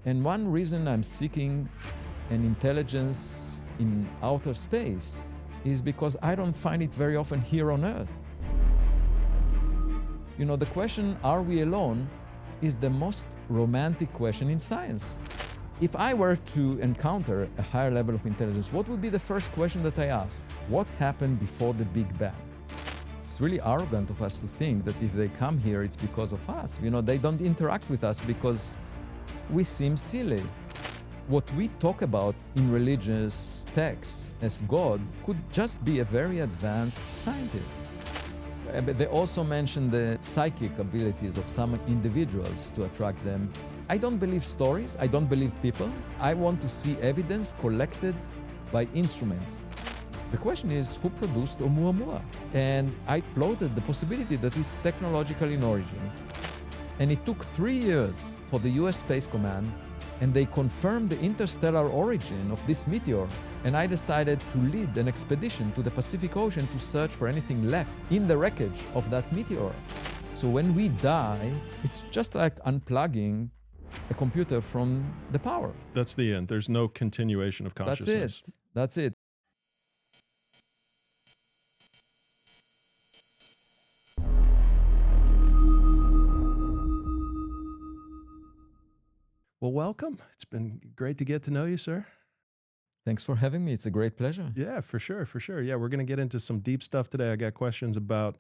And one reason I'm seeking an intelligence in outer space is because I don't find it very often here on Earth. You know, the question, are we alone, is the most romantic question in science. If I were to encounter a higher level of intelligence, what would be the first question that I ask? What happened before the Big Bang? It's really arrogant of us to think that if they come here, it's because of us. You know, they don't interact with us because we seem silly. What we talk about in religious texts as God could just be a very advanced scientist. But they also mention the psychic abilities of some individuals to attract them. I don't believe stories, I don't believe people. I want to see evidence collected by instruments. The question is, who produced Oumuamua? And I floated the possibility that it's technological in origin. And it took 3 years for the US Space Command, and they confirmed the interstellar origin of this meteor. And I decided to lead an expedition to the Pacific Ocean to search for anything left in the wreckage of that meteor. So when we die, it's just like unplugging a computer from the power. That's the end. There's no continuation of consciousness. That's it. Well, welcome. It's been great to get to know you, sir. Thanks for having me. It's a great pleasure. Yeah, for sure, for sure. Yeah, we're going to get into some deep stuff today. I got questions about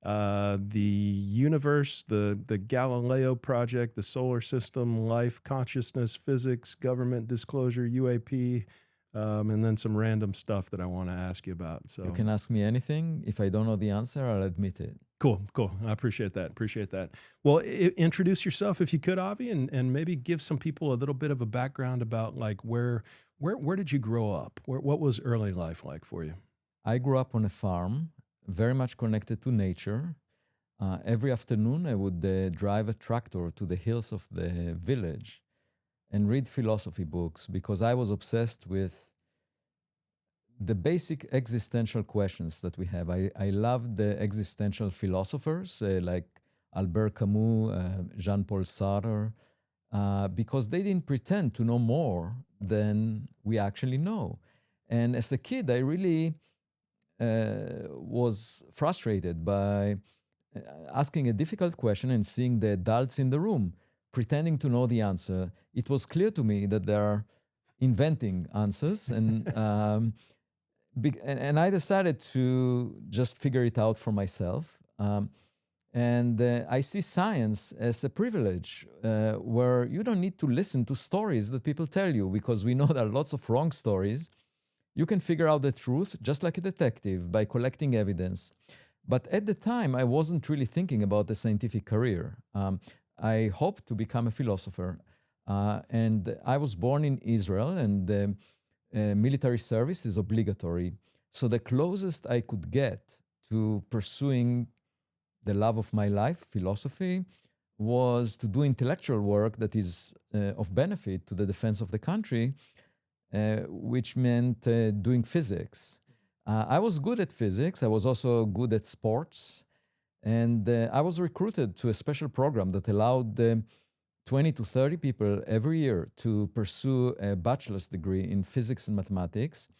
the universe, the Galileo Project, the solar system, life, consciousness, physics, government disclosure, UAP, and then some random stuff that I want to ask you about. So you can ask me anything. If I don't know the answer, I'll admit it. Cool. I appreciate that. Well, introduce yourself if you could, Avi, and maybe give some people a little bit of a background about like where did you grow up? What was early life like for you? I grew up on a farm, very much connected to nature. Every afternoon, I would drive a tractor to the hills of the village and read philosophy books because I was obsessed with the basic existential questions that we have. I loved the existential philosophers like Albert Camus, Jean-Paul Sartre, because they didn't pretend to know more than we actually know. And as a kid, I really was frustrated by asking a difficult question and seeing the adults in the room pretending to know the answer. It was clear to me that they are inventing answers, and I decided to just figure it out for myself. I see science as a privilege where you don't need to listen to stories that people tell you, because we know there are lots of wrong stories. You can figure out the truth just like a detective by collecting evidence. But at the time, I wasn't really thinking about a scientific career. I hoped to become a philosopher. And I was born in Israel, and military service is obligatory. So the closest I could get to pursuing the love of my life, philosophy, was to do intellectual work that is of benefit to the defense of the country, which meant doing physics. I was good at physics. I was also good at sports. And I was recruited to a special program that allowed 20 to 30 people every year to pursue a bachelor's degree in physics and mathematics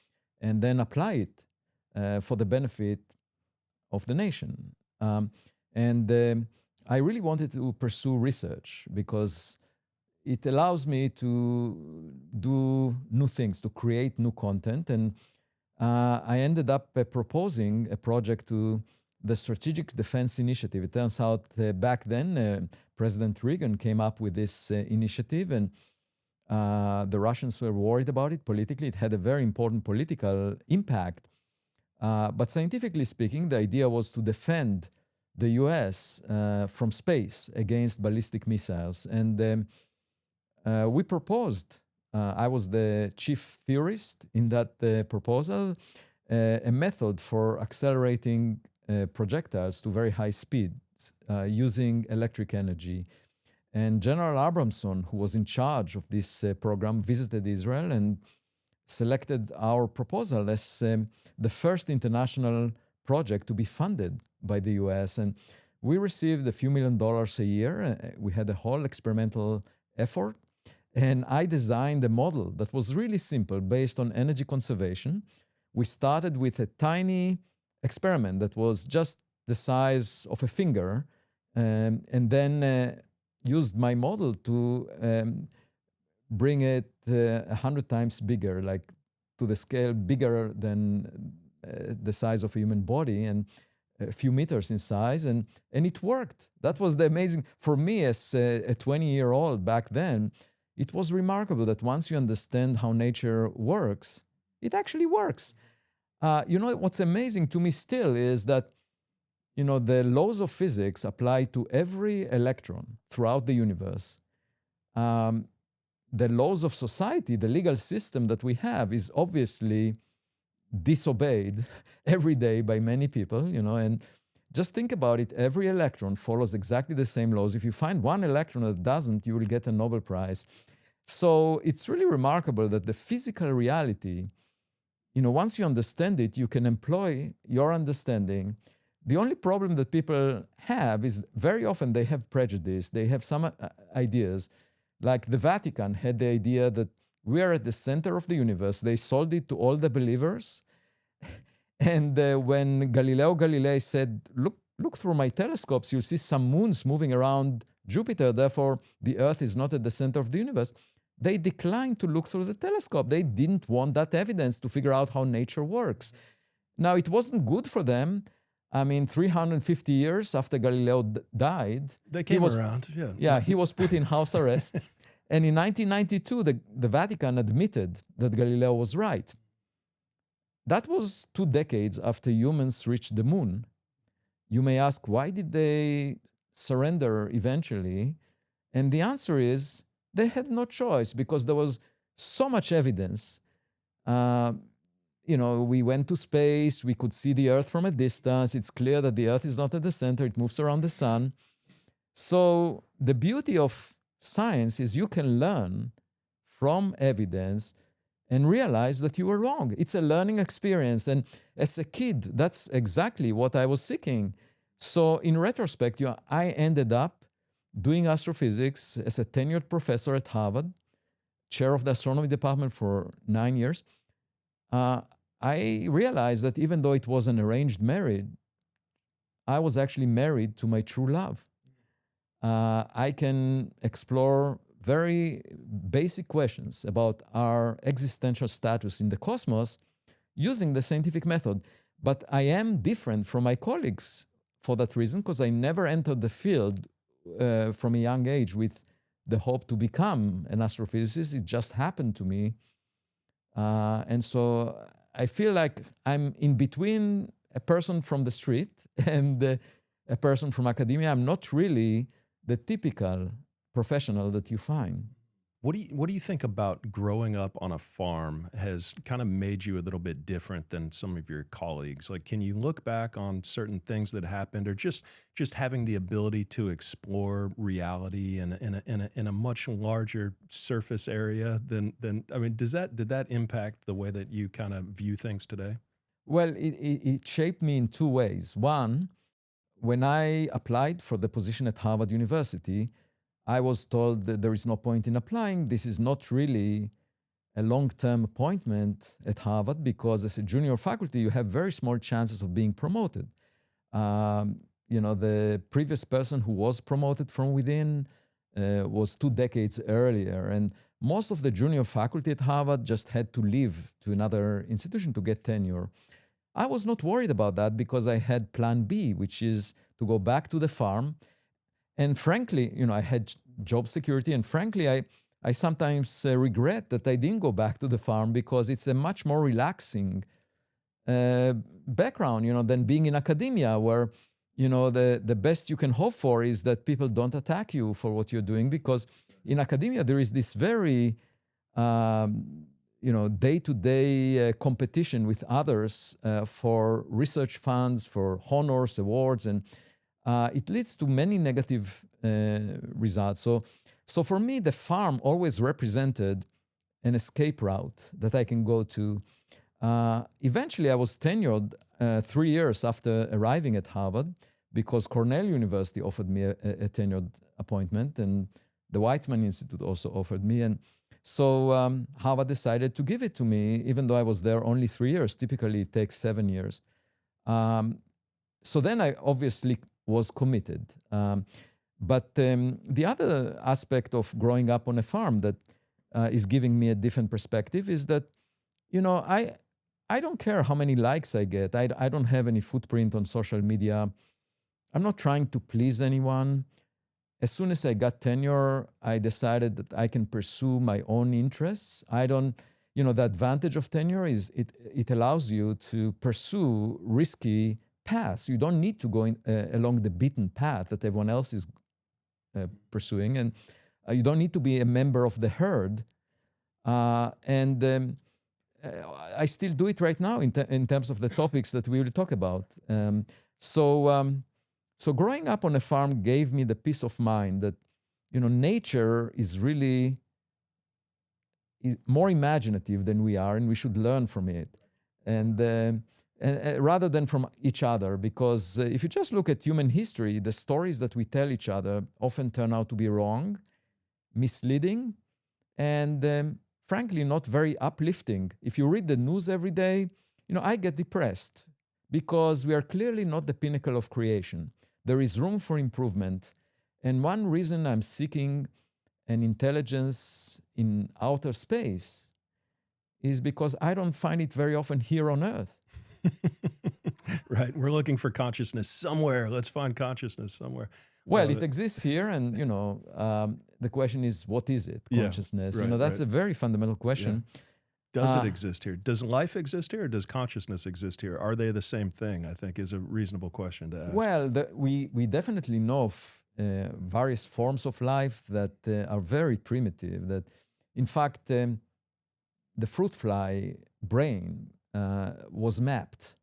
and then apply it for the benefit of the nation. I really wanted to pursue research because it allows me to do new things, to create new content. And I ended up proposing a project to the Strategic Defense Initiative. It turns out back then, President Reagan came up with this initiative, and the Russians were worried about it politically. It had a very important political impact. But scientifically speaking, the idea was to defend the US from space against ballistic missiles. And we proposed, I was the chief theorist in that proposal, a method for accelerating projectiles to very high speeds using electric energy. And General Abramson, who was in charge of this program, visited Israel and selected our proposal as the first international project to be funded by the US. And we received a few $1 million a year. We had a whole experimental effort. And I designed a model that was really simple based on energy conservation. We started with a tiny experiment that was just the size of a finger, and then used my model to bring it 100 times bigger, like to the scale bigger than the size of a human body and a few meters in size, and it worked. That was the amazing, for me as a 20-year-old back then, it was remarkable that once you understand how nature works, it actually works. What's amazing to me still is that, the laws of physics apply to every electron throughout the universe. The laws of society, the legal system that we have, is obviously disobeyed every day by many people, and just think about it. Every electron follows exactly the same laws. If you find one electron that doesn't, you will get a Nobel Prize. So it's really remarkable that the physical reality, once you understand it, you can employ your understanding. The only problem that people have is very often they have prejudice. They have some ideas. Like the Vatican had the idea that we are at the center of the universe. They sold it to all the believers. And when Galileo Galilei said, look through my telescopes, you'll see some moons moving around Jupiter. Therefore, the Earth is not at the center of the universe. They declined to look through the telescope. They didn't want that evidence to figure out how nature works. Now, it wasn't good for them. 350 years after Galileo died, they came around. Yeah, he was put in house arrest. And in 1992, the Vatican admitted that Galileo was right. That was 2 decades after humans reached the moon. You may ask, why did they surrender eventually? And the answer is, they had no choice because there was so much evidence. We went to space, we could see the Earth from a distance. It's clear that the Earth is not at the center, it moves around the sun. So the beauty of science is you can learn from evidence and realize that you were wrong. It's a learning experience. And as a kid, that's exactly what I was seeking. So in retrospect, I ended up doing astrophysics as a tenured professor at Harvard, chair of the astronomy department for 9 years. I realized that even though it was an arranged marriage, I was actually married to my true love. I can explore very basic questions about our existential status in the cosmos using the scientific method. But I am different from my colleagues for that reason, because I never entered the field from a young age with the hope to become an astrophysicist. It just happened to me. And so I feel like I'm in between a person from the street and a person from academia. I'm not really the typical professional that you find. What do you think about growing up on a farm has kind of made you a little bit different than some of your colleagues? Like, can you look back on certain things that happened, or just having the ability to explore reality in a much larger surface area than did that impact the way that you kind of view things today? Well, it shaped me in 2 ways. One, when I applied for the position at Harvard University, I was told that there is no point in applying. This is not really a long-term appointment at Harvard, because as a junior faculty, you have very small chances of being promoted. The previous person who was promoted from within was 2 decades earlier. And most of the junior faculty at Harvard just had to leave to another institution to get tenure. I was not worried about that because I had plan B, which is to go back to the farm. And frankly, I had job security. And frankly, I sometimes regret that I didn't go back to the farm, because it's a much more relaxing background, than being in academia, where, the best you can hope for is that people don't attack you for what you're doing. Because in academia, there is this very, day-to-day competition with others for research funds, for honors, awards, and it leads to many negative results. So for me, the farm always represented an escape route that I can go to. Eventually, I was tenured 3 years after arriving at Harvard, because Cornell University offered me a tenured appointment, and The Weizmann Institute also offered me. And so Harvard decided to give it to me, even though I was there only 3 years. Typically, it takes 7 years. So then I obviously was committed. But the other aspect of growing up on a farm that is giving me a different perspective is that, I don't care how many likes I get. I don't have any footprint on social media. I'm not trying to please anyone. As soon as I got tenure, I decided that I can pursue my own interests. I don't, the advantage of tenure is it allows you to pursue risky paths. You don't need to go along the beaten path that everyone else is pursuing, and you don't need to be a member of the herd. I still do it right now in terms of the topics that we will talk about. So growing up on a farm gave me the peace of mind that, nature is really more imaginative than we are, and we should learn from it, and rather than from each other. Because if you just look at human history, the stories that we tell each other often turn out to be wrong, misleading, and frankly, not very uplifting. If you read the news every day, I get depressed because we are clearly not the pinnacle of creation. There is room for improvement. And one reason I'm seeking an intelligence in outer space is because I don't find it very often here on Earth. Right. We're looking for consciousness somewhere. Let's find consciousness somewhere. Well, it exists here, and the question is, what is it? Consciousness. Yeah, right, that's a very fundamental question. Yeah. Does it exist here? Does life exist here, or does consciousness exist here? Are they the same thing? I think is a reasonable question to ask. Well, we definitely know of various forms of life that are very primitive. That, in fact, the fruit fly brain was mapped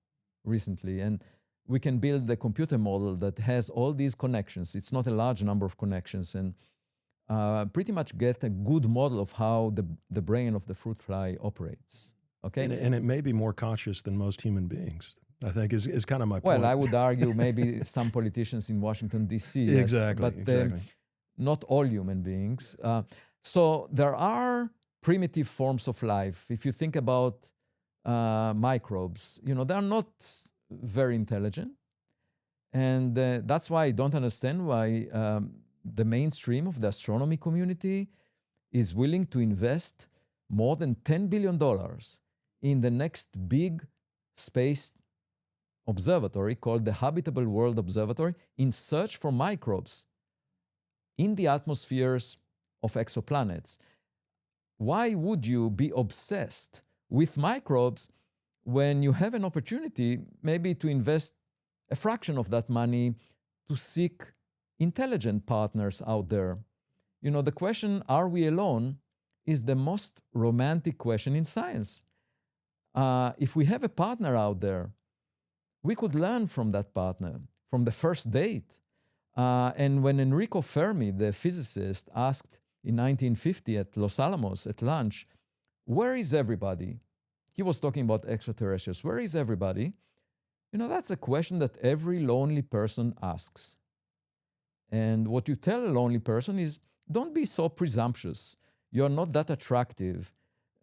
recently, and we can build a computer model that has all these connections. It's not a large number of connections, and pretty much get a good model of how the brain of the fruit fly operates. Okay, and it may be more conscious than most human beings, I think is kind of my point. Well, I would argue maybe some politicians in Washington, D.C. Yes, exactly, but not all human beings. So there are primitive forms of life. If you think about microbes, they're not very intelligent. And that's why I don't understand why the mainstream of the astronomy community is willing to invest more than $10 billion in the next big space observatory called the Habitable World Observatory in search for microbes in the atmospheres of exoplanets. Why would you be obsessed with microbes when you have an opportunity maybe to invest a fraction of that money to seek intelligent partners out there? The question, are we alone, is the most romantic question in science. If we have a partner out there, we could learn from that partner, from the first date. And when Enrico Fermi, the physicist, asked in 1950 at Los Alamos at lunch, where is everybody? He was talking about extraterrestrials. Where is everybody? That's a question that every lonely person asks. And what you tell a lonely person is, don't be so presumptuous. You're not that attractive.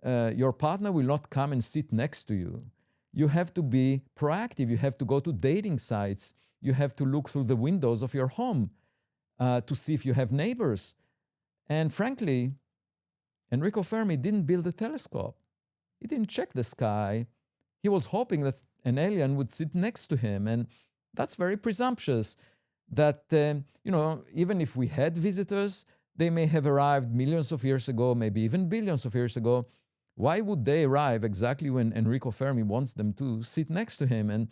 Your partner will not come and sit next to you. You have to be proactive. You have to go to dating sites. You have to look through the windows of your home to see if you have neighbors. And frankly, Enrico Fermi didn't build a telescope. He didn't check the sky. He was hoping that an alien would sit next to him. And that's very presumptuous. That, even if we had visitors, they may have arrived millions of years ago, maybe even billions of years ago. Why would they arrive exactly when Enrico Fermi wants them to sit next to him? And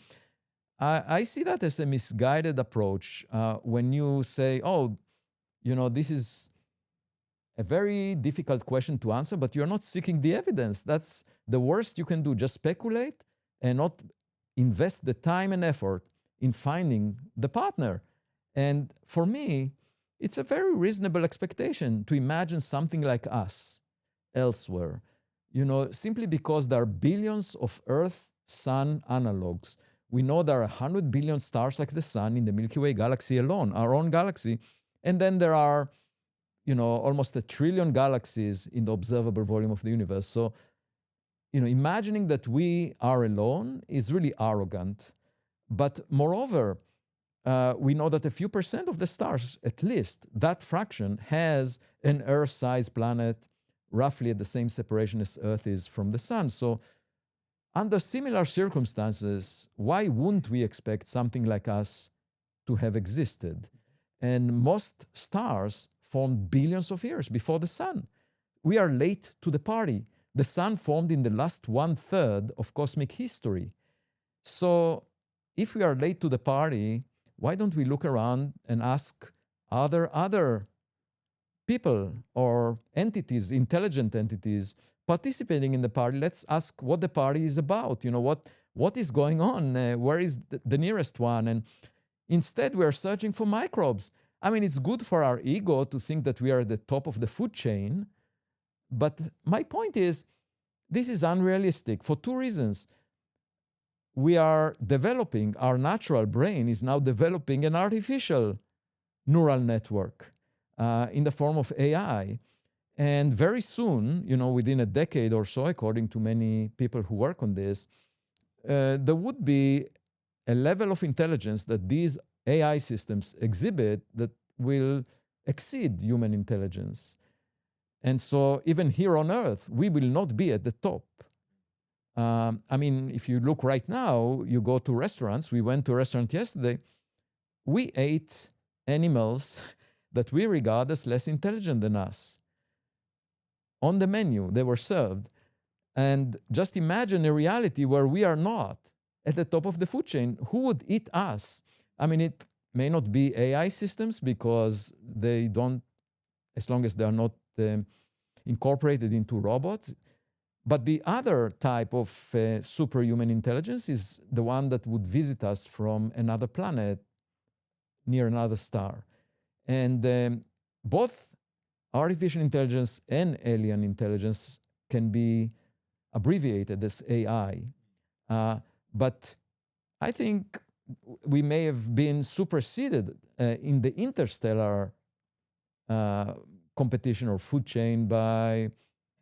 I see that as a misguided approach when you say, this is a very difficult question to answer, but you're not seeking the evidence. That's the worst you can do. Just speculate and not invest the time and effort in finding the partner. And for me, it's a very reasonable expectation to imagine something like us elsewhere. Simply because there are billions of Earth-Sun analogs. We know there are 100 billion stars like the Sun in the Milky Way galaxy alone, our own galaxy. And then there are almost 1 trillion galaxies in the observable volume of the universe. So, imagining that we are alone is really arrogant. But moreover, we know that a few percent of the stars, at least that fraction, has an Earth-sized planet roughly at the same separation as Earth is from the sun. So under similar circumstances, why wouldn't we expect something like us to have existed? And most stars formed billions of years before the sun. We are late to the party. The sun formed in the last 1/3 of cosmic history. So if we are late to the party, why don't we look around and ask, are there other people or entities, intelligent entities, participating in the party? Let's ask what the party is about. What is going on? Where is the nearest one? And instead, we are searching for microbes. I mean, it's good for our ego to think that we are at the top of the food chain. But my point is, this is unrealistic for two reasons. We are developing, our natural brain is now developing an artificial neural network in the form of AI. And very soon, within a decade or so, according to many people who work on this, there would be a level of intelligence that these AI systems exhibit that will exceed human intelligence. And so even here on Earth, we will not be at the top. I mean, if you look right now, you go to restaurants. We went to a restaurant yesterday. We ate animals that we regard as less intelligent than us. On the menu, they were served. And just imagine a reality where we are not at the top of the food chain. Who would eat us? I mean, it may not be AI systems because they don't, as long as they are not incorporated into robots. But the other type of superhuman intelligence is the one that would visit us from another planet near another star. And both artificial intelligence and alien intelligence can be abbreviated as AI. But I think we may have been superseded in the interstellar competition or food chain by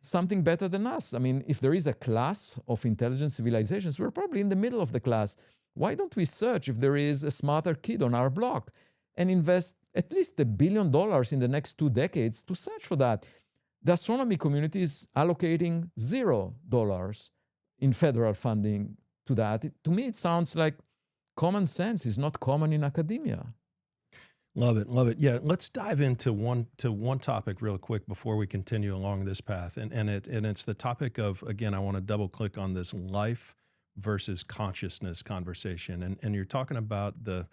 something better than us. I mean, if there is a class of intelligent civilizations, we're probably in the middle of the class. Why don't we search if there is a smarter kid on our block and invest at least $1 billion in the next 2 decades to search for that? The astronomy community is allocating $0 in federal funding to that. To me, it sounds like common sense is not common in academia. Love it, love it. Yeah, let's dive into one topic real quick before we continue along this path, and it's the topic of, again, I want to double click on this life versus consciousness conversation, and you're talking about the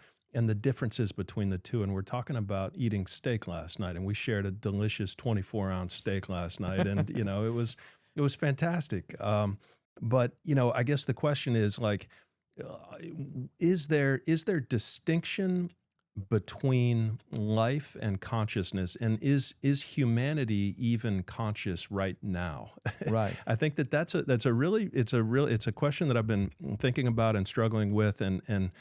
differences between the two, and we're talking about eating steak last night, and we shared a delicious 24-ounce steak last night, and it was fantastic. But I guess the question is like, is there distinction between life and consciousness, and is humanity even conscious right now? Right. I think that's a question that I've been thinking about and struggling with, and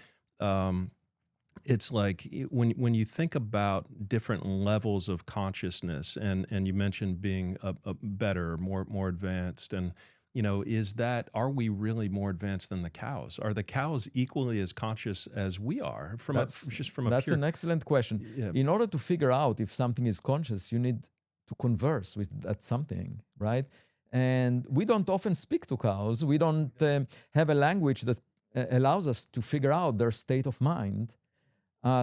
it's like when you think about different levels of consciousness, and you mentioned being a better, more advanced, and are we really more advanced than the cows? Are the cows equally as conscious as we are? That's an excellent question. Yeah. In order to figure out if something is conscious, you need to converse with that something, right? And we don't often speak to cows. We don't have a language that allows us to figure out their state of mind.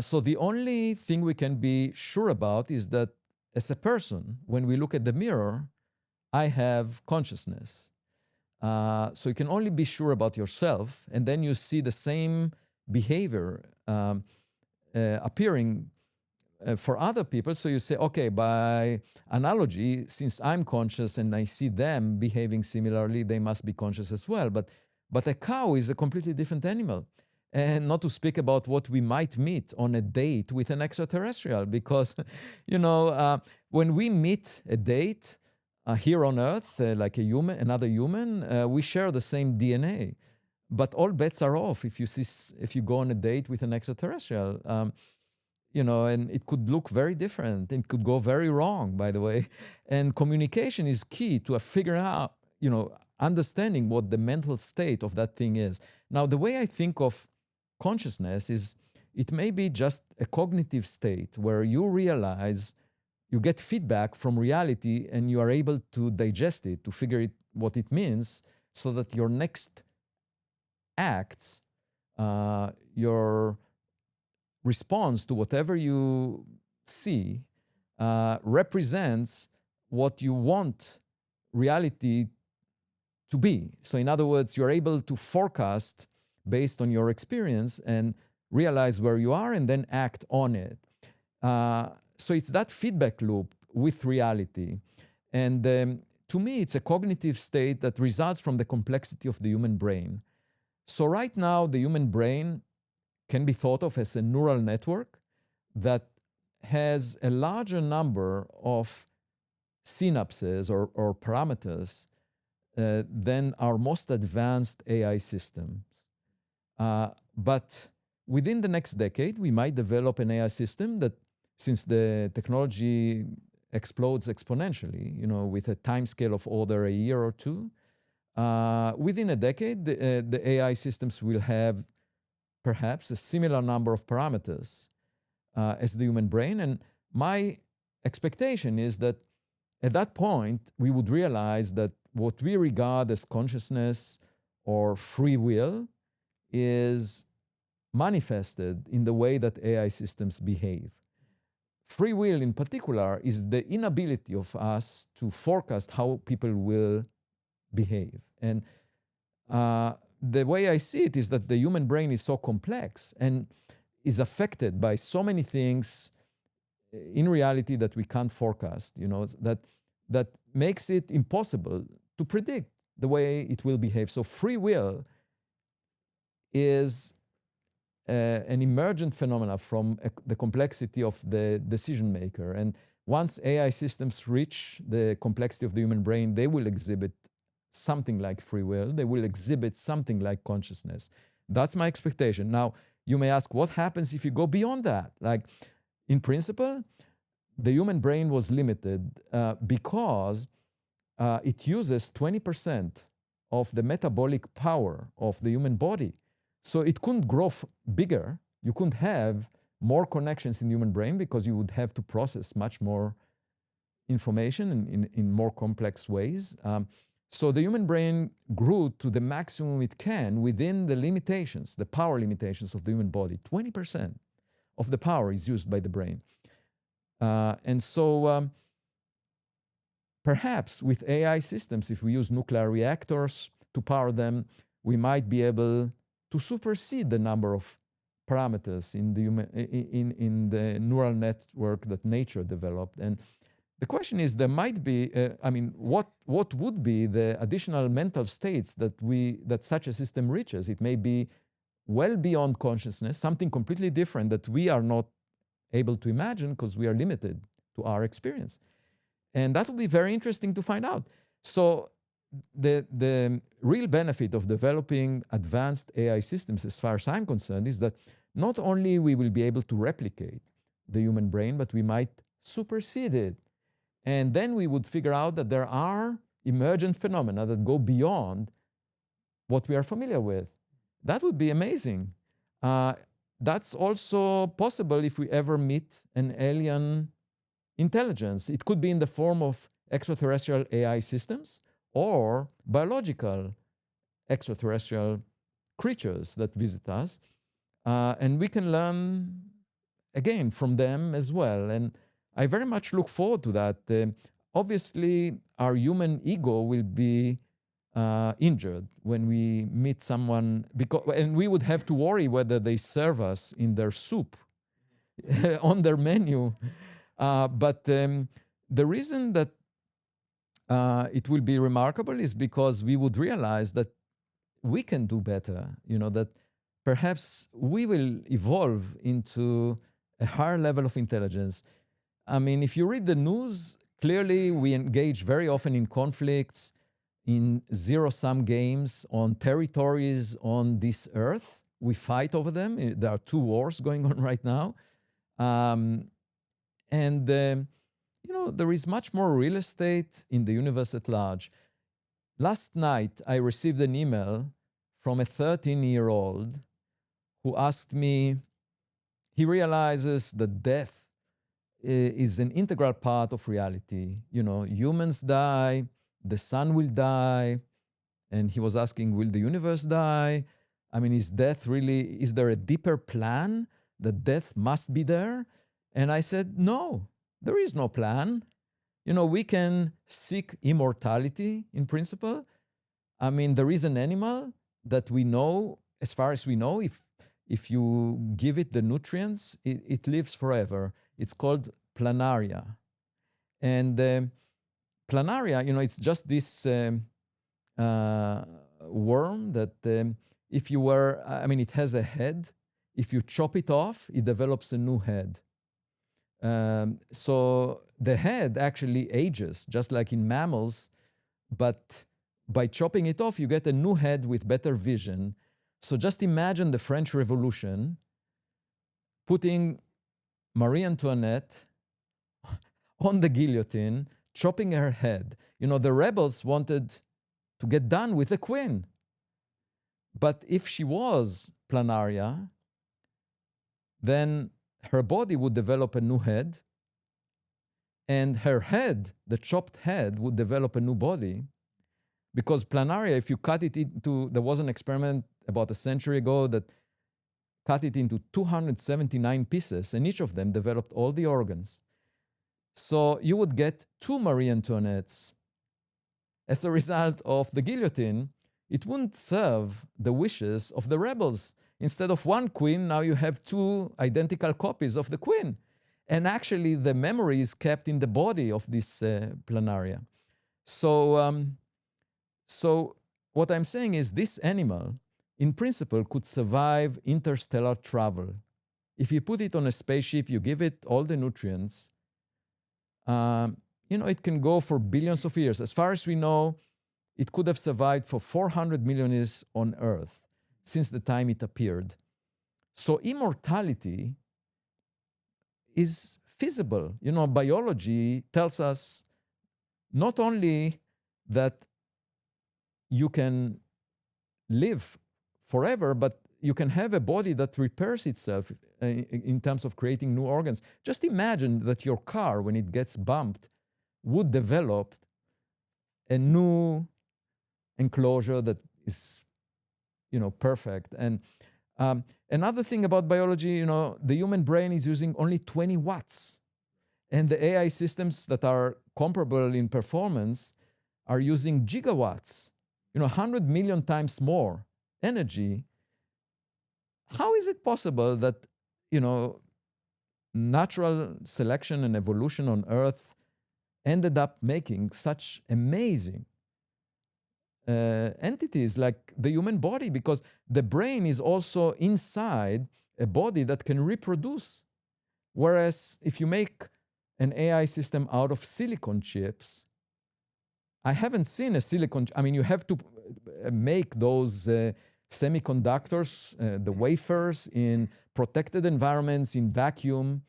So the only thing we can be sure about is that as a person, when we look at the mirror, I have consciousness. So you can only be sure about yourself, and then you see the same behavior appearing for other people. So you say, okay, by analogy, since I'm conscious and I see them behaving similarly, they must be conscious as well. But a cow is a completely different animal. And not to speak about what we might meet on a date with an extraterrestrial, because, when we meet a date, here on Earth, like another human, we share the same DNA, but all bets are off if you go on a date with an extraterrestrial. and it could look very different. It could go very wrong, by the way. And communication is key to figuring out, understanding what the mental state of that thing is. Now, the way I think of consciousness is it may be just a cognitive state where you realize you get feedback from reality and you are able to digest it, to figure it what it means, so that your next acts, your response to whatever you see, represents what you want reality to be. So in other words, you're able to forecast based on your experience and realize where you are and then act on it. So it's that feedback loop with reality. And to me, it's a cognitive state that results from the complexity of the human brain. So right now, the human brain can be thought of as a neural network that has a larger number of synapses or parameters than our most advanced AI systems. But within the next decade, we might develop an AI system that, since the technology explodes exponentially, with a time scale of order a year or two, within a decade, the AI systems will have perhaps a similar number of parameters as the human brain. And my expectation is that at that point, we would realize that what we regard as consciousness or free will is manifested in the way that AI systems behave. Free will, in particular, is the inability of us to forecast how people will behave. And the way I see it is that the human brain is so complex and is affected by so many things in reality that we can't forecast, that makes it impossible to predict the way it will behave. So free will is an emergent phenomena from the complexity of the decision maker. And once AI systems reach the complexity of the human brain, they will exhibit something like free will. They will exhibit something like consciousness. That's my expectation. Now, you may ask, what happens if you go beyond that? Like, in principle, the human brain was limited because it uses 20% of the metabolic power of the human body. So it couldn't grow bigger. You couldn't have more connections in the human brain because you would have to process much more information in more complex ways. So the human brain grew to the maximum it can within the limitations, the power limitations of the human body. 20% of the power is used by the brain. And so perhaps with AI systems, if we use nuclear reactors to power them, we might be able to supersede the number of parameters in the neural network that nature developed. And the question is, there might be, what would be the additional mental states that such a system reaches? It may be well beyond consciousness, something completely different that we are not able to imagine because we are limited to our experience. And that will be very interesting to find out. So the real benefit of developing advanced AI systems, as far as I'm concerned, is that not only we will be able to replicate the human brain, but we might supersede it. And then we would figure out that there are emergent phenomena that go beyond what we are familiar with. That would be amazing. That's also possible if we ever meet an alien intelligence. It could be in the form of extraterrestrial AI systems or biological extraterrestrial creatures that visit us. And we can learn, again, from them as well. And I very much look forward to that. Obviously, our human ego will be injured when we meet someone, and we would have to worry whether they serve us in their soup on their menu. But the reason that it will be remarkable is because we would realize that we can do better, that perhaps we will evolve into a higher level of intelligence. I mean, if you read the news, clearly we engage very often in conflicts, in zero-sum games on territories on this earth. We fight over them. There are 2 wars going on right now. Um, and, there is much more real estate in the universe at large. Last night, I received an email from a 13-year-old who asked me, he realizes that death is an integral part of reality. Humans die, the sun will die, and he was asking, will the universe die? I mean, is there a deeper plan that death must be there? And I said, no, there is no plan. We can seek immortality in principle. I mean, there is an animal that we know, as far as we know, if you give it the nutrients, it lives forever. It's called planaria. And planaria, it's just this worm that it has a head. If you chop it off, it develops a new head. So the head actually ages, just like in mammals, but by chopping it off, you get a new head with better vision. So just imagine the French Revolution putting Marie Antoinette on the guillotine, chopping her head. The rebels wanted to get done with the queen. But if she was planaria, then her body would develop a new head, and her head, the chopped head, would develop a new body. Because planaria, if you cut it into, there was an experiment about a century ago that cut it into 279 pieces, and each of them developed all the organs. So you would get two Marie Antoinettes. As a result of the guillotine, it wouldn't serve the wishes of the rebels. Instead of one queen, now you have two identical copies of the queen. And actually, the memory is kept in the body of this planaria. So what I'm saying is this animal, in principle, could survive interstellar travel. If you put it on a spaceship, you give it all the nutrients, it can go for billions of years. As far as we know, it could have survived for 400 million years on Earth since the time it appeared. So immortality is feasible. Biology tells us not only that you can live forever, but you can have a body that repairs itself in terms of creating new organs. Just imagine that your car, when it gets bumped, would develop a new enclosure that is, perfect. And another thing about biology, the human brain is using only 20 watts. And the AI systems that are comparable in performance are using gigawatts, 100 million times more energy. How is it possible that, natural selection and evolution on Earth ended up making such amazing entities like the human body? Because the brain is also inside a body that can reproduce. Whereas if you make an AI system out of silicon chips, I haven't seen a silicon, you have to make those semiconductors, the wafers, in protected environments, in vacuum.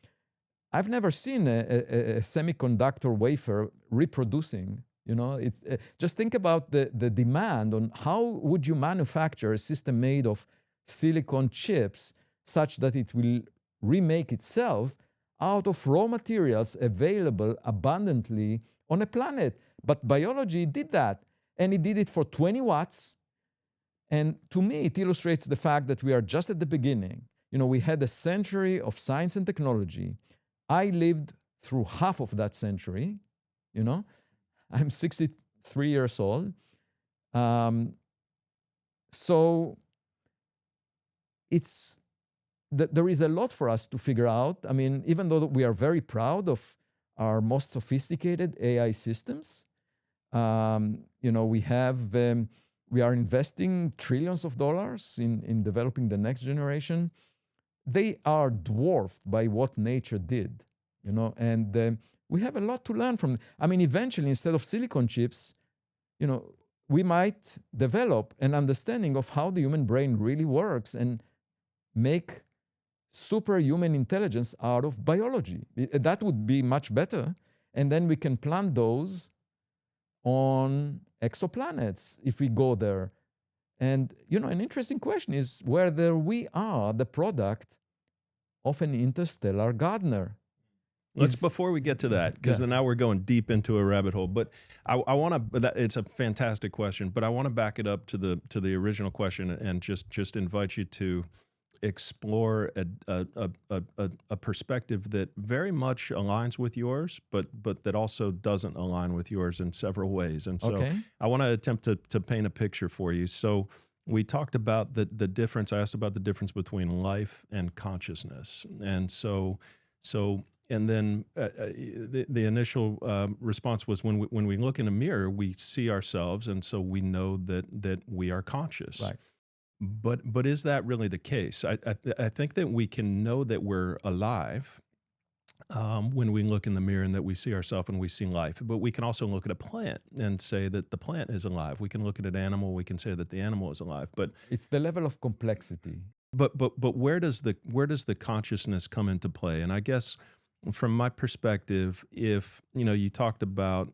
I've never seen a semiconductor wafer reproducing. It's, just think about the demand on how would you manufacture a system made of silicon chips such that it will remake itself out of raw materials available abundantly on a planet. But biology did that, and it did it for 20 watts. And to me, it illustrates the fact that we are just at the beginning. We had a century of science and technology. I lived through half of that century. I'm 63 years old. So there is a lot for us to figure out. Even though we are very proud of our most sophisticated AI systems, we are investing trillions of dollars in developing the next generation. They are dwarfed by what nature did, and we have a lot to learn from. Eventually, instead of silicon chips, we might develop an understanding of how the human brain really works and make superhuman intelligence out of biology. That would be much better. And then we can plant those on exoplanets if we go there. And, you know, an interesting question is whether we are the product of an interstellar gardener. Before we get to that, because now we're going deep into a rabbit hole. But I want to. It's a fantastic question, but I want to back it up to the original question and just invite you to explore a perspective that very much aligns with yours, but that also doesn't align with yours in several ways. And so I want to attempt to paint a picture for you. So we talked about the difference. I asked about the difference between life and consciousness, and so. And then the initial response was when we look in a mirror, we see ourselves, and so we know that we are conscious. Right. But is that really the case? I think that we can know that we're alive when we look in the mirror and that we see ourselves and we see life. But we can also look at a plant and say that the plant is alive. We can look at an animal. We can say that the animal is alive. But it's the level of complexity. But where does the consciousness come into play? And I guess, from my perspective, if you talked about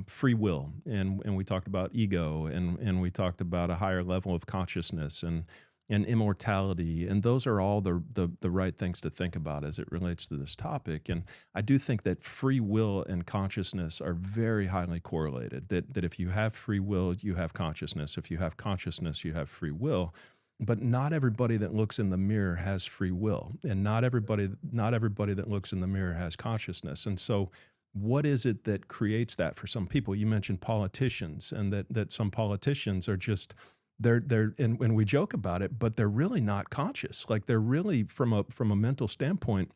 free will, and we talked about ego, and we talked about a higher level of consciousness and immortality, and those are all the right things to think about as it relates to this topic. And I do think that free will and consciousness are very highly correlated. That if you have free will, you have consciousness. If you have consciousness, you have free will. But not everybody that looks in the mirror has free will, and not everybody that looks in the mirror has consciousness. And so, what is it that creates that for some people? You mentioned politicians, and that some politicians are just and we joke about it, but they're really not conscious. Like, they're really, from a mental standpoint,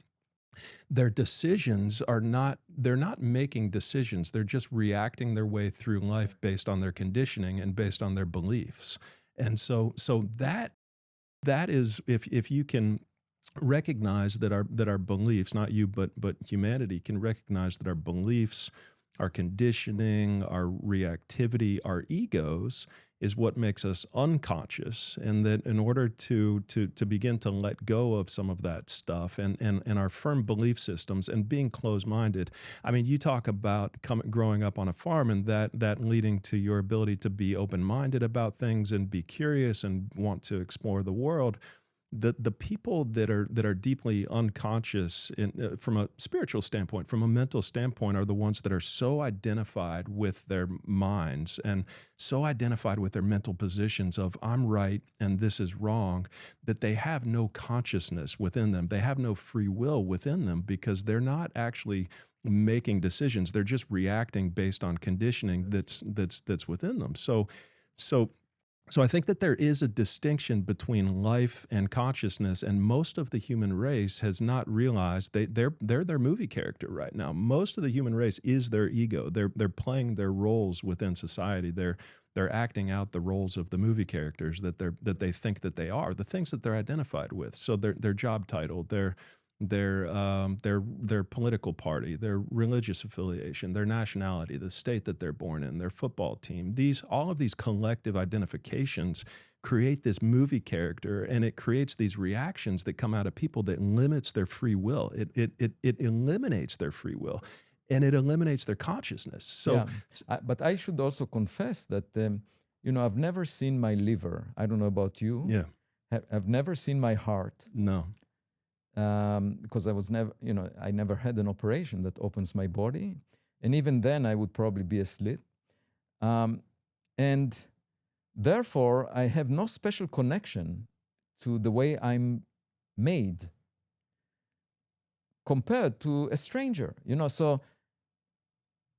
their decisions they're not making decisions. They're just reacting their way through life based on their conditioning and based on their beliefs. And so that is, if you can recognize that our beliefs, not you, but humanity can recognize that our beliefs, our conditioning, our reactivity, our egos is what makes us unconscious, and that in order to begin to let go of some of that stuff and our firm belief systems and being closed-minded. I mean, you talk about growing up on a farm, and that leading to your ability to be open-minded about things and be curious and want to explore the world. The people that are deeply unconscious from a spiritual standpoint, from a mental standpoint, are the ones that are so identified with their minds and so identified with their mental positions of I'm right and this is wrong, that they have no consciousness within them. They have no free will within them, because they're not actually making decisions. They're just reacting based on conditioning that's within them. So I think that there is a distinction between life and consciousness, and most of the human race has not realized they're their movie character right now. Most of the human race is their ego. They're playing their roles within society. They're acting out the roles of the movie characters that they think that they are, the things that they're identified with. So their job title, their political party, their religious affiliation, their nationality, the state that they're born in, their football team. All of these collective identifications create this movie character, and it creates these reactions that come out of people that limits their free will. It eliminates their free will, and it eliminates their consciousness. So, but I should also confess that I've never seen my liver. I don't know about you. Yeah, I've never seen my heart. No. Because I never had an operation that opens my body. And even then, I would probably be a slit. And therefore, I have no special connection to the way I'm made compared to a stranger. So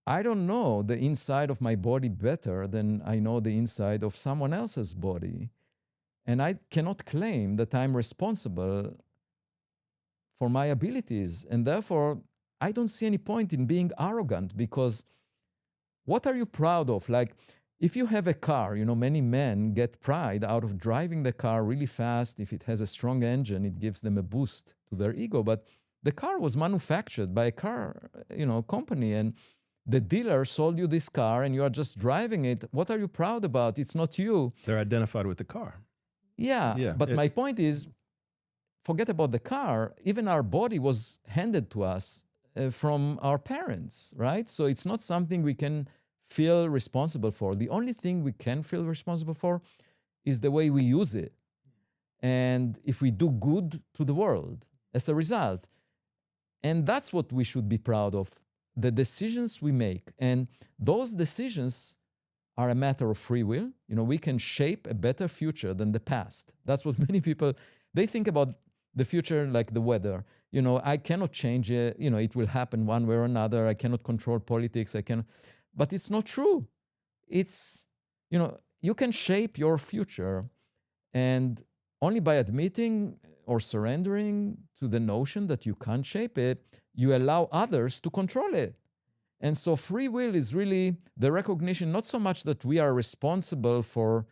I don't know the inside of my body better than I know the inside of someone else's body. And I cannot claim that I'm responsible for my abilities. And therefore, I don't see any point in being arrogant, because what are you proud of? Like, if you have a car, many men get pride out of driving the car really fast. If it has a strong engine, it gives them a boost to their ego. But the car was manufactured by a car, company, and the dealer sold you this car and you are just driving it. What are you proud about? It's not you. They're identified with the car. Yeah. But my point is, forget about the car, even our body was handed to us from our parents, right? So it's not something we can feel responsible for. The only thing we can feel responsible for is the way we use it. And if we do good to the world as a result. And that's what we should be proud of, the decisions we make. And those decisions are a matter of free will. You know, we can shape a better future than the past. That's what many people, they think about the future like the weather. You know, I cannot change it. You know, it will happen one way or another. I cannot control politics. But it's not true. It's, you know, you can shape your future, and only by admitting or surrendering to the notion that you can't shape it, you allow others to control it. And so free will is really the recognition, not so much that we are responsible for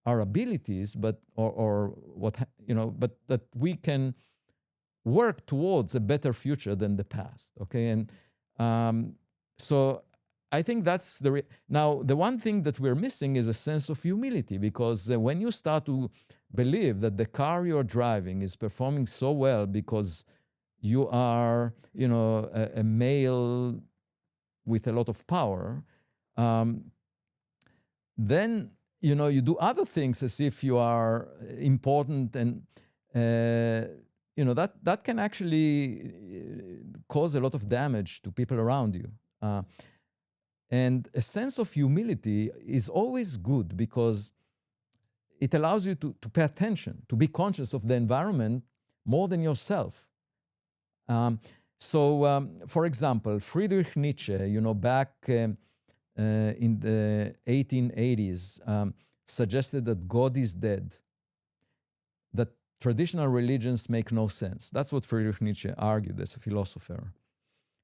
our abilities, but or what, you know, but that we can work towards a better future than the past. Okay, and so I think that's now the one thing that we're missing is a sense of humility, because when you start to believe that the car you're driving is performing so well because you are, you know, a male with a lot of power, then, you know, you do other things as if you are important, and you know, that can actually cause a lot of damage to people around you. And a sense of humility is always good, because it allows you to pay attention, to be conscious of the environment more than yourself. For example, Friedrich Nietzsche, you know, back in the 1880s, suggested that God is dead, that traditional religions make no sense. That's what Friedrich Nietzsche argued as a philosopher.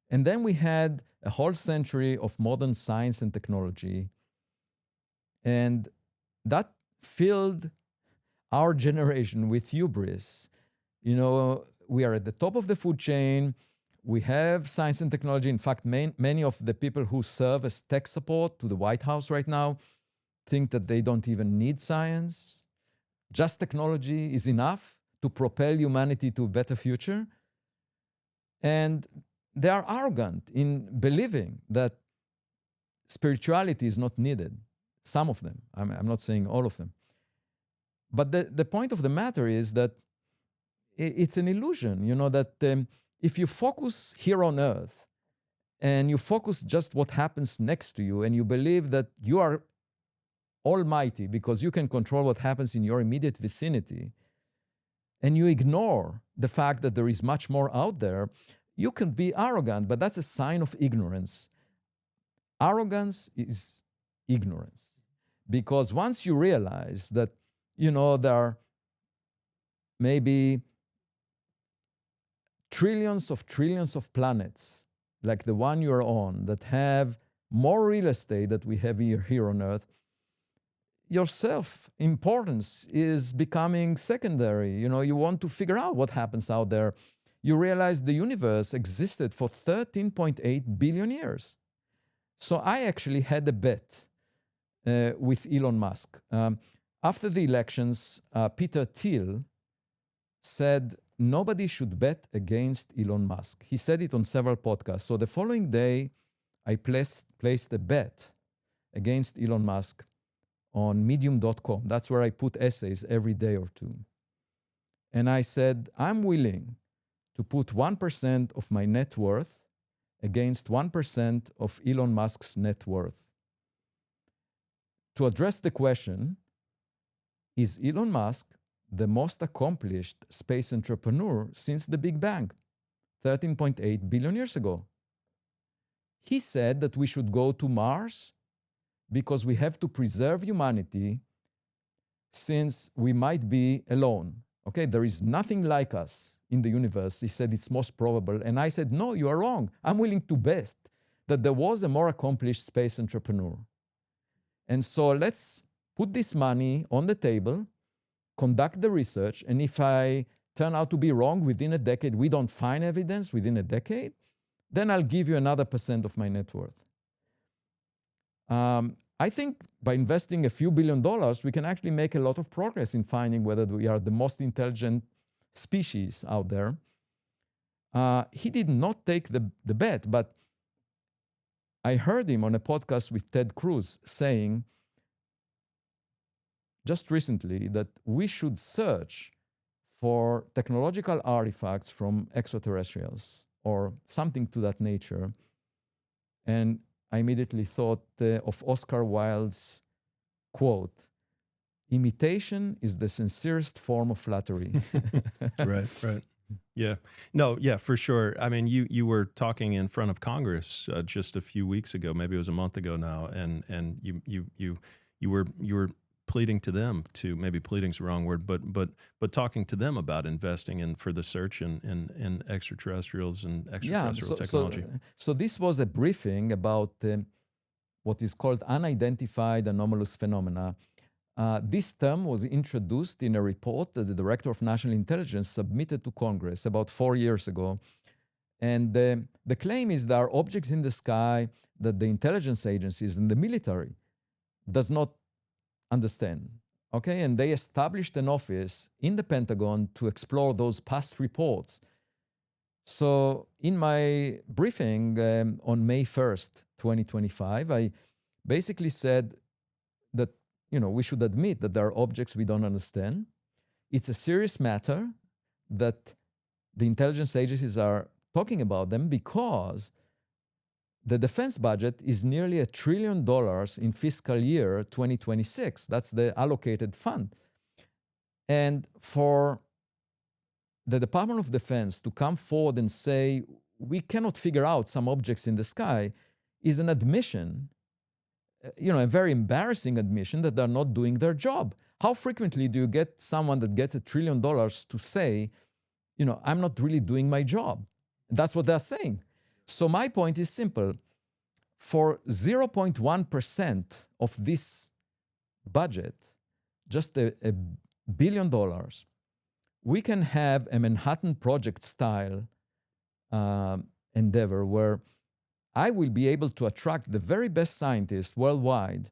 And then we had a whole century of modern science and technology, and that filled our generation with hubris. You know, we are at the top of the food chain. We have science and technology. In fact, many of the people who serve as tech support to the White House right now think that they don't even need science. Just technology is enough to propel humanity to a better future. And they are arrogant in believing that spirituality is not needed. Some of them. I'm not saying all of them. But the point of the matter is that it's an illusion, you know, that if you focus here on Earth and you focus just what happens next to you, and you believe that you are almighty because you can control what happens in your immediate vicinity, and you ignore the fact that there is much more out there, you can be arrogant, but that's a sign of ignorance. Arrogance is ignorance. Because once you realize that, you know, there are maybe trillions of planets, like the one you're on, that have more real estate that we have here on Earth, your self-importance is becoming secondary. You know, you want to figure out what happens out there. You realize the universe existed for 13.8 billion years. So I actually had a bet with Elon Musk. After the elections, Peter Thiel said nobody should bet against Elon Musk. He said it on several podcasts. So the following day, I placed a bet against Elon Musk on medium.com. That's where I put essays every day or two. And I said, I'm willing to put 1% of my net worth against 1% of Elon Musk's net worth. To address the question, is Elon Musk the most accomplished space entrepreneur since the Big Bang, 13.8 billion years ago? He said that we should go to Mars because we have to preserve humanity since we might be alone. Okay, there is nothing like us in the universe. He said it's most probable. And I said, no, you are wrong. I'm willing to bet that there was a more accomplished space entrepreneur. And so let's put this money on the table, conduct the research, and if I turn out to be wrong within a decade, we don't find evidence within a decade, then I'll give you another % of my net worth. I think by investing a few $1 billion, we can actually make a lot of progress in finding whether we are the most intelligent species out there. He did not take the bet, but I heard him on a podcast with Ted Cruz saying just recently that we should search for technological artifacts from extraterrestrials or something to that nature. And I immediately thought of Oscar Wilde's quote, imitation is the sincerest form of flattery. Right, right. Yeah. No, yeah, for sure. I mean, you were talking in front of Congress just a few weeks ago, maybe it was a month ago now, and you were pleading to them to, maybe pleading's the wrong word, but talking to them about investing in for the search in extraterrestrials and extraterrestrial technology. So this was a briefing about what is called unidentified anomalous phenomena. This term was introduced in a report that the Director of National Intelligence submitted to Congress about 4 years ago. And the claim is there are objects in the sky that the intelligence agencies and the military does not understand, okay? And they established an office in the Pentagon to explore those past reports. So in my briefing on May 1st, 2025, I basically said that, you know, we should admit that there are objects we don't understand. It's a serious matter that the intelligence agencies are talking about them because the defense budget is nearly $1 trillion in fiscal year 2026. That's the allocated fund. And for the Department of Defense to come forward and say, we cannot figure out some objects in the sky is an admission, you know, a very embarrassing admission that they're not doing their job. How frequently do you get someone that gets $1 trillion to say, you know, I'm not really doing my job? That's what they're saying. So my point is simple. For 0.1% of this budget, just $1 billion, we can have a Manhattan Project style endeavor where I will be able to attract the very best scientists worldwide,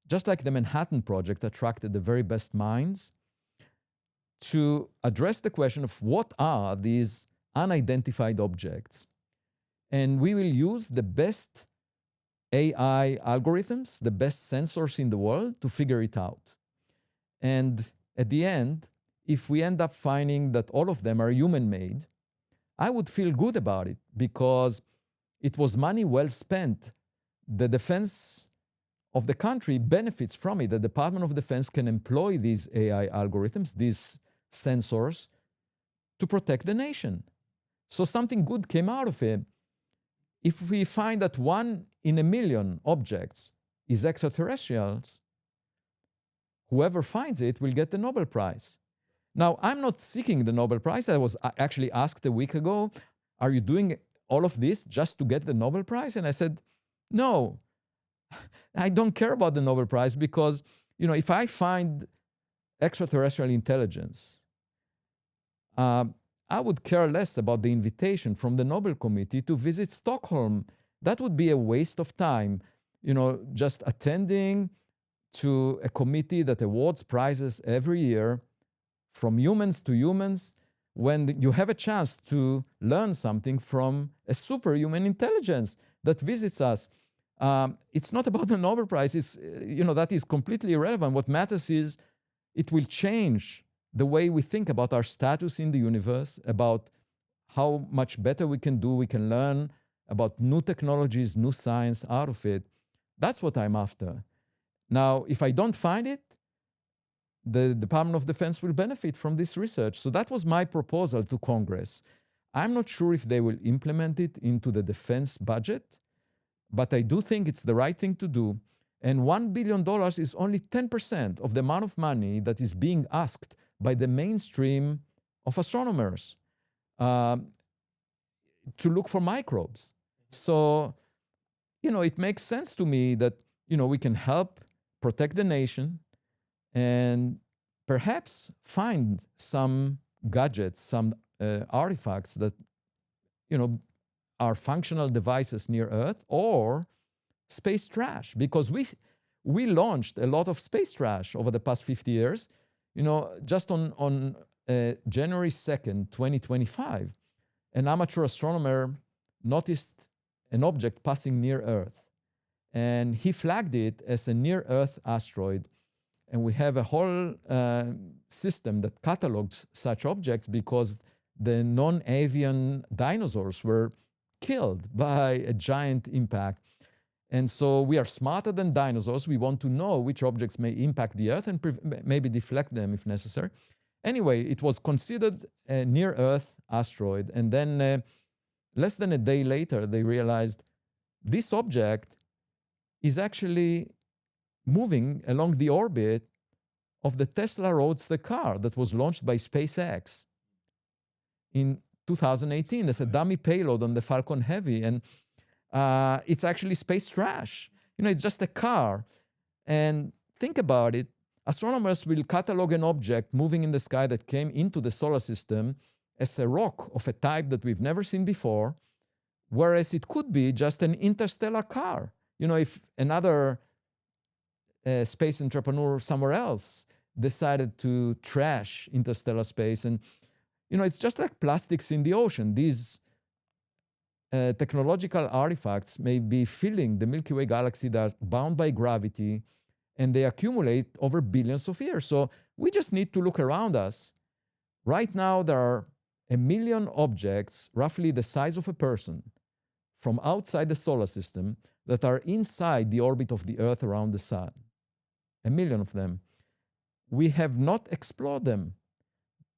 just like the Manhattan Project attracted the very best minds, to address the question of what are these unidentified objects. And we will use the best AI algorithms, the best sensors in the world to figure it out. And at the end, if we end up finding that all of them are human-made, I would feel good about it because it was money well spent. The defense of the country benefits from it. The Department of Defense can employ these AI algorithms, these sensors, to protect the nation. So something good came out of it. If we find that 1 in a million objects is extraterrestrials, whoever finds it will get the Nobel Prize. Now, I'm not seeking the Nobel Prize. I was actually asked a week ago, are you doing all of this just to get the Nobel Prize? And I said, no, I don't care about the Nobel Prize because, you know, if I find extraterrestrial intelligence, I would care less about the invitation from the Nobel Committee to visit Stockholm. That would be a waste of time, you know, just attending to a committee that awards prizes every year from humans to humans when you have a chance to learn something from a superhuman intelligence that visits us. It's not about the Nobel Prize. It's, you know, that is completely irrelevant. What matters is it will change the way we think about our status in the universe, about how much better we can do, we can learn about new technologies, new science out of it. That's what I'm after. Now, if I don't find it, the Department of Defense will benefit from this research. So that was my proposal to Congress. I'm not sure if they will implement it into the defense budget, but I do think it's the right thing to do. And $1 billion is only 10% of the amount of money that is being asked by the mainstream of astronomers to look for microbes. So, you know, it makes sense to me that, you know, we can help protect the nation and perhaps find some gadgets, some artifacts that, you know, are functional devices near Earth or space trash, because we launched a lot of space trash over the past 50 years. You know, just on January 2nd, 2025, an amateur astronomer noticed an object passing near Earth. And he flagged it as a near-Earth asteroid. And we have a whole system that catalogs such objects because the non-avian dinosaurs were killed by a giant impact. And so we are smarter than dinosaurs. We want to know which objects may impact the Earth and maybe deflect them if necessary. Anyway, it was considered a near-Earth asteroid. And then less than a day later, they realized this object is actually moving along the orbit of the Tesla Roadster car that was launched by SpaceX in 2018 as a dummy payload on the Falcon Heavy. And it's actually space trash. It's just a car. And think about it. Astronomers will catalog an object moving in the sky that came into the solar system as a rock of a type that we've never seen before, whereas it could be just an interstellar car. If another space entrepreneur somewhere else decided to trash interstellar space, and it's just like plastics in the ocean. These technological artifacts may be filling the Milky Way galaxy that are bound by gravity, and they accumulate over billions of years. So we just need to look around us. Right now, there are 1 million objects, roughly the size of a person, from outside the solar system that are inside the orbit of the Earth around the sun. 1 million of them. We have not explored them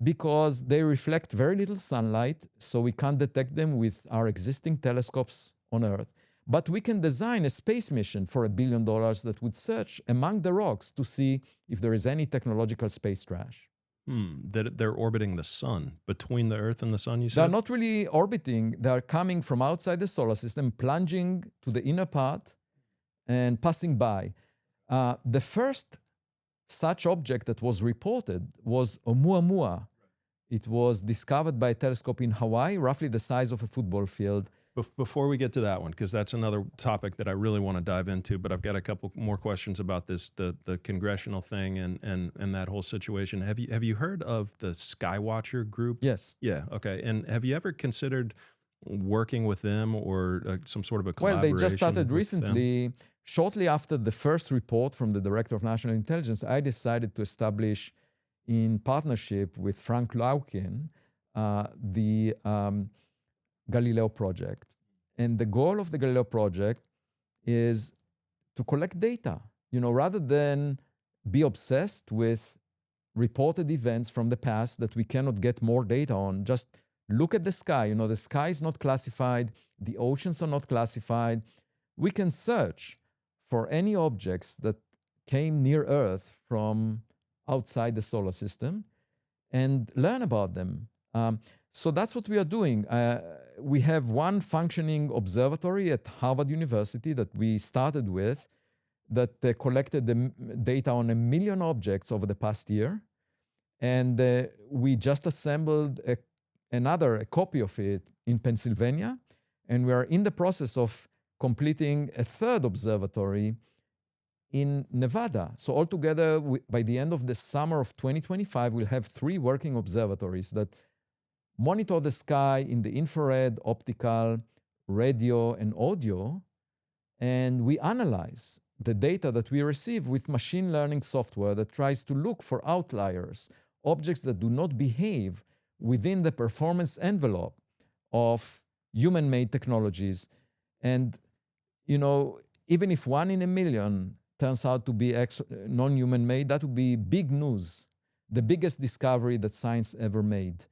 because they reflect very little sunlight, so we can't detect them with our existing telescopes on Earth. But we can design a space mission for $1 billion that would search among the rocks to see if there is any technological space trash. That they're orbiting the sun, between the Earth and the sun, you said? They're not really orbiting. They're coming from outside the solar system, plunging to the inner part and passing by. The first such object that was reported was Oumuamua. It was discovered by a telescope in Hawaii, roughly the size of a football field. Before we get to that one, because that's another topic that I really want to dive into, but I've got a couple more questions about this, the congressional thing and that whole situation. Have you heard of the Skywatcher group? Yes. Yeah. Okay. And have you ever considered working with them or some sort of a collaboration? Well, they just started recently. Shortly after the first report from the Director of National Intelligence, I decided to establish, in partnership with Frank Lauken, the Galileo Project. And the goal of the Galileo Project is to collect data, rather than be obsessed with reported events from the past that we cannot get more data on. Just look at the sky. The sky is not classified. The oceans are not classified. We can search for any objects that came near Earth from outside the solar system and learn about them. So that's what we are doing. We have one functioning observatory at Harvard University that we started with that collected the data on 1 million objects over the past year. And we just assembled a copy of it in Pennsylvania. And we are in the process of completing a third observatory in Nevada. So altogether, by the end of the summer of 2025, we'll have 3 working observatories that monitor the sky in the infrared, optical, radio, and audio, and we analyze the data that we receive with machine learning software that tries to look for outliers, objects that do not behave within the performance envelope of human-made technologies. And, even if 1 in 1 million turns out to be non-human made, that would be big news, the biggest discovery that science ever made.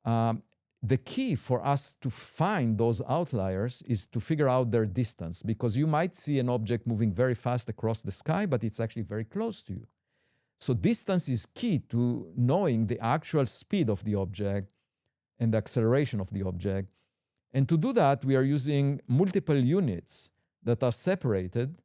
The key for us to find those outliers is to figure out their distance, because you might see an object moving very fast across the sky, but it's actually very close to you. So distance is key to knowing the actual speed of the object and the acceleration of the object. And to do that, we are using multiple units that are separated,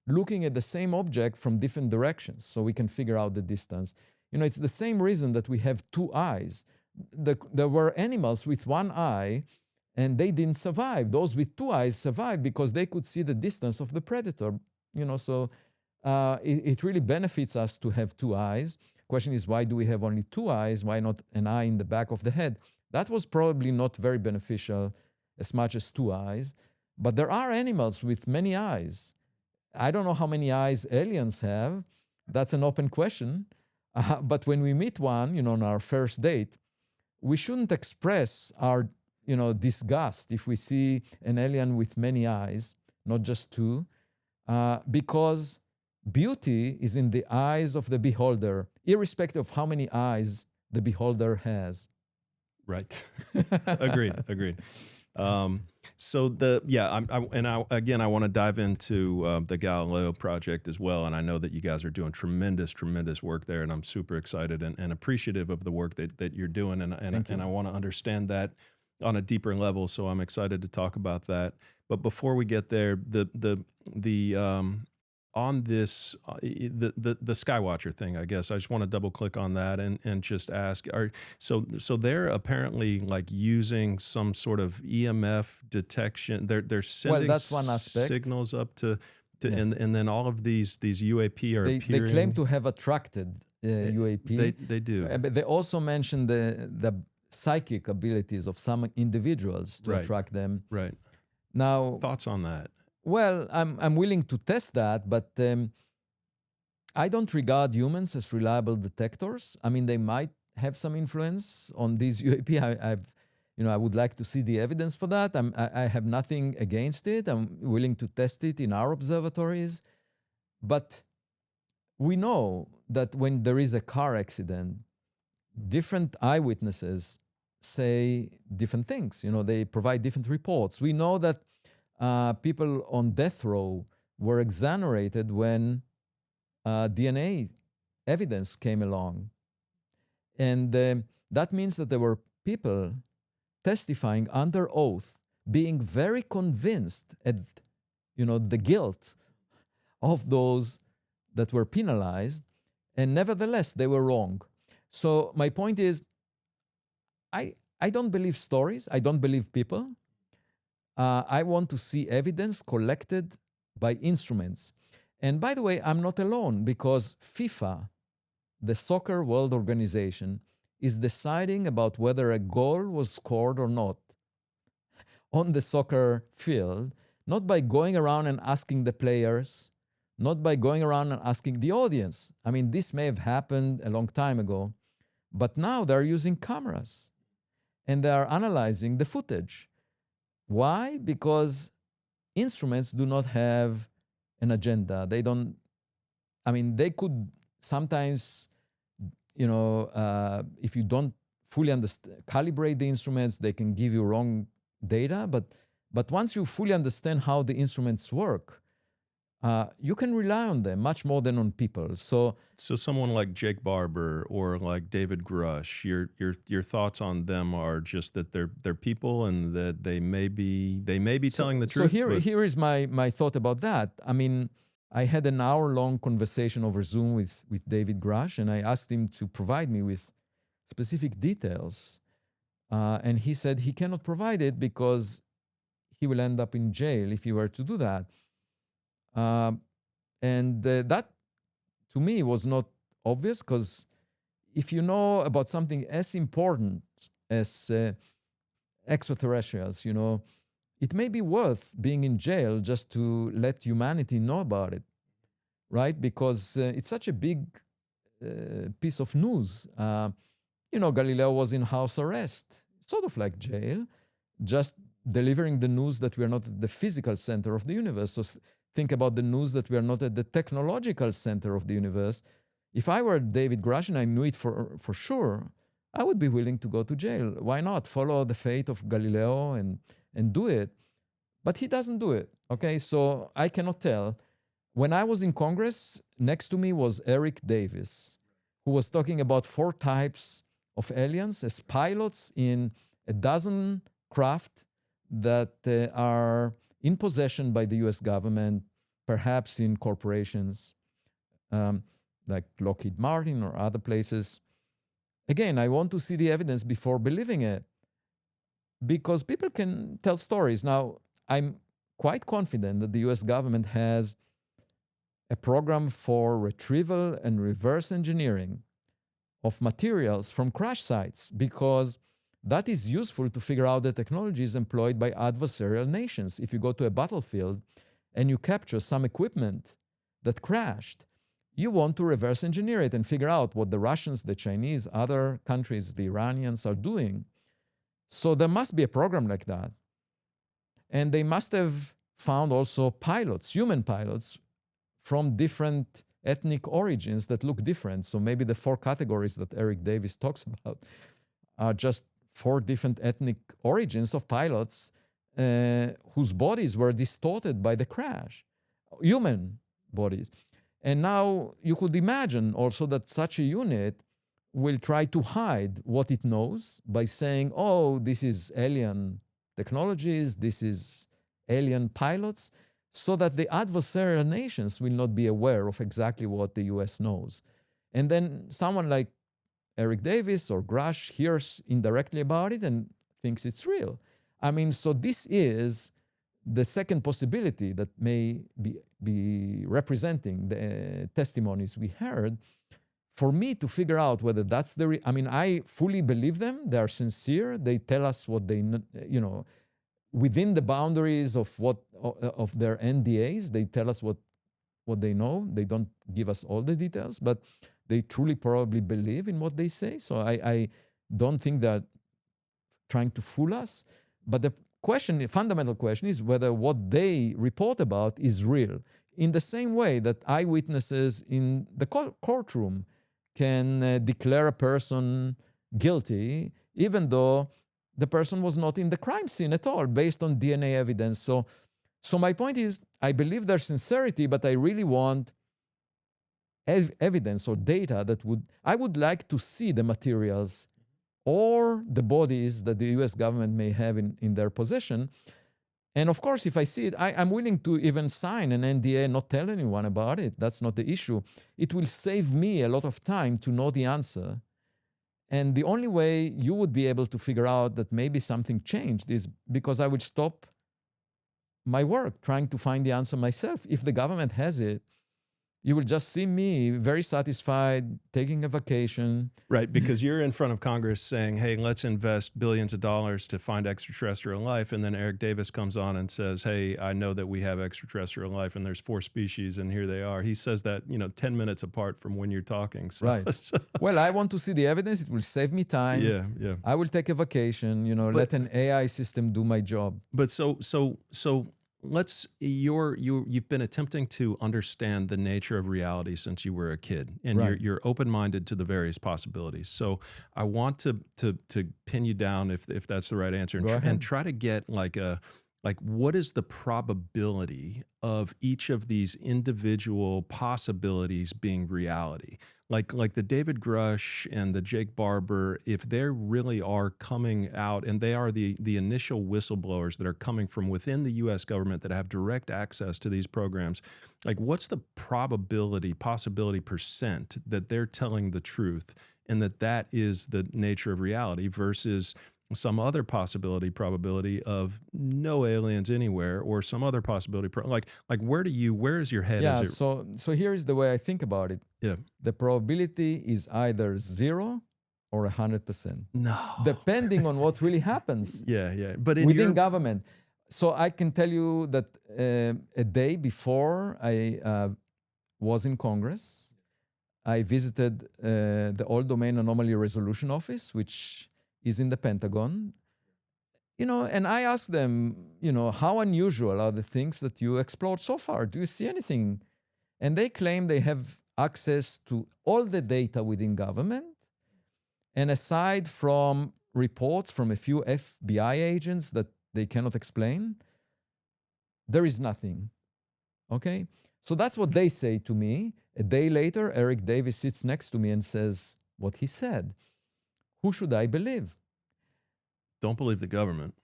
looking at the same object from different directions, so we can figure out the distance. It's the same reason that we have 2 eyes. There were animals with 1 eye, and they didn't survive. Those with 2 eyes survived because they could see the distance of the predator. So it really benefits us to have 2 eyes. question is, why do we have only 2 eyes? Why not an eye in the back of the head? That was probably not very beneficial as much as 2 eyes. But there are animals with many eyes. I don't know how many eyes aliens have. That's an open question. But when we meet one, on our first date, we shouldn't express our, disgust if we see an alien with many eyes, not just 2, because beauty is in the eyes of the beholder, irrespective of how many eyes the beholder has. Right. Agreed. So I want to dive into the Galileo Project as well. And I know that you guys are doing tremendous work there, and I'm super excited and appreciative of the work that you're doing. And I want to understand that on a deeper level. So I'm excited to talk about that. But before we get there, on this, the Skywatcher thing, I guess I just want to double click on that and just ask, so they're apparently like using some sort of EMF detection. They're sending that's one aspect. Signals up to and then all of these UAP are appearing. They claim to have attracted UAP. They do. But they also mentioned the psychic abilities of some individuals to attract them. Right. Now, thoughts on that? Well, I'm willing to test that, but I don't regard humans as reliable detectors. I mean, they might have some influence on these UAP. I would like to see the evidence for that. I have nothing against it. I'm willing to test it in our observatories. But we know that when there is a car accident, different eyewitnesses say different things. They provide different reports. We know that people on death row were exonerated when DNA evidence came along. And that means that there were people testifying under oath, being very convinced at the guilt of those that were penalized, and nevertheless they were wrong. So my point is, I don't believe stories, I don't believe people. I want to see evidence collected by instruments. And by the way, I'm not alone, because FIFA, the soccer world organization, is deciding about whether a goal was scored or not on the soccer field, not by going around and asking the players, not by going around and asking the audience. I mean, this may have happened a long time ago, but now they're using cameras and they are analyzing the footage. Why? Because instruments do not have an agenda. They could sometimes, if you don't fully calibrate the instruments, they can give you wrong data. But once you fully understand how the instruments work, you can rely on them much more than on people. So someone like Jake Barber or like David Grush, your thoughts on them are just that they're people and that they may be telling the truth. So here is my thought about that. I mean, I had an hour-long conversation over Zoom with David Grush, and I asked him to provide me with specific details. And he said he cannot provide it because he will end up in jail if he were to do that. That, to me, was not obvious, because if you know about something as important as extraterrestrials, it may be worth being in jail just to let humanity know about it, right? Because it's such a big piece of news. Galileo was in house arrest, sort of like jail, just delivering the news that we are not at the physical center of the universe. So think about the news that we are not at the technological center of the universe. If I were David Grush and I knew it for sure, I would be willing to go to jail. Why not follow the fate of Galileo and do it? But he doesn't do it, okay? So I cannot tell. When I was in Congress, next to me was Eric Davis, who was talking about 4 types of aliens as pilots in a dozen craft that are in possession by the US government, perhaps in corporations like Lockheed Martin or other places. Again, I want to see the evidence before believing it, because people can tell stories. Now, I'm quite confident that the US government has a program for retrieval and reverse engineering of materials from crash sites, because that is useful to figure out the technologies employed by adversarial nations. If you go to a battlefield and you capture some equipment that crashed, you want to reverse engineer it and figure out what the Russians, the Chinese, other countries, the Iranians are doing. So there must be a program like that. And they must have found also pilots, human pilots, from different ethnic origins that look different. So maybe the 4 categories that Eric Davis talks about are just 4 different ethnic origins of pilots whose bodies were distorted by the crash, human bodies. And now you could imagine also that such a unit will try to hide what it knows by saying, oh, this is alien technologies, this is alien pilots, so that the adversarial nations will not be aware of exactly what the US knows. And then someone like Eric Davis or Grush hears indirectly about it and thinks it's real. I mean, so this is the second possibility that may be representing the testimonies we heard. For me to figure out whether that's the, I mean, I fully believe them. They are sincere. They tell us what they, you know, within the boundaries of what of their NDAs. They tell us what they know. They don't give us all the details, but they truly probably believe in what they say. So I don't think that trying to fool us. But the question, the fundamental question, is whether what they report about is real. In the same way that eyewitnesses in the courtroom can declare a person guilty, even though the person was not in the crime scene at all, based on DNA evidence. So my point is, I believe their sincerity, but I really want evidence or data that I would like to see the materials or the bodies that the US government may have in their possession. And of course, if I see it, I'm willing to even sign an NDA and not tell anyone about it. That's not the issue. It will save me a lot of time to know the answer. And the only way you would be able to figure out that maybe something changed is because I would stop my work trying to find the answer myself. If the government has it, you will just see me very satisfied, taking a vacation. Right, because you're in front of Congress saying, hey, let's invest billions of dollars to find extraterrestrial life. And then Eric Davis comes on and says, hey, I know that we have extraterrestrial life and there's 4 species and here they are. He says that, 10 minutes apart from when you're talking. So. Right. Well, I want to see the evidence. It will save me time. Yeah. I will take a vacation, let an AI system do my job. But so you've been attempting to understand the nature of reality since you were a kid, and right. you're open-minded to the various possibilities. So I want to pin you down if that's the right answer, and try to get like what is the probability of each of these individual possibilities being reality? Like the David Grush and the Jake Barber, if they really are coming out and they are the initial whistleblowers that are coming from within the US government that have direct access to these programs, like what's the possibility percent that they're telling the truth and that is the nature of reality versus some other probability of no aliens anywhere, or some other possibility, where is your head? Yeah, so here is the way I think about it. Yeah. The probability is either 0 or 100%. No. Depending on what really happens. Yeah. But within government. So I can tell you that a day before I was in Congress, I visited the All Domain Anomaly Resolution Office, which is in the Pentagon, and I asked them, how unusual are the things that you explored so far? Do you see anything? And they claim they have access to all the data within government. And aside from reports from a few FBI agents that they cannot explain, there is nothing. Okay? So that's what they say to me. A day later, Eric Davis sits next to me and says what he said. Who should I believe? Don't believe the government.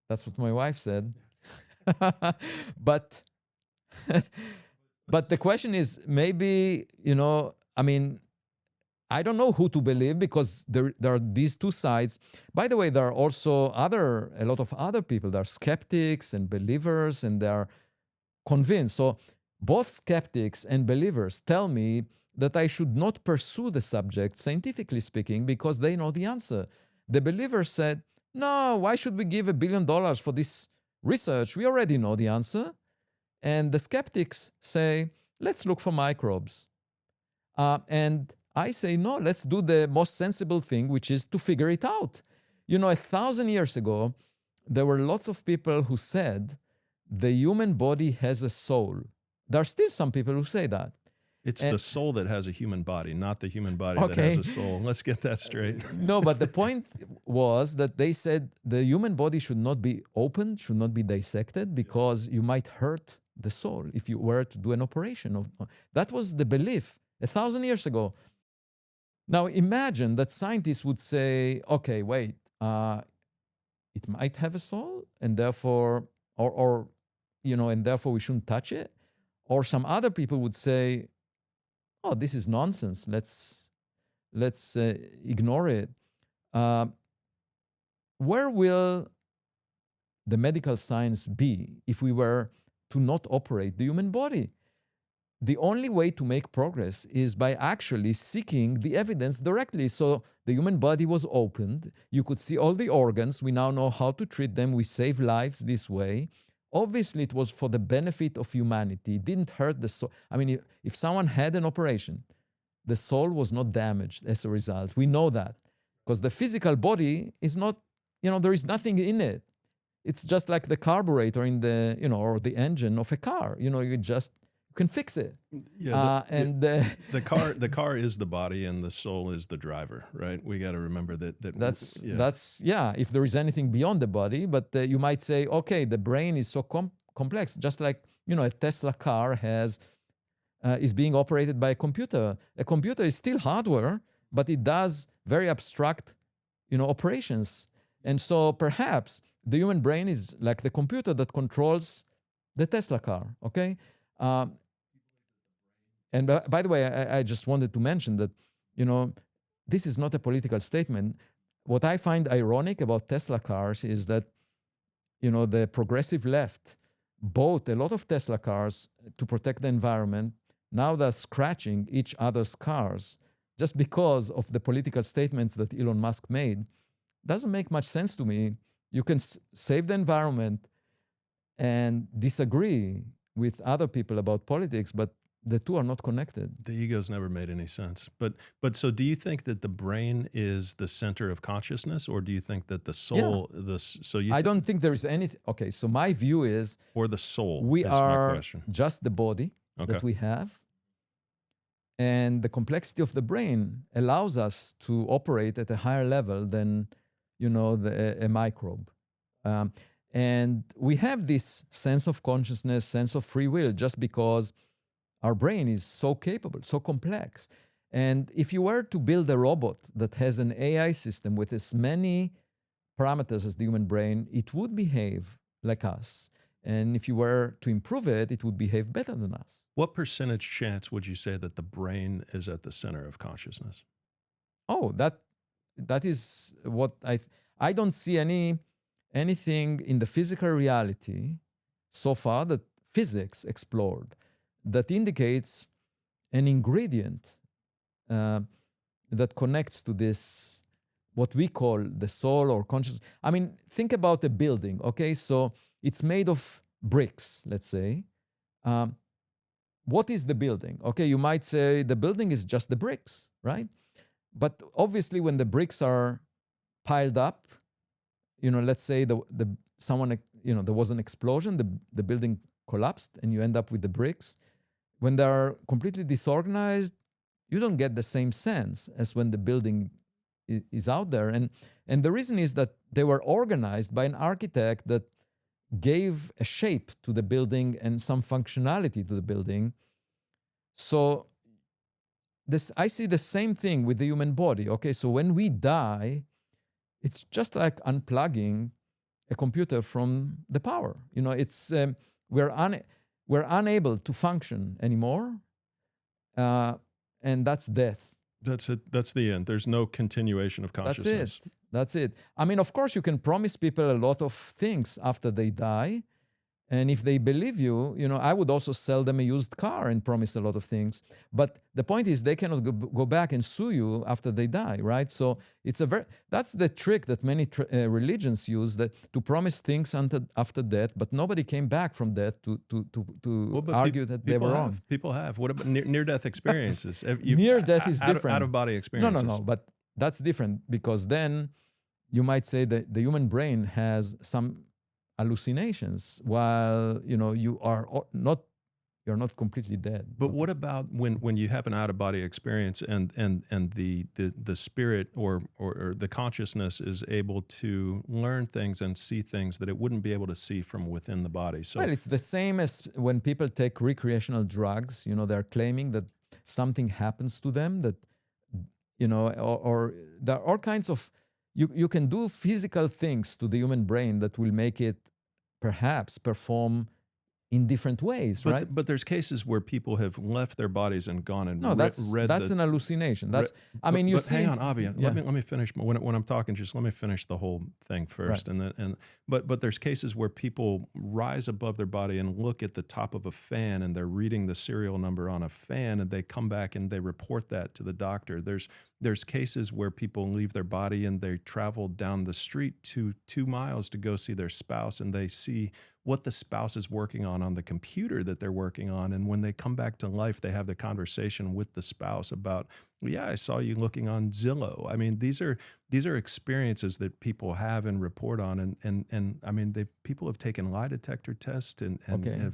That's what my wife said. But the question is, maybe, I don't know who to believe, because there are these two sides. By the way, there are also a lot of other people. There are skeptics and believers, and they are convinced. So both skeptics and believers tell me that I should not pursue the subject, scientifically speaking, because they know the answer. The believers said, no, why should we give $1 billion for this research? We already know the answer. And the skeptics say, let's look for microbes. And I say, no, let's do the most sensible thing, which is to figure it out. 1,000 years ago, there were lots of people who said the human body has a soul. There are still some people who say that. It's the soul that has a human body, not the human body that has a soul. Let's get that straight. No, but the point was that they said the human body should not be opened, should not be dissected, because you might hurt the soul if you were to do an operation. That was the belief 1,000 years ago. Now imagine that scientists would say, okay, wait, it might have a soul, and therefore, and therefore we shouldn't touch it. Or some other people would say, oh, this is nonsense. Let's ignore it. Where will the medical science be if we were to not operate the human body? The only way to make progress is by actually seeking the evidence directly. So the human body was opened. You could see all the organs. We now know how to treat them. We save lives this way. Obviously, it was for the benefit of humanity. It didn't hurt the soul. I mean, if someone had an operation, the soul was not damaged as a result. We know that because the physical body is not, there is nothing in it. It's just like the carburetor in the, or the engine of a car. You can fix it. Yeah, the car is the body and the soul is the driver, right? We got to remember that. If there is anything beyond the body, but you might say, okay, the brain is so complex, just like a Tesla car is being operated by a computer. A computer is still hardware, but it does very abstract, operations. And so perhaps the human brain is like the computer that controls the Tesla car. Okay. And by the way, I just wanted to mention that, this is not a political statement. What I find ironic about Tesla cars is that, the progressive left bought a lot of Tesla cars to protect the environment. Now they're scratching each other's cars just because of the political statements that Elon Musk made. Doesn't make much sense to me. You can save the environment and disagree with other people about politics, but the two are not connected. The egos never made any sense. But so do you think that the brain is the center of consciousness, or do you think that the soul, I don't think there is anything. Okay, so my view is, or the soul, we are my question. Just the body that we have, and the complexity of the brain allows us to operate at a higher level than, a microbe. And we have this sense of consciousness, sense of free will, just because our brain is so capable, so complex. And if you were to build a robot that has an AI system with as many parameters as the human brain, it would behave like us. And if you were to improve it, it would behave better than us. What percentage chance would you say that the brain is at the center of consciousness? Oh, that is what I don't see anything in the physical reality so far that physics explored that indicates an ingredient that connects to this, what we call the soul or consciousness. I mean, think about a building, okay? So it's made of bricks, let's say. What is the building? Okay, you might say the building is just the bricks, right? But obviously when the bricks are piled up, let's say there was an explosion, the building collapsed, and you end up with the bricks. When they are completely disorganized, you don't get the same sense as when the building is out there. And the reason is that they were organized by an architect that gave a shape to the building and some functionality to the building. So I see the same thing with the human body. Okay, so when we die, it's just like unplugging a computer from the power. We're unable to function anymore, and that's death. That's it. That's the end. There's no continuation of consciousness. That's it. I mean, of course, you can promise people a lot of things after they die, And if they believe you, I would also sell them a used car and promise a lot of things. But the point is, they cannot go back and sue you after they die, right? So that's the trick that many religions use, that to promise things after death, but nobody came back from death to argue that they were wrong. People have. What about near-death experiences? Near death is different. Out-of-body experiences. No. But that's different, because then you might say that the human brain has some hallucinations while you're not completely dead. But what about when you have an out-of-body experience and the spirit or the consciousness is able to learn things and see things that it wouldn't be able to see from within the body? So well, it's the same as when people take recreational drugs. They're claiming that something happens to them, that or there are all kinds of you can do physical things to the human brain that will make it perhaps perform in different ways, right? But there's cases where people have left their bodies and gone and read that's an hallucination. That's hang on, Avi. Let me finish when I'm talking. Just let me finish the whole thing first, right. But there's cases where people rise above their body and look at the top of a fan, and they're reading the serial number on a fan, and they come back and they report that to the doctor. There's cases where people leave their body and they travel down the street 2 miles to go see their spouse, and they see what the spouse is working on the computer that they're working on. And when they come back to life, they have the conversation with the spouse about, yeah, I saw you looking on Zillow. I mean, these are experiences that people have and report on. And I mean, people have taken lie detector tests and okay.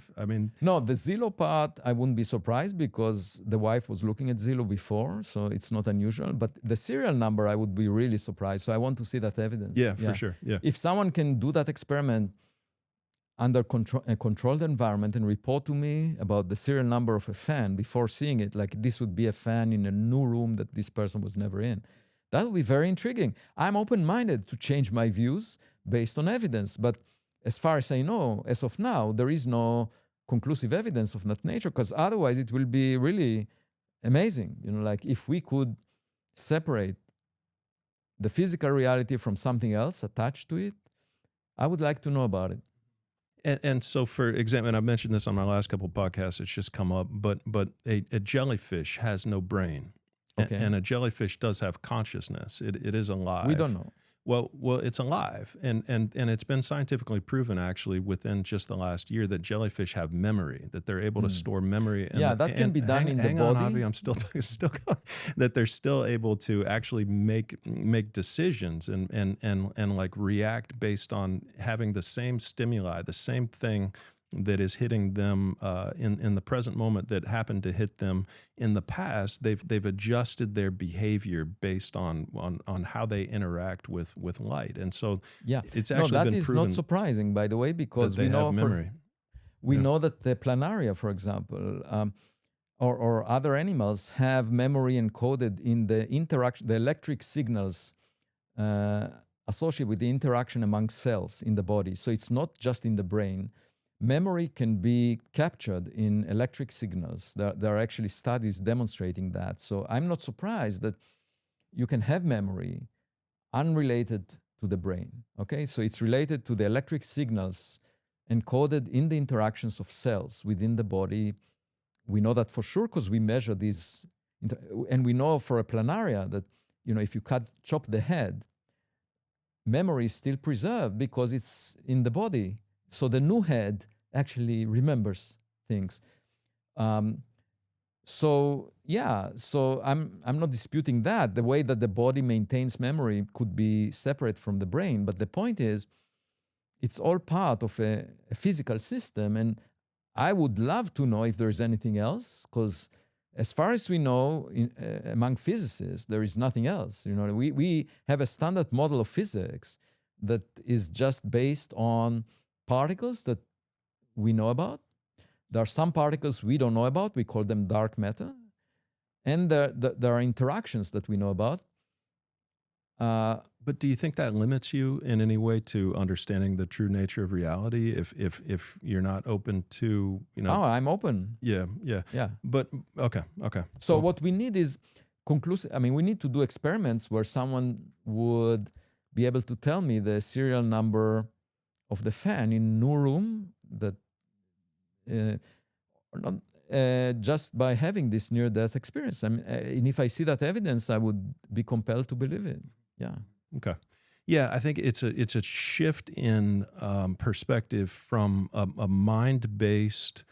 No, the Zillow part, I wouldn't be surprised, because the wife was looking at Zillow before, so it's not unusual. But the serial number, I would be really surprised. So I want to see that evidence. Yeah, for sure. Yeah. If someone can do that experiment under a controlled environment and report to me about the serial number of a fan before seeing it, like this would be a fan in a new room that this person was never in, that would be very intriguing. I'm open-minded to change my views based on evidence, but as far as I know, as of now, there is no conclusive evidence of that nature, because otherwise it will be really amazing. Like if we could separate the physical reality from something else attached to it, I would like to know about it. And so, for example, and I've mentioned this on my last couple of podcasts, it's just come up, but a jellyfish has no brain. Okay. And a jellyfish does have consciousness. It is alive. We don't know. Well, it's alive, and it's been scientifically proven actually within just the last year that jellyfish have memory, that they're able to store memory. And, that can be done in the body. Hang on, Avi, I'm still going. That they're still able to actually make decisions and like react based on having the same stimuli, the same thing that is hitting them in the present moment that happened to hit them in the past. They've adjusted their behavior based on how they interact with light, and so it's actually been proven. Not surprising, by the way, because we know know that the planaria, for example, or other animals have memory encoded in the interaction, the electric signals associated with the interaction among cells in the body. So it's not just in the brain. Memory can be captured in electric signals. There are actually studies demonstrating that. So I'm not surprised that you can have memory unrelated to the brain. Okay, so it's related to the electric signals encoded in the interactions of cells within the body. We know that for sure because we measure these, and we know for a planaria that if you chop the head, memory is still preserved because it's in the body. So the new head actually remembers things. So I'm not disputing that. The way that the body maintains memory could be separate from the brain. But the point is, it's all part of a physical system. And I would love to know if there's anything else, because as far as we know, among physicists, there is nothing else. We have a standard model of physics that is just based on particles that we know about. There are some particles we don't know about. We call them dark matter. And there are interactions that we know about. But do you think that limits you in any way to understanding the true nature of reality? If you're not open to, Oh, I'm open. Yeah. But okay. So what we need is conclusive. We need to do experiments where someone would be able to tell me the serial number of the fan in a new room that or not just by having this near-death experience. I mean, and if I see that evidence, I would be compelled to believe it. Yeah. Okay. Yeah, I think it's a shift in perspective from a mind-based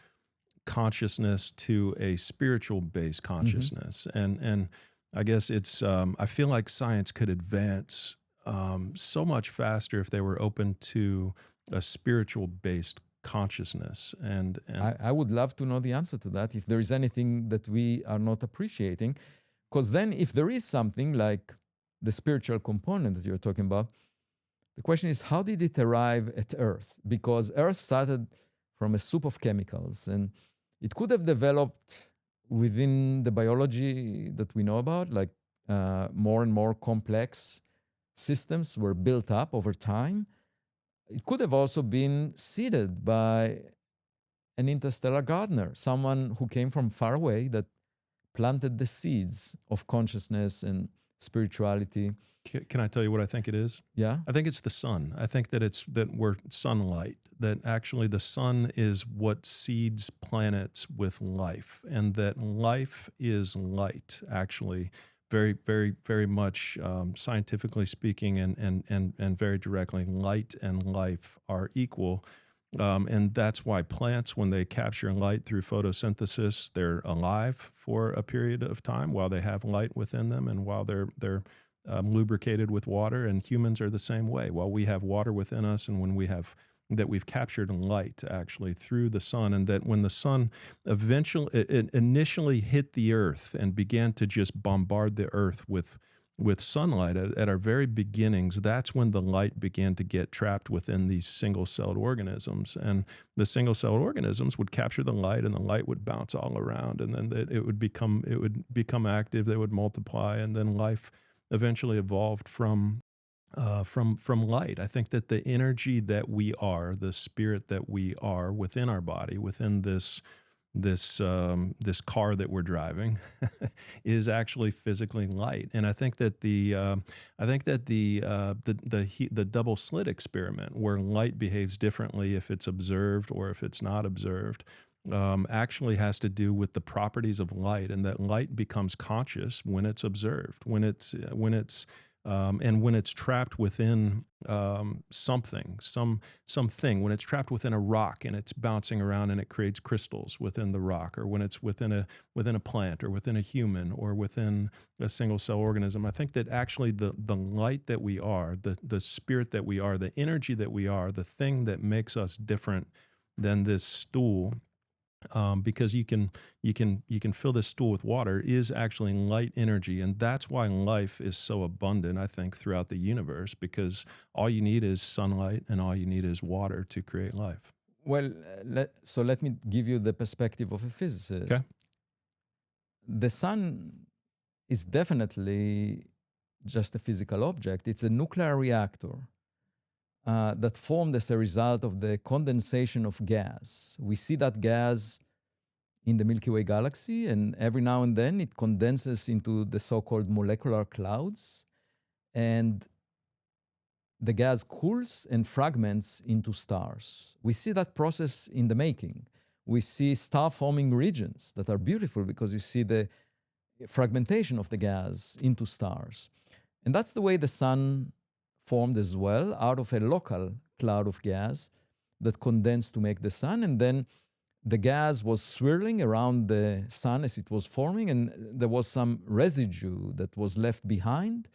consciousness to a spiritual-based consciousness, and I guess it's I feel like science could advance so much faster if they were open to a spiritual-based consciousness, and I would love to know the answer to that, if there is anything that we are not appreciating. Because then, if there is something like the spiritual component that you're talking about, the question is, how did it arrive at Earth? Because Earth started from a soup of chemicals, and it could have developed within the biology that we know about, like more and more complex systems were built up over time. It could have also been seeded by an interstellar gardener, someone who came from far away that planted the seeds of consciousness and spirituality. can I tell you what I think it is? Yeah. I think it's the sun. I think that we're sunlight, that actually the sun is what seeds planets with life, and that life is light, actually, very, very, very much scientifically speaking, and very directly, light and life are equal. And that's why plants, when they capture light through photosynthesis, they're alive for a period of time while they have light within them, and while they're lubricated with water. And humans are the same way. While we have water within us, and when we have that, we've captured light actually through the sun, and that when the sun eventually it initially hit the earth and began to just bombard the earth with sunlight at our very beginnings, that's when the light began to get trapped within these single-celled organisms. And the single-celled organisms would capture the light, and the light would bounce all around, and then it would become active, they would multiply, and then life eventually evolved from light. I think that the energy that we are, the spirit that we are within our body, within this car that we're driving, is actually physically light. And I think that the double slit experiment, where light behaves differently if it's observed or if it's not observed, actually has to do with the properties of light, and that light becomes conscious when it's observed, when it's and when it's trapped within something, when it's trapped within a rock and it's bouncing around and it creates crystals within the rock, or when it's within a plant, or within a human, or within a single cell organism. I think that actually the light that we are, the spirit that we are, the energy that we are, the thing that makes us different than this stool, because you can fill this stool with water, is actually light energy. And that's why life is so abundant, I think, throughout the universe, because all you need is sunlight and all you need is water to create life. Well, so let me give you the perspective of a physicist. Okay. The sun is definitely just a physical object. It's a nuclear reactor that formed as a result of the condensation of gas. We see that gas in the Milky Way galaxy, and every now and then it condenses into the so-called molecular clouds, and the gas cools and fragments into stars. We see that process in the making. We see star-forming regions that are beautiful because you see the fragmentation of the gas into stars. And that's the way the sun formed as well, out of a local cloud of gas that condensed to make the sun. And then the gas was swirling around the sun as it was forming, and there was some residue that was left behind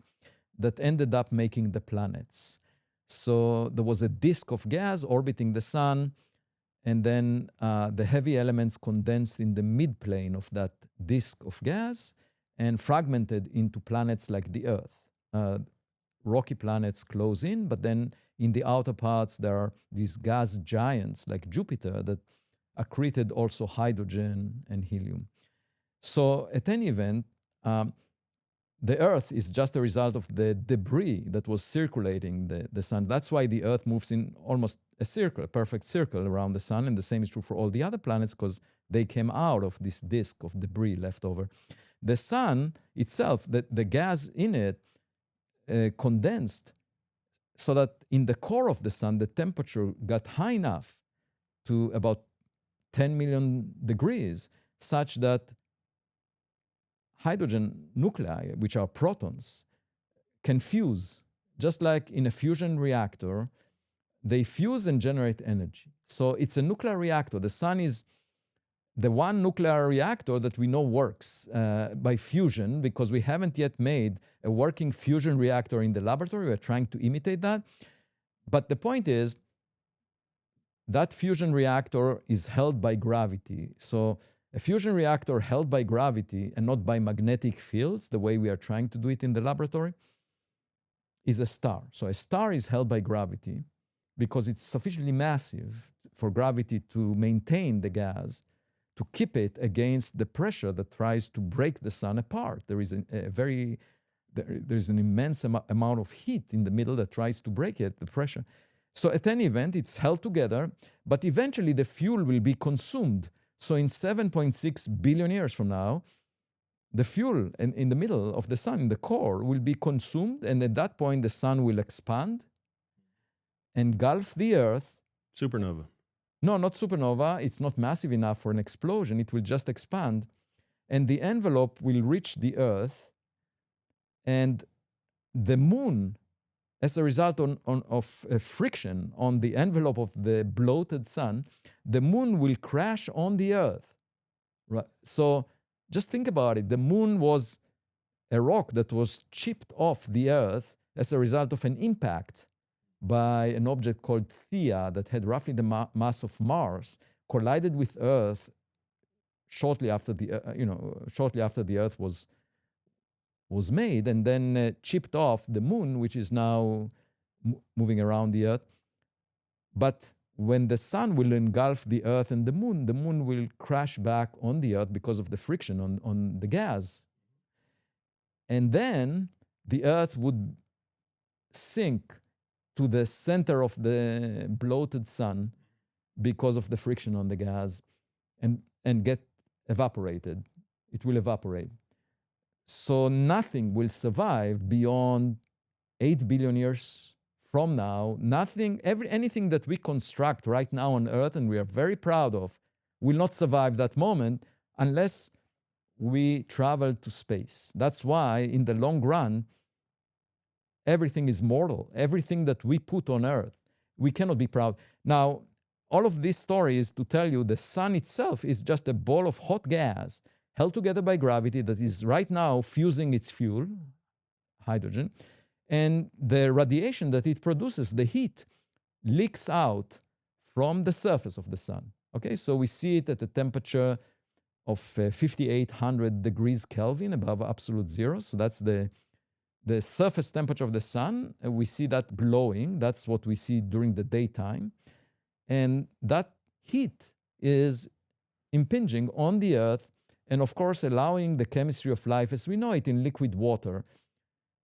that ended up making the planets. So there was a disk of gas orbiting the sun, and then the heavy elements condensed in the midplane of that disk of gas and fragmented into planets like the Earth. Rocky planets close in, but then in the outer parts, there are these gas giants like Jupiter that accreted also hydrogen and helium. So at any event, the Earth is just a result of the debris that was circulating the sun. That's why the Earth moves in almost a circle, a perfect circle around the sun, and the same is true for all the other planets because they came out of this disk of debris left over. The sun itself, the gas in it, condensed so that in the core of the sun, the temperature got high enough to about 10 million degrees, such that hydrogen nuclei, which are protons, can fuse. Just like in a fusion reactor, they fuse and generate energy. So it's a nuclear reactor. The sun is the one nuclear reactor that we know works by fusion, because we haven't yet made a working fusion reactor in the laboratory. We're trying to imitate that. But the point is, that fusion reactor is held by gravity. So a fusion reactor held by gravity and not by magnetic fields, the way we are trying to do it in the laboratory, is a star. So a star is held by gravity because it's sufficiently massive for gravity to maintain the gas, to keep it against the pressure that tries to break the sun apart. There is there's an immense amount of heat in the middle that tries to break it, the pressure. So at any event, it's held together, but eventually the fuel will be consumed. So in 7.6 billion years from now, the fuel in the middle of the sun, in the core, will be consumed, and at that point the sun will expand, engulf the Earth. Supernova. No, not supernova. It's not massive enough for an explosion. It will just expand, and the envelope will reach the Earth, and the moon, as a result of friction on the envelope of the bloated sun, the moon will crash on the Earth. Right? So just think about it. The moon was a rock that was chipped off the Earth as a result of an impact by an object called Theia that had roughly the mass of Mars, collided with Earth shortly after the Earth was made, and then chipped off the moon, which is now moving around the Earth. But when the sun will engulf the Earth and the moon will crash back on the Earth because of the friction on the gas. And then the Earth would sink to the center of the bloated sun because of the friction on the gas and get evaporated. It will evaporate. So nothing will survive beyond 8 billion years from now. Anything that we construct right now on Earth, and we are very proud of, will not survive that moment unless we travel to space. That's why, in the long run, everything is mortal. Everything that we put on Earth, we cannot be proud. Now, all of this story is to tell you the sun itself is just a ball of hot gas held together by gravity that is right now fusing its fuel, hydrogen, and the radiation that it produces, the heat, leaks out from the surface of the sun. Okay, so we see it at a temperature of 5,800 degrees Kelvin above absolute zero. So that's the surface temperature of the sun. We see that glowing. That's what we see during the daytime. And that heat is impinging on the Earth, and of course allowing the chemistry of life as we know it in liquid water.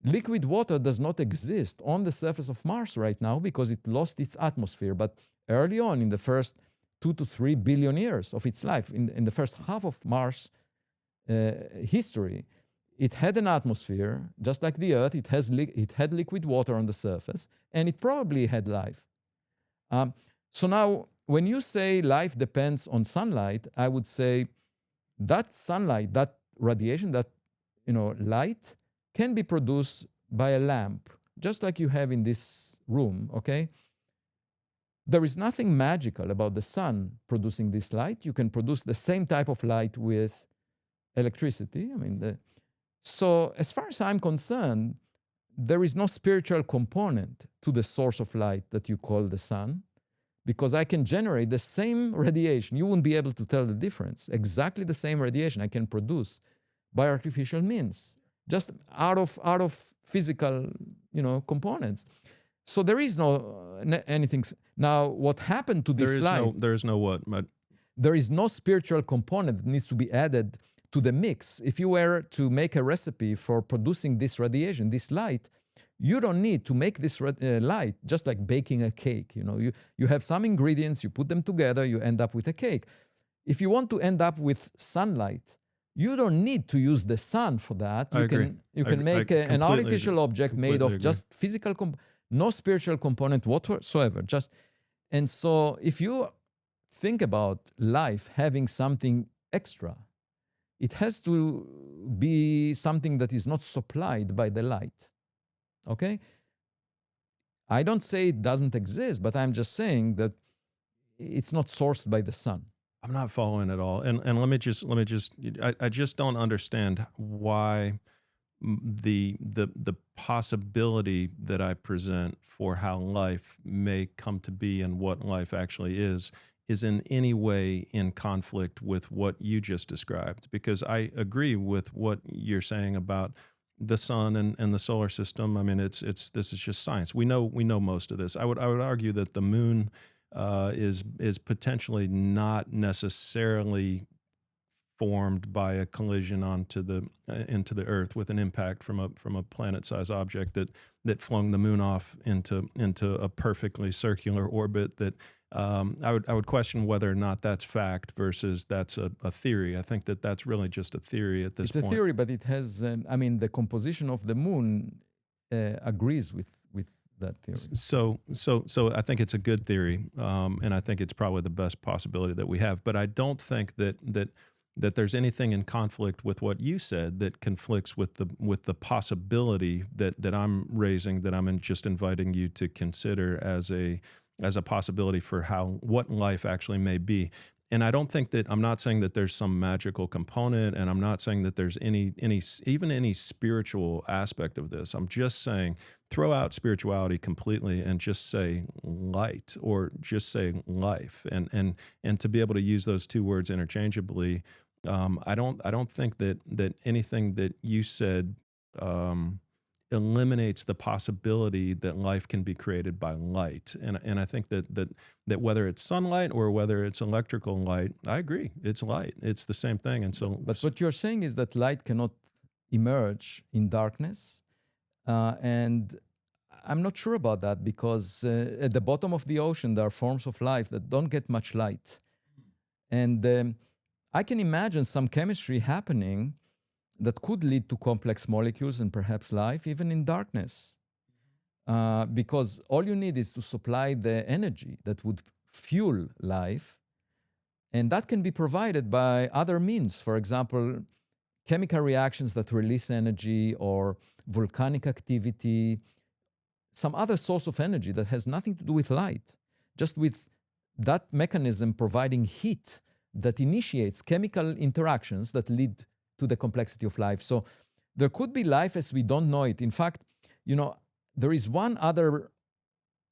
Liquid water does not exist on the surface of Mars right now because it lost its atmosphere. But early on, in the first 2 to 3 billion years of its life, in the first half of Mars history, it had an atmosphere, just like the Earth. It had liquid water on the surface, and it probably had life. So now, when you say life depends on sunlight, I would say that sunlight, that radiation, that light can be produced by a lamp, just like you have in this room, okay? There is nothing magical about the sun producing this light. You can produce the same type of light with electricity. So as far as I'm concerned, there is no spiritual component to the source of light that you call the sun, because I can generate the same radiation. You wouldn't be able to tell the difference. Exactly the same radiation I can produce by artificial means, just out of physical, components. So there is no anything. Now, what happened to this light? There is no what? There is no spiritual component that needs to be added to the mix. If you were to make a recipe for producing this radiation, this light, you don't need to make this light just like baking a cake. You have some ingredients, you put them together, you end up with a cake. If you want to end up with sunlight, you don't need to use the sun for that. You can make an artificial object made of just physical, no spiritual component whatsoever. And so if you think about life having something extra, it has to be something that is not supplied by the light. Okay? I don't say it doesn't exist, but I'm just saying that it's not sourced by the sun. I'm not following at all. And let me just I just don't understand why the possibility that I present for how life may come to be and what life actually is in any way in conflict with what you just described. Because I agree with what you're saying about the sun and the solar system. I mean, it's this is just science. We know most of this. I would argue that the moon is potentially not necessarily formed by a collision onto the into the Earth with an impact from a planet-sized object that flung the moon off into a perfectly circular orbit. That I would question whether or not that's fact versus that's a theory. I think that that's really just a theory at this It's a point. theory, but it has, I mean, the composition of the moon agrees with that theory. So I think it's a good theory, and I think it's probably the best possibility that we have. But I don't think that there's anything in conflict with what you said that conflicts with the possibility that I'm raising, that I'm just inviting you to consider as a possibility for what life actually may be. And I don't think that I'm not saying that there's some magical component, and I'm not saying that there's any spiritual aspect of this. I'm just saying throw out spirituality completely and just say light, or just say life, and to be able to use those two words interchangeably. I don't think that anything that you said um, eliminates the possibility that life can be created by light. And I think that whether it's sunlight or whether it's electrical light, I agree, it's light. It's the same thing. And so, But what you're saying is that light cannot emerge in darkness. And I'm not sure about that, because at the bottom of the ocean, there are forms of life that don't get much light. And I can imagine some chemistry happening that could lead to complex molecules and perhaps life, even in darkness. Because all you need is to supply the energy that would fuel life, and that can be provided by other means. For example, chemical reactions that release energy, or volcanic activity, some other source of energy that has nothing to do with light, just with that mechanism providing heat that initiates chemical interactions that lead to the complexity of life. So there could be life as we don't know it. In fact, there is one other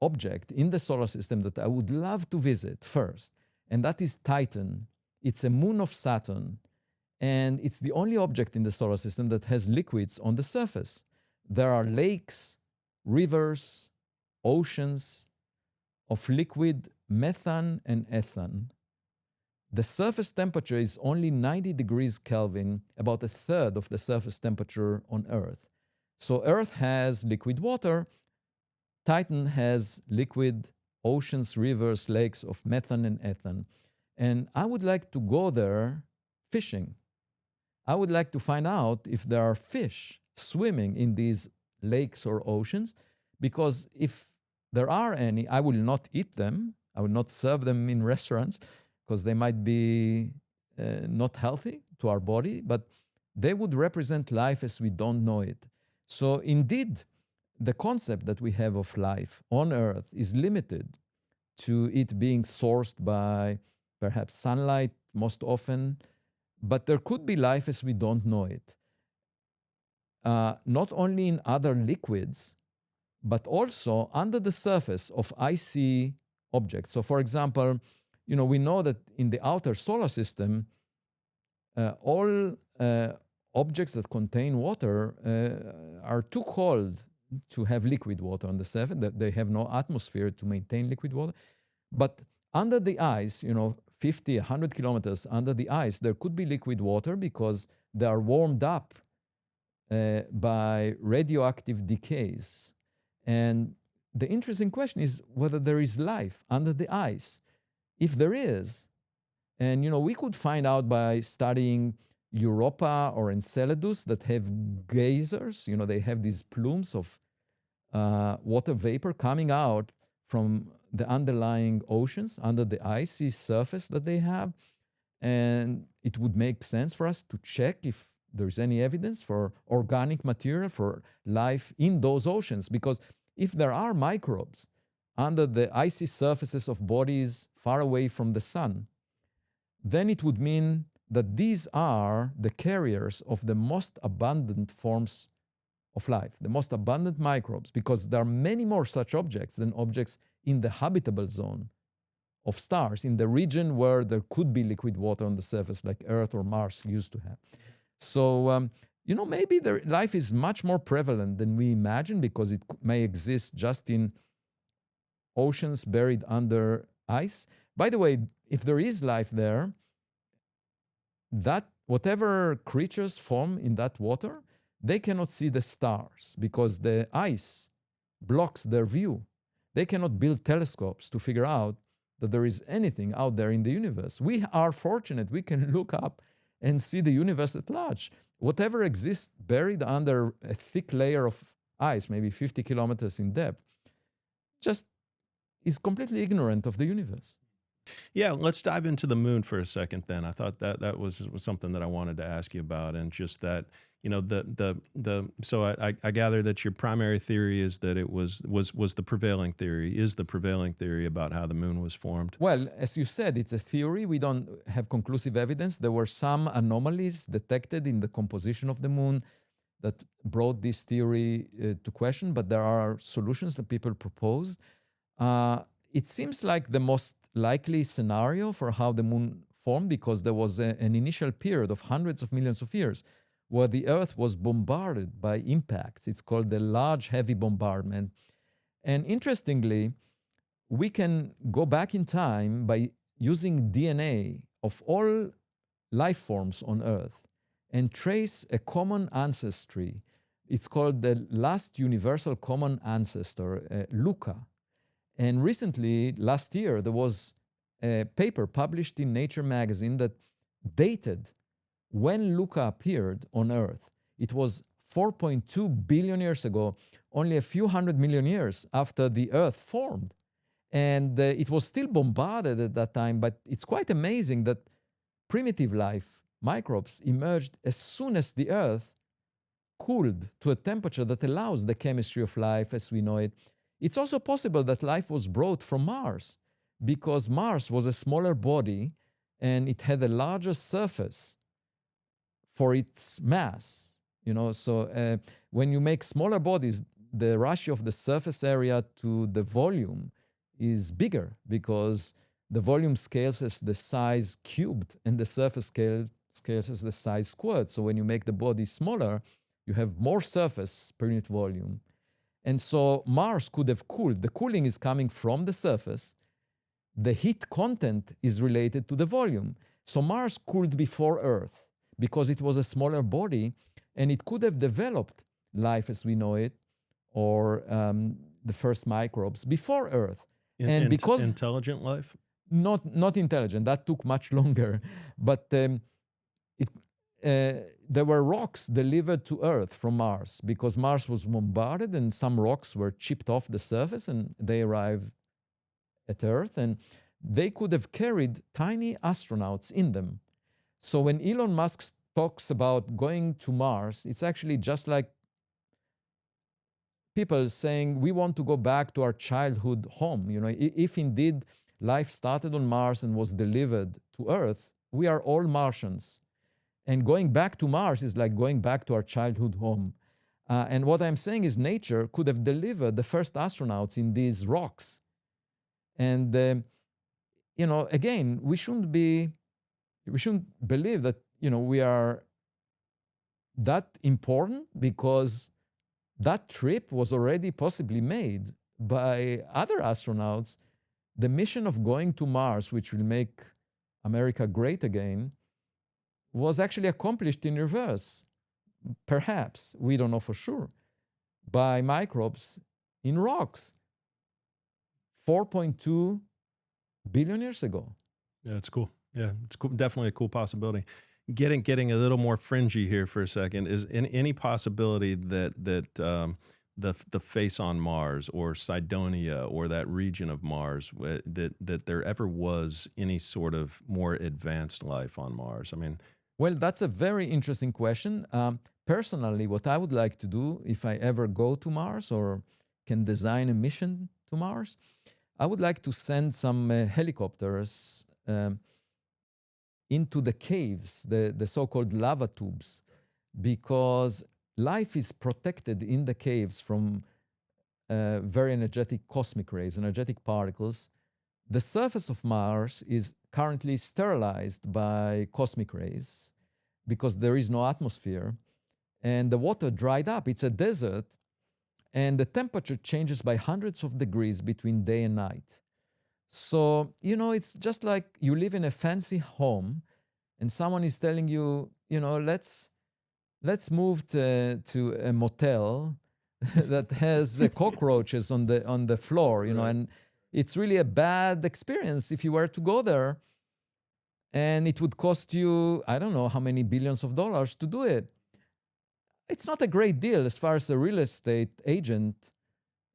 object in the solar system that I would love to visit first, and that is Titan. It's a moon of Saturn, and it's the only object in the solar system that has liquids on the surface. There are lakes, rivers, oceans of liquid methane and ethane. The surface temperature is only 90 degrees Kelvin, about a third of the surface temperature on Earth. So Earth has liquid water. Titan has liquid oceans, rivers, lakes of methane and ethane. And I would like to go there fishing. I would like to find out if there are fish swimming in these lakes or oceans, because if there are any, I will not eat them. I will not serve them in restaurants, because they might be not healthy to our body, but they would represent life as we don't know it. So indeed, the concept that we have of life on Earth is limited to it being sourced by perhaps sunlight most often, but there could be life as we don't know it. Not only in other liquids, but also under the surface of icy objects. So for example, we know that in the outer solar system, all objects that contain water are too cold to have liquid water on the surface, that they have no atmosphere to maintain liquid water. But under the ice, 50, 100 kilometers under the ice, there could be liquid water, because they are warmed up by radioactive decays. And the interesting question is whether there is life under the ice. If there is, and we could find out by studying Europa or Enceladus that have geysers, they have these plumes of water vapor coming out from the underlying oceans under the icy surface that they have. And it would make sense for us to check if there's any evidence for organic material, for life in those oceans. Because if there are microbes under the icy surfaces of bodies far away from the sun, then it would mean that these are the carriers of the most abundant forms of life, the most abundant microbes, because there are many more such objects than objects in the habitable zone of stars, in the region where there could be liquid water on the surface like Earth or Mars used to have. So, maybe life is much more prevalent than we imagine, because it may exist just in oceans buried under ice. By the way, if there is life there, that whatever creatures form in that water, they cannot see the stars because the ice blocks their view. They cannot build telescopes to figure out that there is anything out there in the universe. We are fortunate. We can look up and see the universe at large. Whatever exists buried under a thick layer of ice, maybe 50 kilometers in depth, just is completely ignorant of the universe. Yeah, let's dive into the moon for a second then. I thought that was something that I wanted to ask you about, and just that, so I gather that your primary theory is that it was the prevailing theory, is the prevailing theory about how the moon was formed. Well, as you said, it's a theory. We don't have conclusive evidence. There were some anomalies detected in the composition of the moon that brought this theory to question, but there are solutions that people proposed. It seems like the most likely scenario for how the moon formed, because there was an initial period of hundreds of millions of years where the Earth was bombarded by impacts. It's called the Large Heavy Bombardment. And interestingly, we can go back in time by using DNA of all life forms on Earth and trace a common ancestry. It's called the last universal common ancestor, LUCA. And recently, last year, there was a paper published in Nature magazine that dated when LUCA appeared on Earth. It was 4.2 billion years ago, only a few 100 million years after the Earth formed. And it was still bombarded at that time, but it's quite amazing that primitive life, microbes, emerged as soon as the Earth cooled to a temperature that allows the chemistry of life as we know it. It's also possible that life was brought from Mars, because Mars was a smaller body and it had a larger surface for its mass. So when you make smaller bodies, the ratio of the surface area to the volume is bigger, because the volume scales as the size cubed and the surface scales as the size squared. So when you make the body smaller, you have more surface per unit volume. And so Mars could have cooled. The cooling is coming from the surface. The heat content is related to the volume. So Mars cooled before Earth because it was a smaller body, and it could have developed life as we know it, or the first microbes before Earth. And because intelligent life? Not intelligent. That took much longer. But there were rocks delivered to Earth from Mars, because Mars was bombarded and some rocks were chipped off the surface and they arrived at Earth, and they could have carried tiny astronauts in them. So when Elon Musk talks about going to Mars, it's actually just like people saying we want to go back to our childhood home. If indeed life started on Mars and was delivered to Earth, we are all Martians. And going back to Mars is like going back to our childhood home. And what I'm saying is nature could have delivered the first astronauts in these rocks. And, again, we shouldn't believe that, we are that important, because that trip was already possibly made by other astronauts. The mission of going to Mars, which will make America great again, was actually accomplished in reverse, perhaps, we don't know for sure, by microbes in rocks 4.2 billion years ago. Yeah, it's cool. Yeah, it's cool. Definitely a cool possibility. Getting a little more fringy here for a second, is any possibility that the face on Mars or Cydonia or that region of Mars that there ever was any sort of more advanced life on Mars? I mean, Well, that's a very interesting question. Personally, what I would like to do if I ever go to Mars or can design a mission to Mars, I would like to send some helicopters into the caves, the so-called lava tubes, because life is protected in the caves from very energetic cosmic rays, energetic particles. The surface of Mars is currently sterilized by cosmic rays because there is no atmosphere, and the water dried up. It's a desert, and the temperature changes by hundreds of degrees between day and night. So, it's just like you live in a fancy home and someone is telling you, let's move to a motel that has cockroaches on the floor, Right. and it's really a bad experience if you were to go there, and it would cost you, I don't know how many billions of dollars to do it. It's not a great deal as far as a real estate agent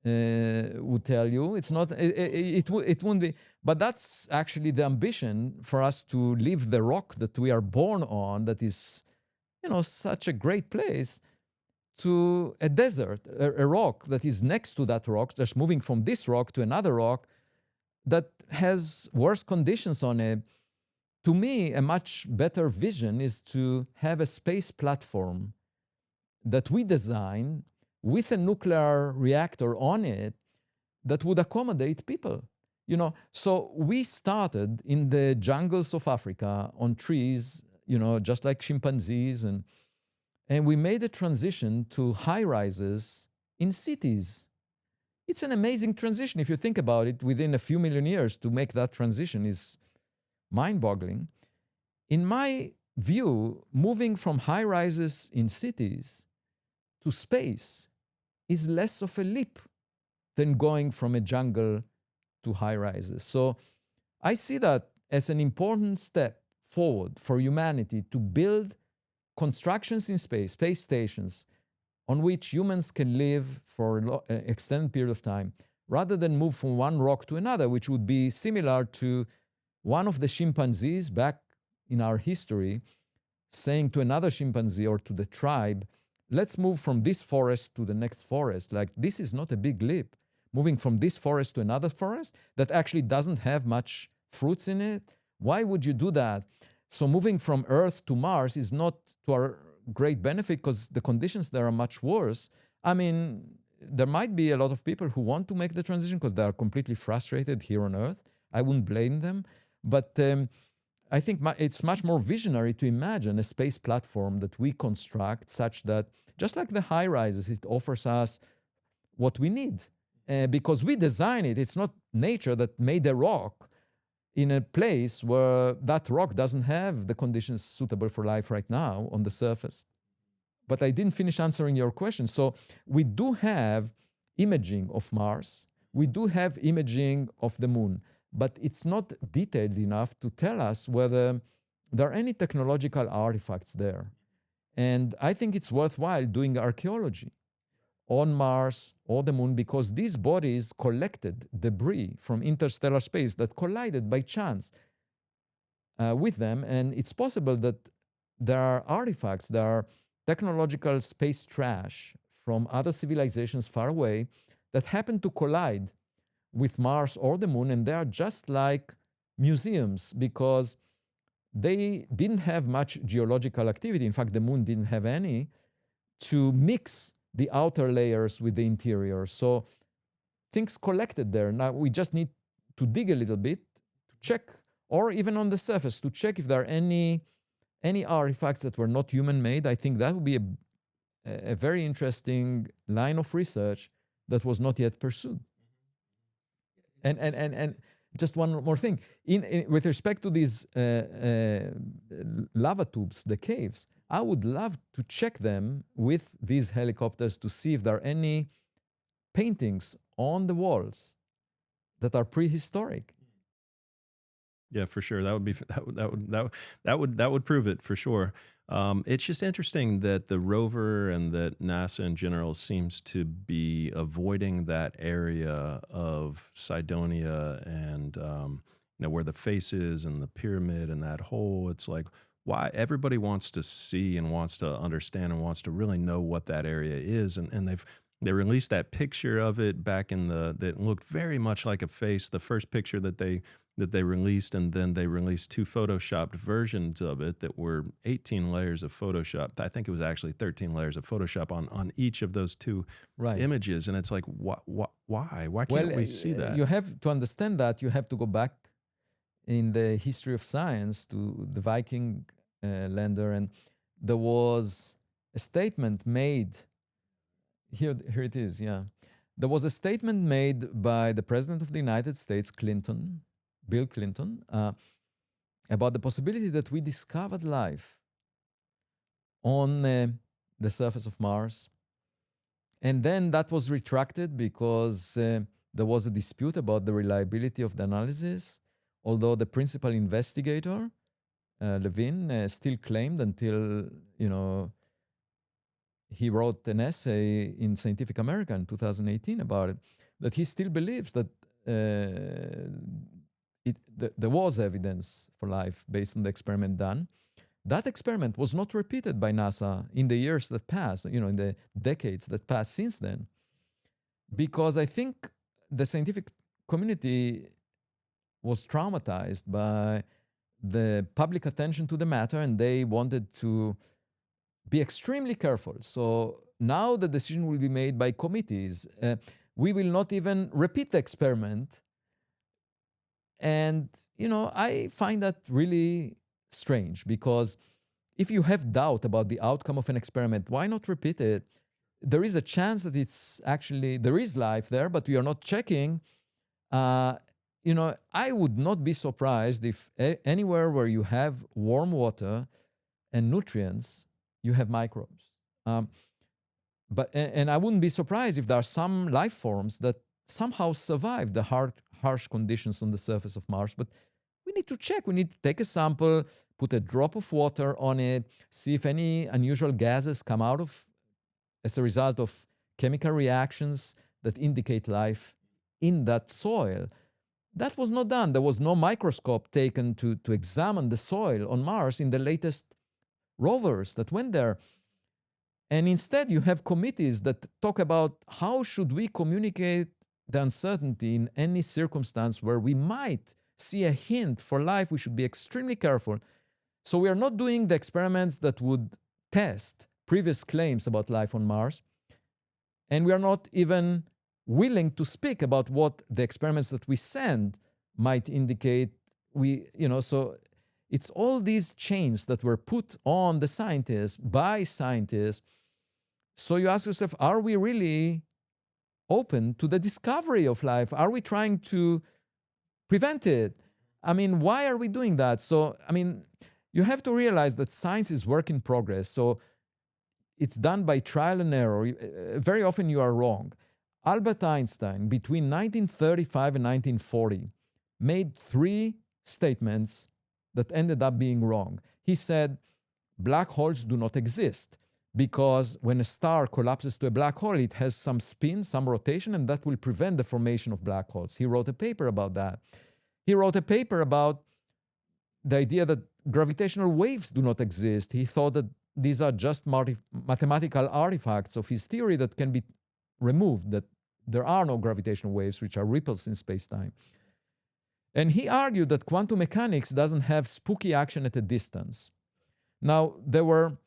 would tell you. It's not, it wouldn't be, but that's actually the ambition for us to leave the rock that we are born on, that is, such a great place, to a desert, a rock that is next to that rock, just moving from this rock to another rock that has worse conditions on it. To me, a much better vision is to have a space platform that we design with a nuclear reactor on it that would accommodate people. So we started in the jungles of Africa on trees, just like chimpanzees, and we made a transition to high rises in cities. It's an amazing transition. If you think about it, within a few million years to make that transition is mind-boggling. In my view, moving from high rises in cities to space is less of a leap than going from a jungle to high rises. So I see that as an important step forward for humanity to build constructions in space, space stations, on which humans can live for an extended period of time, rather than move from one rock to another, which would be similar to one of the chimpanzees back in our history saying to another chimpanzee or to the tribe, let's move from this forest to the next forest. Like, this is not a big leap. Moving from this forest to another forest that actually doesn't have much fruits in it, why would you do that? So moving from Earth to Mars is not to our great benefit because the conditions there are much worse. I mean, there might be a lot of people who want to make the transition because they are completely frustrated here on Earth. I wouldn't blame them. But I think it's much more visionary to imagine a space platform that we construct such that, just like the high rises, it offers us what we need. Because we design it. It's not nature that made a rock in a place where that rock doesn't have the conditions suitable for life right now on the surface. But I didn't finish answering your question. So we do have imaging of Mars. We do have imaging of the moon. But it's not detailed enough to tell us whether there are any technological artifacts there. And I think it's worthwhile doing archaeology on Mars or the moon, because these bodies collected debris from interstellar space that collided by chance with them. And it's possible that there are artifacts, there are technological space trash from other civilizations far away that happen to collide with Mars or the moon, and they are just like museums because they didn't have much geological activity. In fact, the moon didn't have any to mix the outer layers with the interior. So things collected there. Now we just need to dig a little bit to check, or even on the surface, to check if there are any artifacts that were not human-made. I think that would be a very interesting line of research that was not yet pursued. And just one more thing. With respect to these lava tubes, the caves, I would love to check them with these helicopters to see if there are any paintings on the walls that are prehistoric. Yeah, for sure. That would be that would prove it for sure. It's just interesting that the rover and that NASA in general seems to be avoiding that area of Cydonia and where the face is and the pyramid and that hole. It's like why everybody wants to see and wants to understand and wants to really know what that area is, and they released that picture of it back in the that looked very much like a face. The first picture that they released, and then they released two photoshopped versions of it that were 18 layers of Photoshop. I think it was actually 13 layers of Photoshop on each of those two Right. images, and it's like, why Well, can't we see that? you have to understand that you have to go back in the history of science to the Viking lander, and there was a statement made. Here it is. Yeah, there was a statement made by the President of the United States, Clinton, Bill Clinton, about the possibility that we discovered life on the surface of Mars. And then that was retracted because there was a dispute about the reliability of the analysis, although the principal investigator, Levin, still claimed until, he wrote an essay in Scientific American in 2018 about it, that he still believes that there was evidence for life based on the experiment done. That experiment was not repeated by NASA in the years that passed, in the decades that passed since then, because I think the scientific community was traumatized by the public attention to the matter, and they wanted to be extremely careful. So now the decision will be made by committees. We will not even repeat the experiment. And, I find that really strange, because if you have doubt about the outcome of an experiment, why not repeat it? There is a chance that there is life there, but we are not checking. I would not be surprised if anywhere where you have warm water and nutrients, you have microbes. And I wouldn't be surprised if there are some life forms that somehow survive the harsh conditions on the surface of Mars. But we need to check. We need to take a sample, put a drop of water on it, see if any unusual gases come out as a result of chemical reactions that indicate life in that soil. That was not done. There was no microscope taken to examine the soil on Mars in the latest rovers that went there. And instead, you have committees that talk about how should we communicate the uncertainty in any circumstance where we might see a hint for life. We should be extremely careful. So we are not doing the experiments that would test previous claims about life on Mars. And we are not even willing to speak about what the experiments that we send might indicate. So it's all these chains that were put on the scientists by scientists. So you ask yourself, are we really open to the discovery of life? Are we trying to prevent it? Why are we doing that? So, you have to realize that science is work in progress. So it's done by trial and error. Very often you are wrong. Albert Einstein, between 1935 and 1940, made 3 statements that ended up being wrong. He said, black holes do not exist because when a star collapses to a black hole, it has some spin, some rotation, and that will prevent the formation of black holes. He wrote a paper about that. He wrote a paper about the idea that gravitational waves do not exist. He thought that these are just mathematical artifacts of his theory that can be removed, that there are no gravitational waves, which are ripples in space-time. And he argued that quantum mechanics doesn't have spooky action at a distance. Now, there were,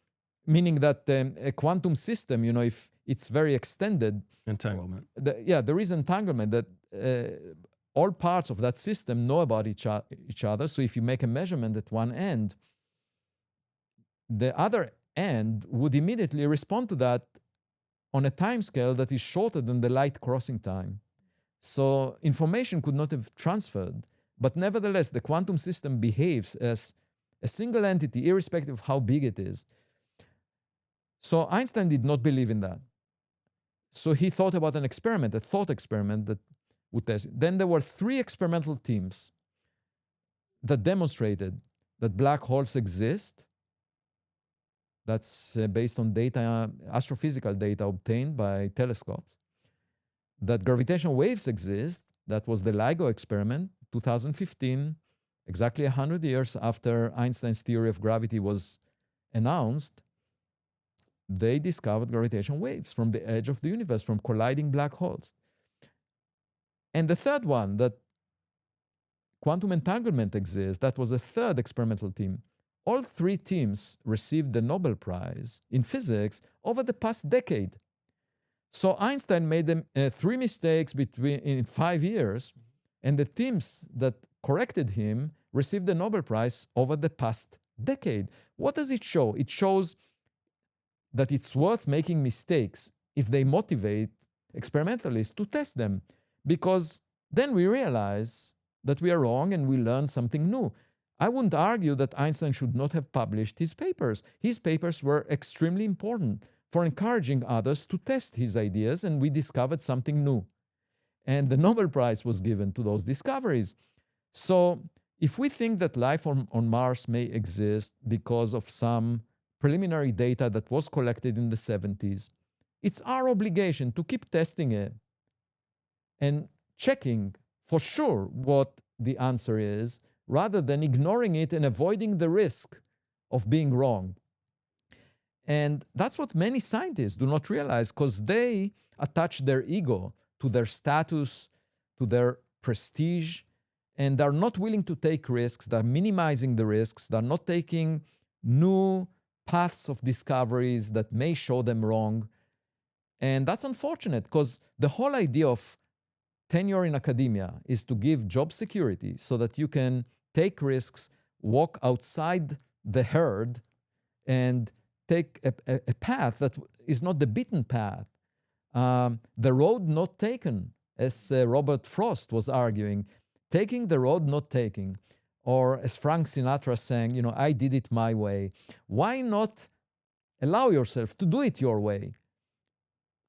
meaning that a quantum system, if it's very extended, Entanglement. There is entanglement, that all parts of that system know about each other. So if you make a measurement at one end, the other end would immediately respond to that on a time scale that is shorter than the light crossing time. So information could not have transferred, but nevertheless, the quantum system behaves as a single entity, irrespective of how big it is. So Einstein did not believe in that. So he thought about an experiment, a thought experiment that would test it. Then there were 3 experimental teams. that demonstrated that black holes exist. That's based on data, astrophysical data obtained by telescopes. That gravitational waves exist. That was the LIGO experiment, 2015, exactly 100 years after Einstein's theory of gravity was announced. They discovered gravitational waves from the edge of the universe, from colliding black holes. And the third one, that quantum entanglement exists, that was a third experimental team. All three teams received the Nobel Prize in physics over the past decade. So Einstein made them three mistakes in 5 years, and the teams that corrected him received the Nobel Prize over the past decade. What does it show? It shows that it's worth making mistakes if they motivate experimentalists to test them, because then we realize that we are wrong and we learn something new. I wouldn't argue that Einstein should not have published his papers. His papers were extremely important for encouraging others to test his ideas, and we discovered something new. And the Nobel Prize was given to those discoveries. So if we think that life on Mars may exist because of some preliminary data that was collected in the 70s, it's our obligation to keep testing it and checking for sure what the answer is, rather than ignoring it and avoiding the risk of being wrong. And that's what many scientists do not realize, because they attach their ego to their status, to their prestige, and they're not willing to take risks. They're minimizing the risks. They're not taking new paths of discoveries that may show them wrong. And that's unfortunate, because the whole idea of tenure in academia is to give job security so that you can take risks, walk outside the herd, and take a path that is not the beaten path. The road not taken, as Robert Frost was arguing, taking the road not taking, or as Frank Sinatra sang, you know, I did it my way. Why not allow yourself to do it your way?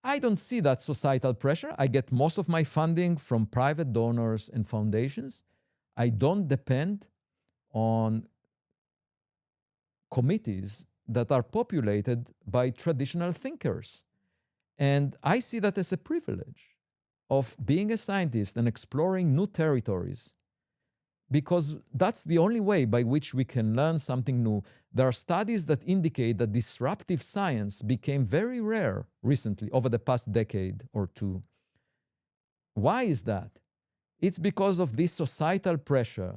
I don't see that societal pressure. I get most of my funding from private donors and foundations. I don't depend on committees that are populated by traditional thinkers. And I see that as a privilege of being a scientist and exploring new territories, because that's the only way by which we can learn something new. There are studies that indicate that disruptive science became very rare recently, over the past decade or two. Why is that? It's because of this societal pressure.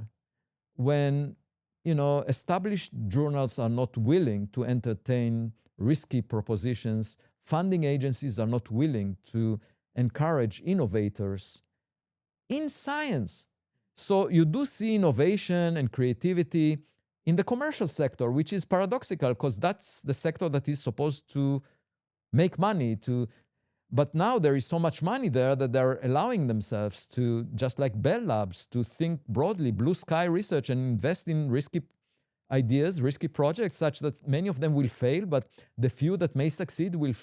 When, you know, established journals are not willing to entertain risky propositions, funding agencies are not willing to encourage innovators in science. So you do see innovation and creativity in the commercial sector, which is paradoxical, because that's the sector that is supposed to make money. But now there is so much money there that they're allowing themselves to, just like Beall Labs, to think broadly, blue sky research, and invest in risky ideas, risky projects, such that many of them will fail, but the few that may succeed will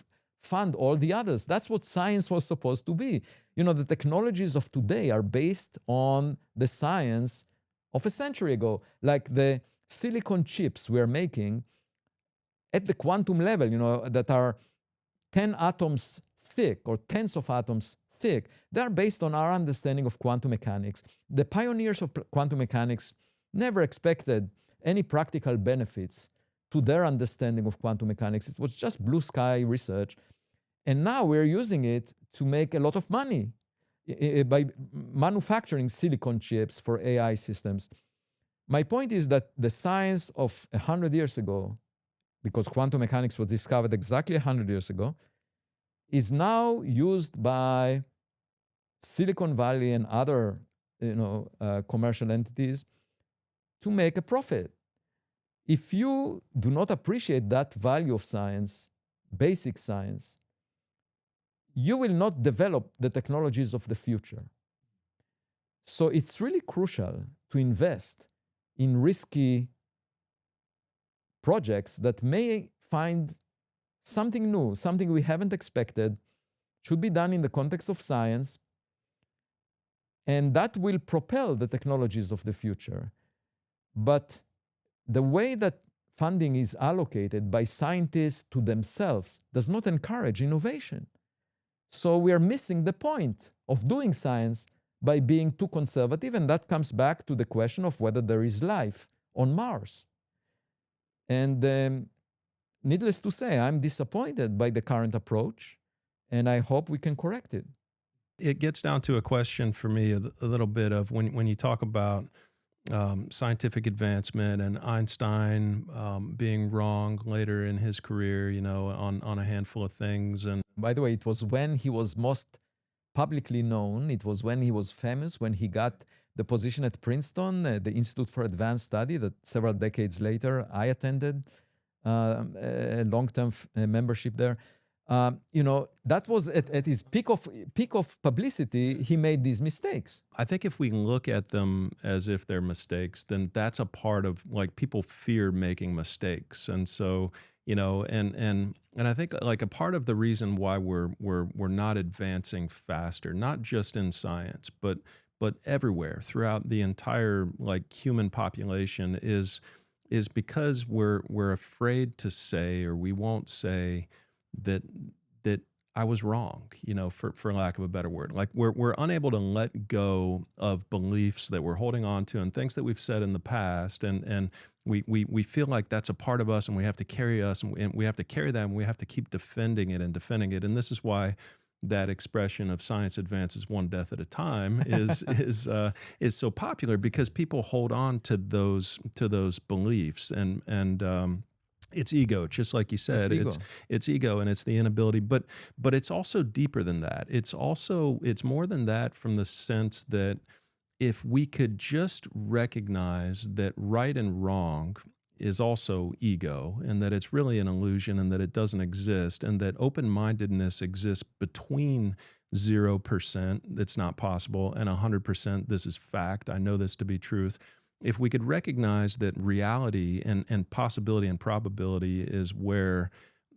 fund all the others. That's what science was supposed to be. You know, the technologies of today are based on the science of a century ago, like the silicon chips we're making at the quantum level, you know, that are 10 atoms thick or tens of atoms thick. They are based on our understanding of quantum mechanics. The pioneers of quantum mechanics never expected any practical benefits to their understanding of quantum mechanics. It was just blue sky research. And now we're using it to make a lot of money by manufacturing silicon chips for AI systems. My point is that the science of 100 years ago, because quantum mechanics was discovered exactly 100 years ago, is now used by Silicon Valley and other, commercial entities to make a profit. If you do not appreciate that value of science, basic science, you will not develop the technologies of the future. So it's really crucial to invest in risky projects that may find something new, something we haven't expected, should be done in the context of science, and that will propel the technologies of the future. But the way that funding is allocated by scientists to themselves does not encourage innovation. So we are missing the point of doing science by being too conservative, and that comes back to the question of whether there is life on Mars. And needless to say, I'm disappointed by the current approach, and I hope we can correct it. It gets down to a question for me a little bit of when you talk about scientific advancement and Einstein being wrong later in his career, you know, on a handful of things. And by the way, it was when he was most publicly known, it was when he was famous, when he got the position at Princeton, the Institute for Advanced Study, that several decades later I attended a long-term membership there. You know, that was at his peak of publicity, he made these mistakes. I think if we look at them as if they're mistakes, then that's a part of, like, people fear making mistakes. And so, you know, and I think, like, a part of the reason why we're not advancing faster, not just in science, but everywhere throughout the entire, like, human population is because we're afraid to say, or we won't say that I was wrong, you know, for lack of a better word. Like, we're unable to let go of beliefs that we're holding on to and things that we've said in the past, and we feel like that's a part of us, and we have to carry us, and we have to carry that, and we have to keep defending it and defending it. And this is why that expression of science advances one death at a time is so popular, because people hold on to those beliefs, and it's ego, just like you said. It's ego, and it's the inability, but it's also deeper than that. It's more than that, from the sense that if we could just recognize that right and wrong is also ego, and that it's really an illusion, and that it doesn't exist, and that open-mindedness exists between 0%, that's not possible, and 100%, this is fact, I know this to be truth. If we could recognize that reality and possibility and probability is where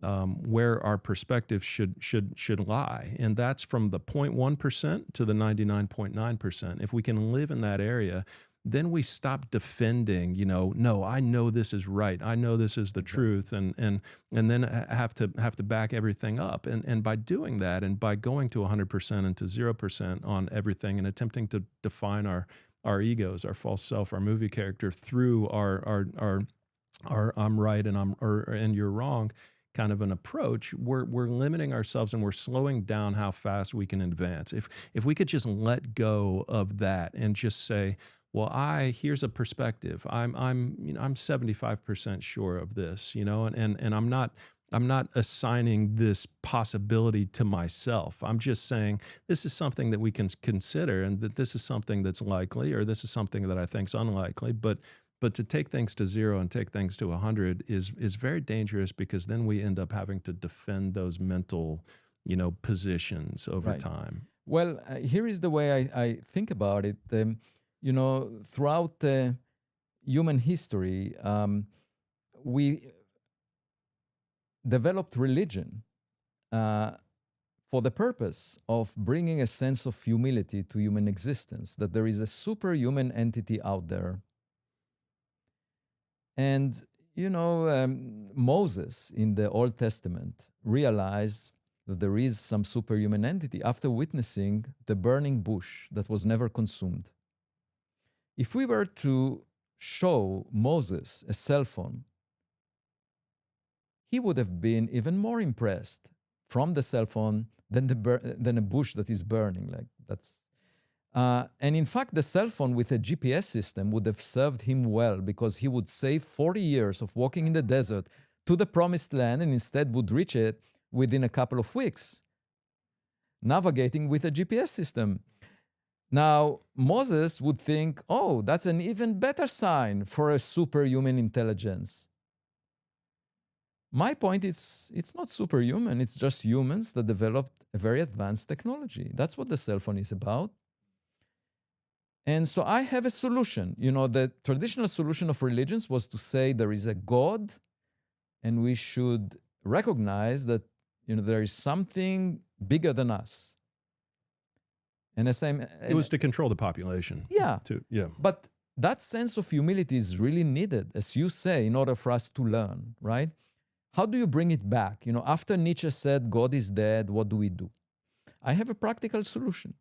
our perspective should lie, and that's from the 0.1% to the 99.9%. If we can live in that area, then we stop defending, you know, no, I know this is right, I know this is the truth, and then have to back everything up. And by doing that, and by going to 100% and to 0% on everything, and attempting to define our egos, our false self, our movie character through our I'm right and you're wrong kind of an approach, we're limiting ourselves, and we're slowing down how fast we can advance. If we could just let go of that and just say, well, here's a perspective. I'm 75% sure of this, you know, and I'm not assigning this possibility to myself. I'm just saying this is something that we can consider, and that this is something that's likely, or this is something that I think is unlikely. But to take things to 0 and take things to 100 is very dangerous, because then we end up having to defend those mental, you know, positions over time. Well, here is the way I think about it. You know, throughout human history, we developed religion for the purpose of bringing a sense of humility to human existence, that there is a superhuman entity out there. And, you know, Moses in the Old Testament realized that there is some superhuman entity after witnessing the burning bush that was never consumed. If we were to show Moses a cell phone, he would have been even more impressed from the cell phone than a bush that is burning. Like that's, and in fact, the cell phone with a GPS system would have served him well, because he would save 40 years of walking in the desert to the promised land, and instead would reach it within a couple of weeks, navigating with a GPS system. Now, Moses would think, oh, that's an even better sign for a superhuman intelligence. My point is, it's not superhuman, it's just humans that developed a very advanced technology. That's what the cell phone is about. And so I have a solution. You know, the traditional solution of religions was to say there is a God, and we should recognize that, you know, there is something bigger than us. And It was to control the population. Yeah. Yeah. But that sense of humility is really needed, as you say, in order for us to learn, right? How do you bring it back? After Nietzsche said, God is dead, what do we do? I have a practical solution,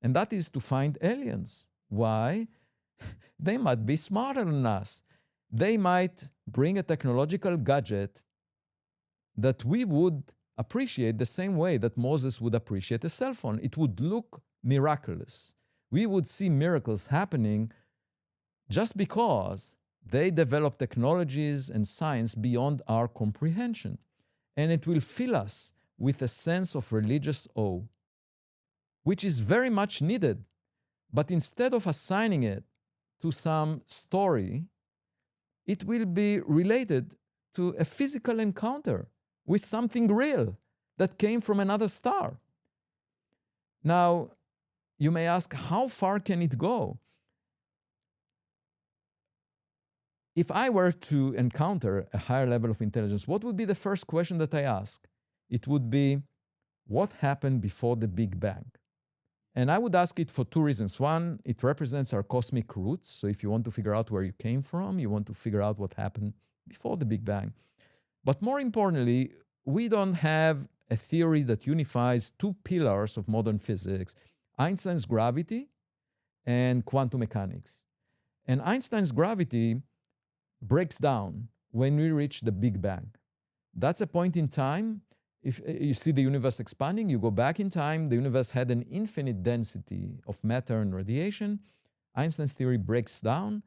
and that is to find aliens. Why? They might be smarter than us. They might bring a technological gadget that we would appreciate the same way that Moses would appreciate a cell phone. It would look miraculous. We would see miracles happening just because they develop technologies and science beyond our comprehension. And it will fill us with a sense of religious awe, which is very much needed. But instead of assigning it to some story, it will be related to a physical encounter with something real that came from another star. Now, you may ask, how far can it go? If I were to encounter a higher level of intelligence, what would be the first question that I ask? It would be, what happened before the Big Bang? And I would ask it for two reasons. One, it represents our cosmic roots. So if you want to figure out where you came from, you want to figure out what happened before the Big Bang. But more importantly, we don't have a theory that unifies two pillars of modern physics, Einstein's gravity and quantum mechanics. And Einstein's gravity breaks down when we reach the Big Bang. That's a point in time. If you see the universe expanding, you go back in time, the universe had an infinite density of matter and radiation. Einstein's theory breaks down.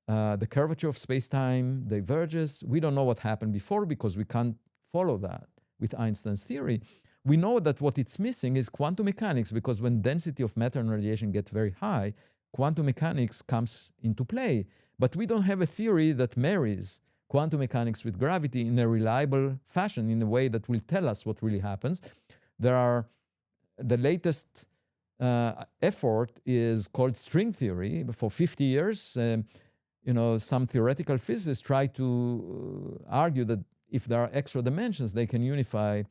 The curvature of space-time diverges. We don't know what happened before because we can't follow that with Einstein's theory. We know that what it's missing is quantum mechanics, because when density of matter and radiation get very high, quantum mechanics comes into play. But we don't have a theory that marries quantum mechanics with gravity in a reliable fashion, in a way that will tell us what really happens. The latest effort is called string theory. For 50 years, some theoretical physicists try to argue that if there are extra dimensions, they can unify,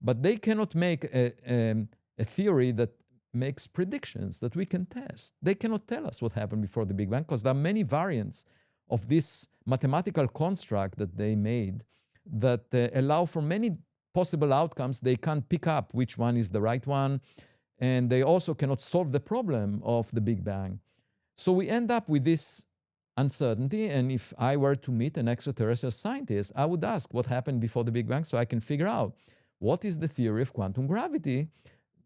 but they cannot make a theory that makes predictions that we can test. They cannot tell us what happened before the Big Bang, because there are many variants of this mathematical construct that they made that allow for many possible outcomes. They can't pick up which one is the right one, and they also cannot solve the problem of the Big Bang. So we end up with this uncertainty, and if I were to meet an extraterrestrial scientist, I would ask what happened before the Big Bang so I can figure out what is the theory of quantum gravity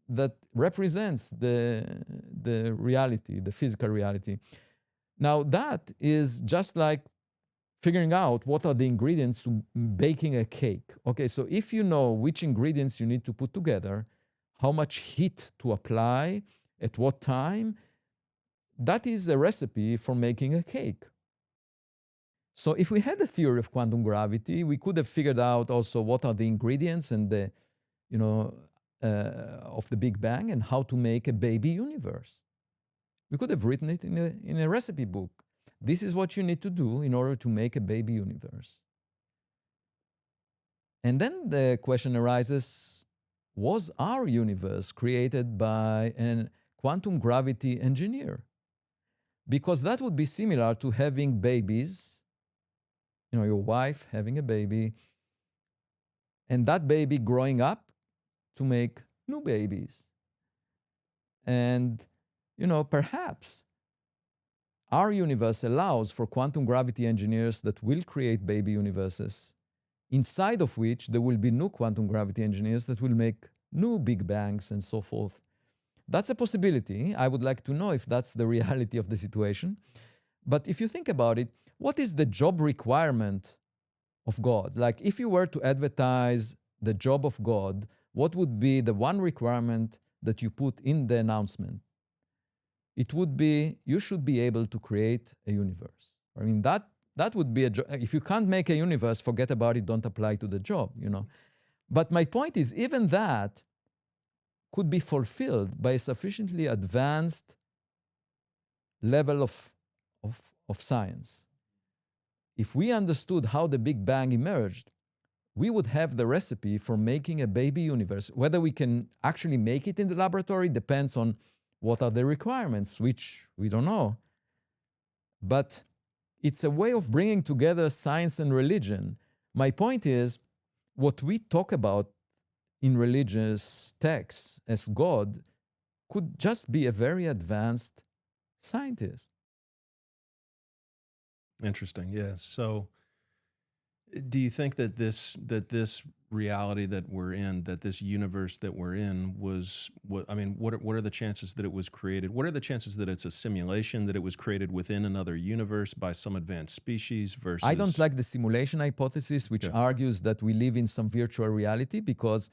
that represents the reality, the physical reality. Now, that is just like figuring out what are the ingredients to baking a cake. Okay, so if you know which ingredients you need to put together, how much heat to apply, at what time, that is a recipe for making a cake. So if we had a theory of quantum gravity, we could have figured out also what are the ingredients and the, of the Big Bang, and how to make a baby universe. We could have written it in a recipe book. This is what you need to do in order to make a baby universe. And then the question arises, was our universe created by a quantum gravity engineer? Because that would be similar to having babies, your wife having a baby, and that baby growing up to make new babies. And, perhaps our universe allows for quantum gravity engineers that will create baby universes, inside of which there will be new quantum gravity engineers that will make new Big Bangs and so forth. That's a possibility. I would like to know if that's the reality of the situation. But if you think about it, what is the job requirement of God? Like, if you were to advertise the job of God, what would be the one requirement that you put in the announcement? It would be, you should be able to create a universe. I mean, that would be a job. If you can't make a universe, forget about it, don't apply to the job, But my point is, even that could be fulfilled by a sufficiently advanced level of science. If we understood how the Big Bang emerged, we would have the recipe for making a baby universe. Whether we can actually make it in the laboratory depends on what are the requirements, which we don't know. but it's a way of bringing together science and religion. My point is, what we talk about in religious texts as God could just be a very advanced scientist. Interesting. Yeah. So, do you think that this reality that we're in, that this universe that we're in, was what? I mean, what are the chances that it was created? What are the chances that it's a simulation, that it was created within another universe by some advanced species I don't versus? like the simulation hypothesis, which Okay. argues that we live in some virtual reality, because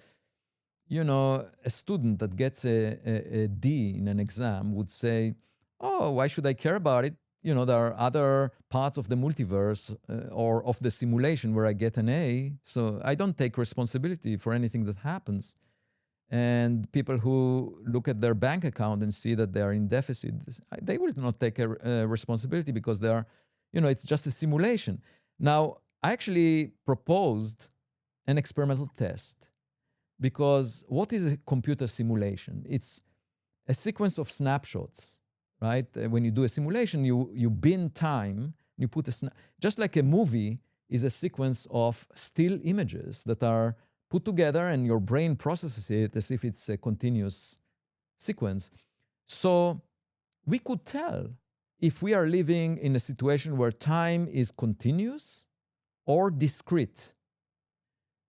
a student that gets a D in an exam would say, oh, why should I care about it? There are other parts of the multiverse or of the simulation where I get an A, so I don't take responsibility for anything that happens. And people who look at their bank account and see that they are in deficit, they will not take a responsibility because they are, it's just a simulation. Now, I actually proposed an experimental test, because what is a computer simulation? It's a sequence of snapshots, right? When you do a simulation, you bin time, you put just like a movie is a sequence of still images that are put together and your brain processes it as if it's a continuous sequence. So we could tell if we are living in a situation where time is continuous or discrete,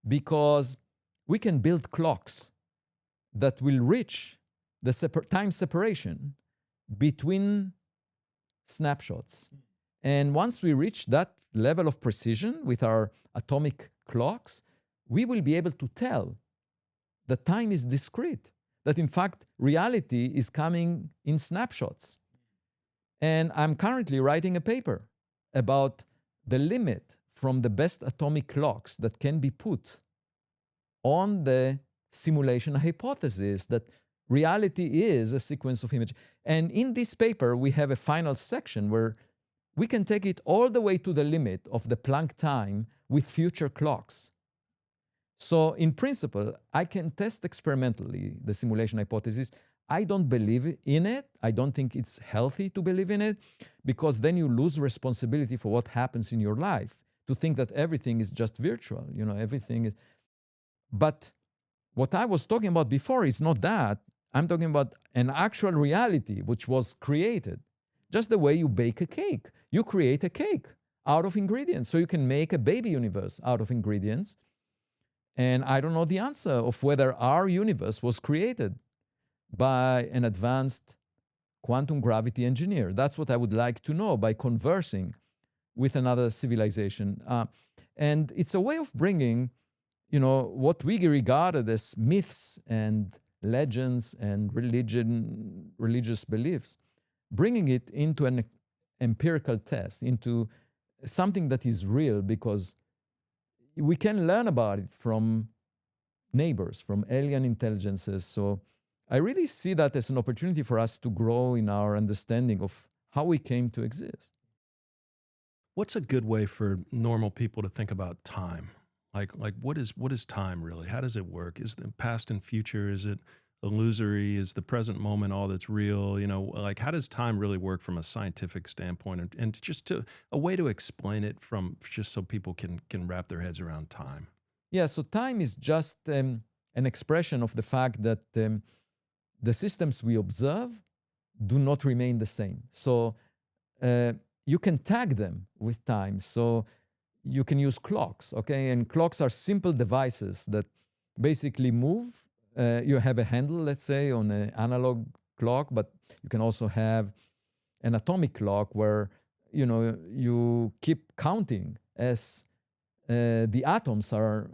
because we can build clocks that will reach the time separation between snapshots. And once we reach that level of precision with our atomic clocks, we will be able to tell that time is discrete, that in fact reality is coming in snapshots. And I'm currently writing a paper about the limit from the best atomic clocks that can be put on the simulation hypothesis that reality is a sequence of images. And in this paper, we have a final section where we can take it all the way to the limit of the Planck time with future clocks. So in principle, I can test experimentally the simulation hypothesis. I don't believe in it. I don't think it's healthy to believe in it, because then you lose responsibility for what happens in your life, to think that everything is just virtual, everything is. But what I was talking about before is not that. I'm talking about an actual reality which was created. Just the way you bake a cake. You create a cake out of ingredients. So you can make a baby universe out of ingredients. And I don't know the answer of whether our universe was created by an advanced quantum gravity engineer. That's what I would like to know by conversing with another civilization. And it's a way of bringing what we regarded as myths and legends and religious beliefs, bringing it into an empirical test, into something that is real, because we can learn about it from neighbors, from alien intelligences. So I really see that as an opportunity for us to grow in our understanding of how we came to exist. What's a good way for normal people to think about time? Like what is time really? How does it work? Is the past and future, is it illusory? Is the present moment all that's real? Like how does time really work from a scientific standpoint, and just a way to explain it from, just so people can wrap their heads around time? Yeah, so time is just an expression of the fact that the systems we observe do not remain the same. So you can tag them with time. So you can use clocks, okay? And clocks are simple devices that basically move. You have a handle, let's say, on an analog clock, but you can also have an atomic clock where, you keep counting as the atoms are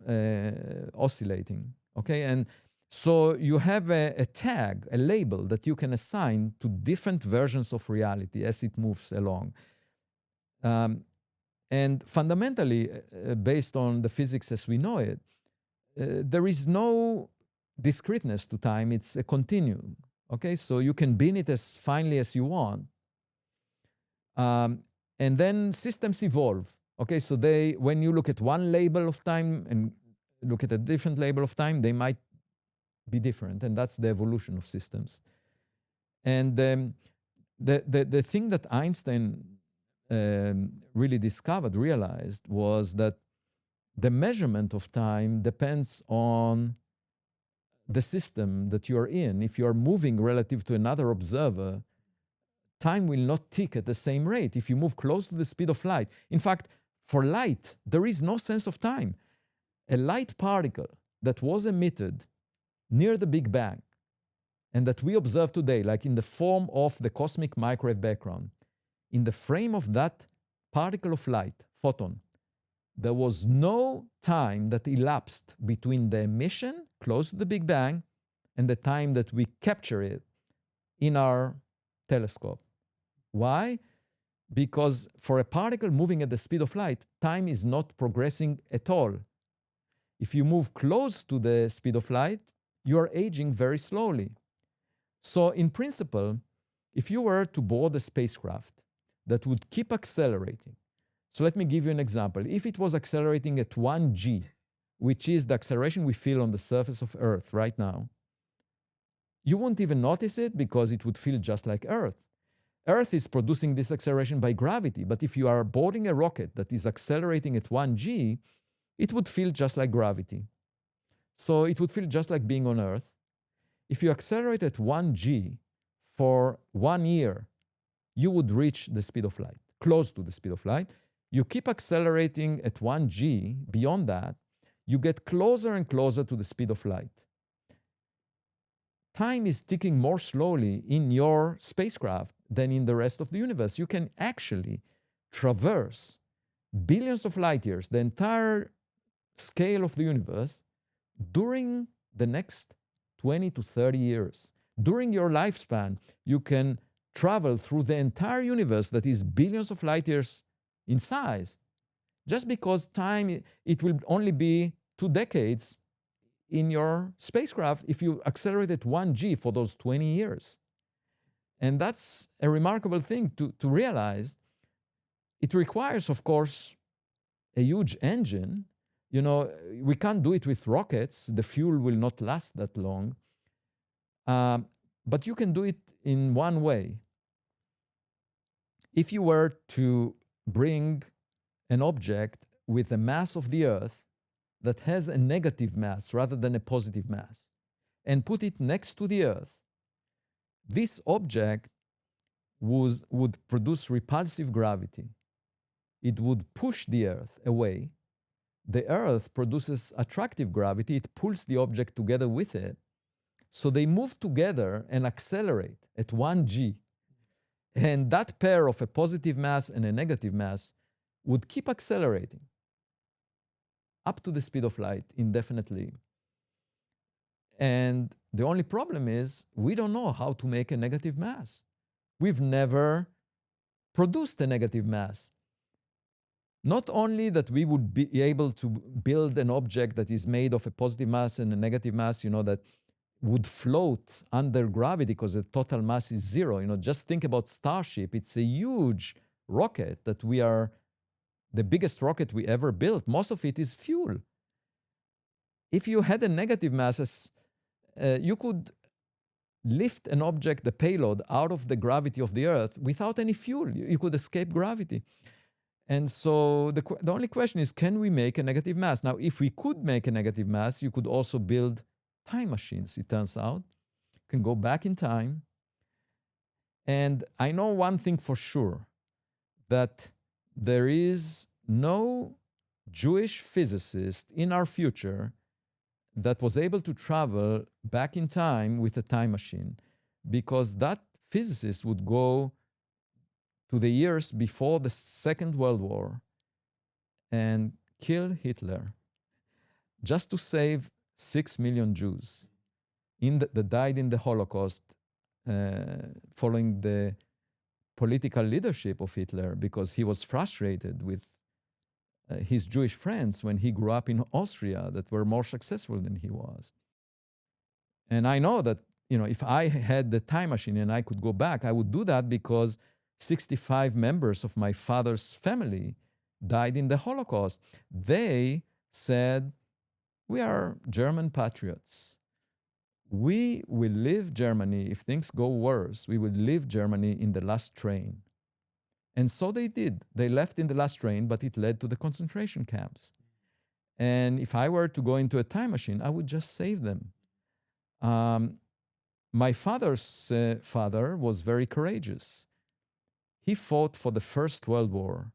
oscillating, okay? And so you have a tag, a label that you can assign to different versions of reality as it moves along. And fundamentally, based on the physics as we know it, there is no discreteness to time. It's a continuum, okay? So you can bin it as finely as you want. And then systems evolve, okay? So when you look at one label of time and look at a different label of time, they might be different, and that's the evolution of systems. And the thing that Einstein really realized was that the measurement of time depends on the system that you're in. If you're moving relative to another observer, time will not tick at the same rate if you move close to the speed of light. In fact, for light, there is no sense of time. A light particle that was emitted near the Big Bang and that we observe today, like in the form of the cosmic microwave background, in the frame of that particle of light, photon, there was no time that elapsed between the emission close to the Big Bang and the time that we capture it in our telescope. Why? Because for a particle moving at the speed of light, time is not progressing at all. If you move close to the speed of light, you are aging very slowly. So in principle, if you were to board a spacecraft that would keep accelerating, so let me give you an example. If it was accelerating at 1g, which is the acceleration we feel on the surface of Earth right now, you wouldn't even notice it because it would feel just like Earth. Earth is producing this acceleration by gravity, but if you are boarding a rocket that is accelerating at 1g, it would feel just like gravity. So it would feel just like being on Earth. If you accelerate at 1g for 1 year, you would reach the speed of light, close to the speed of light. You keep accelerating at 1g, beyond that, you get closer and closer to the speed of light. Time is ticking more slowly in your spacecraft than in the rest of the universe. You can actually traverse billions of light years, the entire scale of the universe, during the next 20 to 30 years. During your lifespan, you can travel through the entire universe that is billions of light years in size. Just because time, it will only be 2 decades in your spacecraft if you accelerate at 1g for those 20 years. And that's a remarkable thing to realize. It requires, of course, a huge engine. You know, we can't do it with rockets. The fuel will not last that long. But you can do it in one way. If you were to bring an object with the mass of the Earth that has a negative mass rather than a positive mass and put it next to the Earth, this object would produce repulsive gravity. It would push the Earth away. The Earth produces attractive gravity. It pulls the object together with it. So they move together and accelerate at 1g. And that pair of a positive mass and a negative mass would keep accelerating up to the speed of light indefinitely. And the only problem is we don't know how to make a negative mass. We've never produced a negative mass. Not only that we would be able to build an object that is made of a positive mass and a negative mass, you know, that would float under gravity because the total mass is 0. You know, just think about Starship. It's a huge rocket that we are the biggest rocket we ever built. Most of it is fuel. If you had a negative mass, you could lift an object, the payload, out of the gravity of the Earth without any fuel. You could escape gravity. And so the only question is, can we make a negative mass? Now, if we could make a negative mass, you could also build time machines, it turns out. You can go back in time. And I know one thing for sure, that there is no Jewish physicist in our future that was able to travel back in time with a time machine, because that physicist would go to the years before the Second World War and kill Hitler just to save 6 million Jews that died in the Holocaust following the political leadership of Hitler, because he was frustrated with his Jewish friends when he grew up in Austria that were more successful than he was. And I know that, you know, if I had the time machine and I could go back, I would do that because 65 members of my father's family died in the Holocaust. They said, we are German patriots. We will leave Germany. If things go worse, we will leave Germany in the last train. And so they did. They left in the last train, but it led to the concentration camps. And if I were to go into a time machine, I would just save them. My father's father was very courageous. He fought for the First World War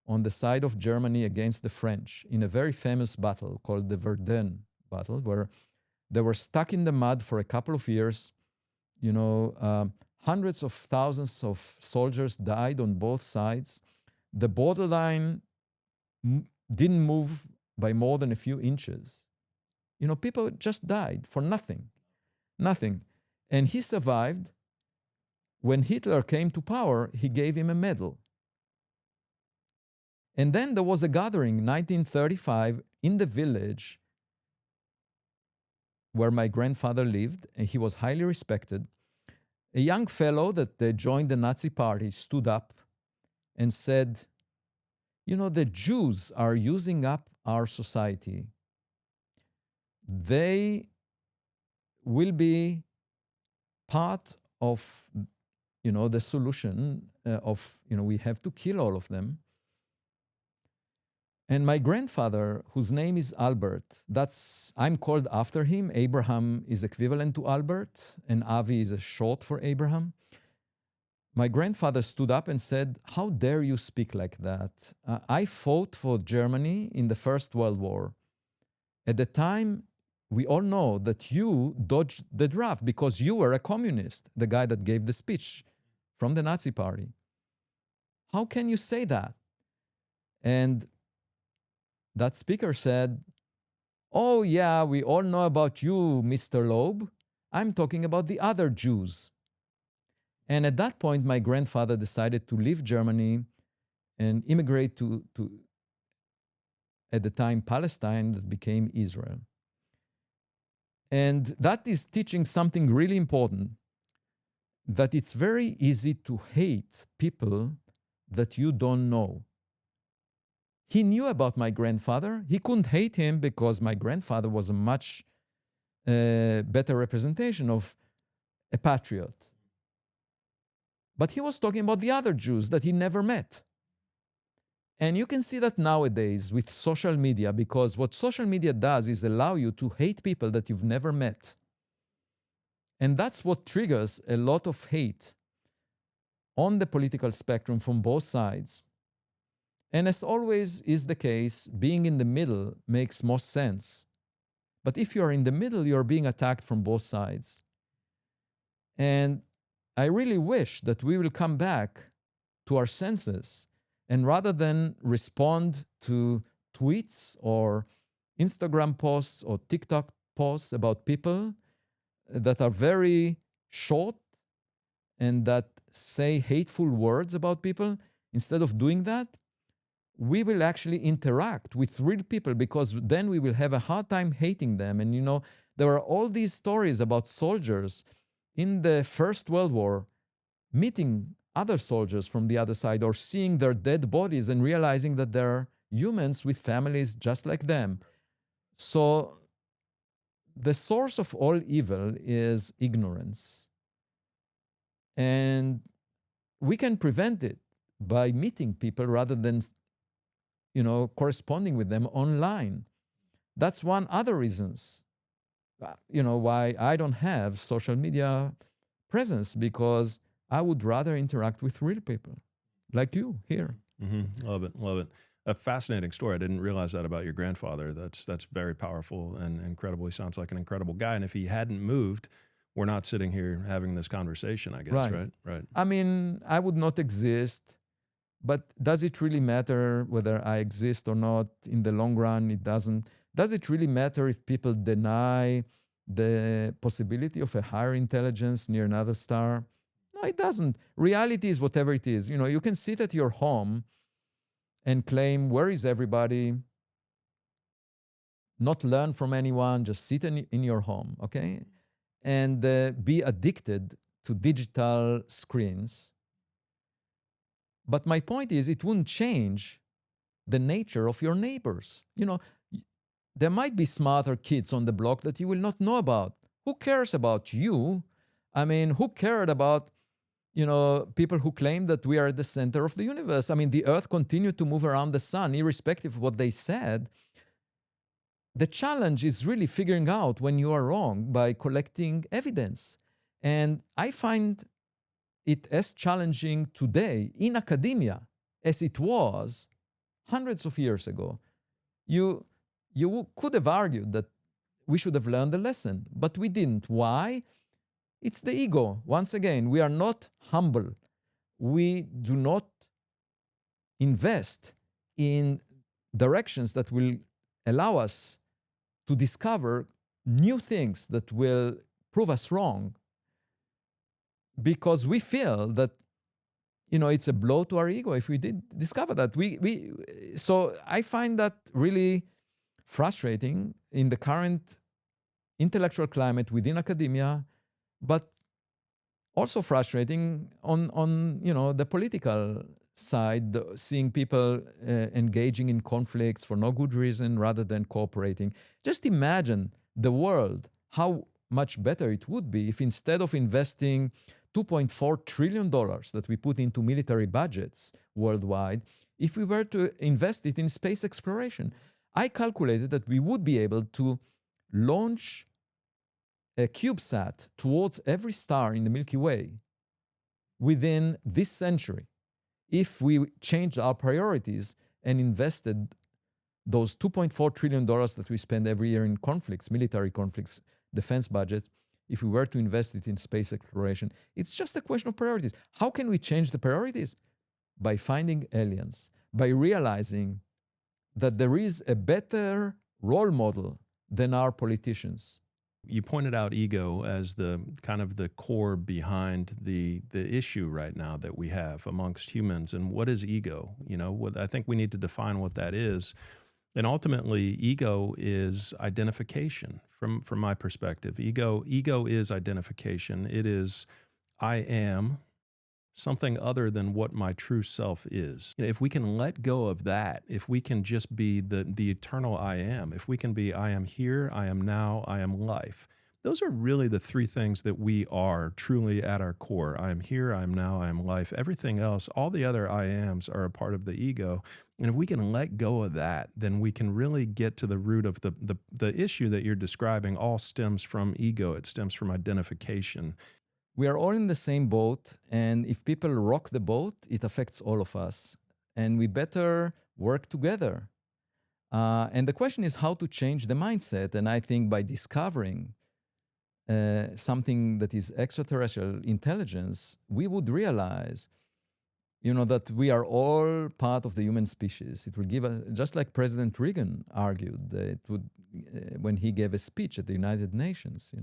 on the side of Germany against the French in a very famous battle called the Verdun battle, where they were stuck in the mud for a couple of years. Hundreds of thousands of soldiers died on both sides. The borderline didn't move by more than a few inches. People just died for nothing. Nothing. And he survived. When Hitler came to power, he gave him a medal. And then there was a gathering in 1935 in the village where my grandfather lived, and he was highly respected. A young fellow that joined the Nazi party stood up and said, the Jews are using up our society. They will be part of, the solution of, we have to kill all of them. And my grandfather, whose name is Albert, I'm called after him. Abraham is equivalent to Albert, and Avi is a short for Abraham. My grandfather stood up and said, "How dare you speak like that? I fought for Germany in the First World War. At the time, we all know that you dodged the draft because you were a communist, the guy that gave the speech from the Nazi party. How can you say that?" And that speaker said, "Oh yeah, we all know about you, Mr. Loeb. I'm talking about the other Jews." And at that point, my grandfather decided to leave Germany and immigrate to at the time, Palestine, that became Israel. And that is teaching something really important, that it's very easy to hate people that you don't know. He knew about my grandfather. He couldn't hate him because my grandfather was a much better representation of a patriot. But he was talking about the other Jews that he never met. And you can see that nowadays with social media, because what social media does is allow you to hate people that you've never met. And that's what triggers a lot of hate on the political spectrum from both sides. And as always is the case, being in the middle makes most sense. But if you're in the middle, you're being attacked from both sides. And I really wish that we will come back to our senses, and rather than respond to tweets or Instagram posts or TikTok posts about people that are very short and that say hateful words about people, instead of doing that, we will actually interact with real people, because then we will have a hard time hating them. And there are all these stories about soldiers in the First World War meeting other soldiers from the other side, or seeing their dead bodies and realizing that they're humans with families just like them. So the source of all evil is ignorance. And we can prevent it by meeting people rather than corresponding with them online. That's one other reasons, why I don't have social media presence, because I would rather interact with real people like you here. Mm-hmm. Love it. Love it. A fascinating story. I didn't realize that about your grandfather. That's very powerful and incredible. He sounds like an incredible guy. And if he hadn't moved, we're not sitting here having this conversation, I guess, right? Right. I mean, I would not exist. But does it really matter whether I exist or not? In the long run, it doesn't. Does it really matter if people deny the possibility of a higher intelligence near another star? No, it doesn't. Reality is whatever it is. You can sit at your home and claim, where is everybody? Not learn from anyone, just sit in your home, okay? And be addicted to digital screens. But my point is, it wouldn't change the nature of your neighbors. There might be smarter kids on the block that you will not know about. Who cares about you? I mean, who cared about, people who claim that we are at the center of the universe. I mean, the Earth continued to move around the sun, irrespective of what they said. The challenge is really figuring out when you are wrong by collecting evidence. And I find it as challenging today in academia as it was hundreds of years ago. You could have argued that we should have learned the lesson, but we didn't. Why? It's the ego. Once again, we are not humble. We do not invest in directions that will allow us to discover new things that will prove us wrong, because we feel that it's a blow to our ego if we did discover that. So I find that really frustrating in the current intellectual climate within academia, but also frustrating on the political side, seeing people engaging in conflicts for no good reason rather than cooperating. Just imagine the world, how much better it would be if instead of investing $2.4 trillion that we put into military budgets worldwide, if we were to invest it in space exploration. I calculated that we would be able to launch a CubeSat towards every star in the Milky Way within this century if we changed our priorities and invested those $2.4 trillion that we spend every year in conflicts, military conflicts, defense budgets. If we were to invest it in space exploration, it's just a question of priorities. How can we change the priorities? By finding aliens, by realizing that there is a better role model than our politicians. You pointed out ego as the kind of the core behind the issue right now that we have amongst humans. And what is ego? I think we need to define what that is. And ultimately, ego is identification. From my perspective, ego is identification. It is, I am something other than what my true self is. If we can let go of that, if we can just be the eternal I am, if we can be I am here, I am now, I am life. Those are really the three things that we are truly at our core. I am here, I am now, I am life. Everything else, all the other I ams are a part of the ego. And if we can let go of that, then we can really get to the root of the issue that you're describing. All stems from ego. It stems from identification. We are all in the same boat, and if people rock the boat, it affects all of us. And we better work together. And the question is how to change the mindset. And I think by discovering something that is extraterrestrial intelligence, we would realize that we are all part of the human species. It will give us, just like President Reagan argued, it would when he gave a speech at the United Nations. It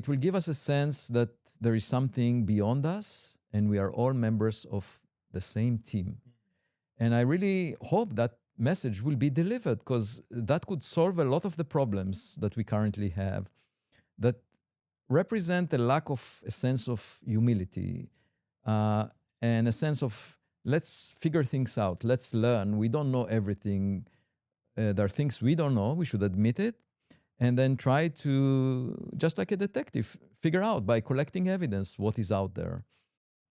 will give us a sense that there is something beyond us, and we are all members of the same team. And I really hope that message will be delivered, because that could solve a lot of the problems that we currently have that represent a lack of a sense of humility and a sense of let's figure things out, let's learn. We don't know everything. There are things we don't know, we should admit it, and then try to, just like a detective, figure out by collecting evidence what is out there.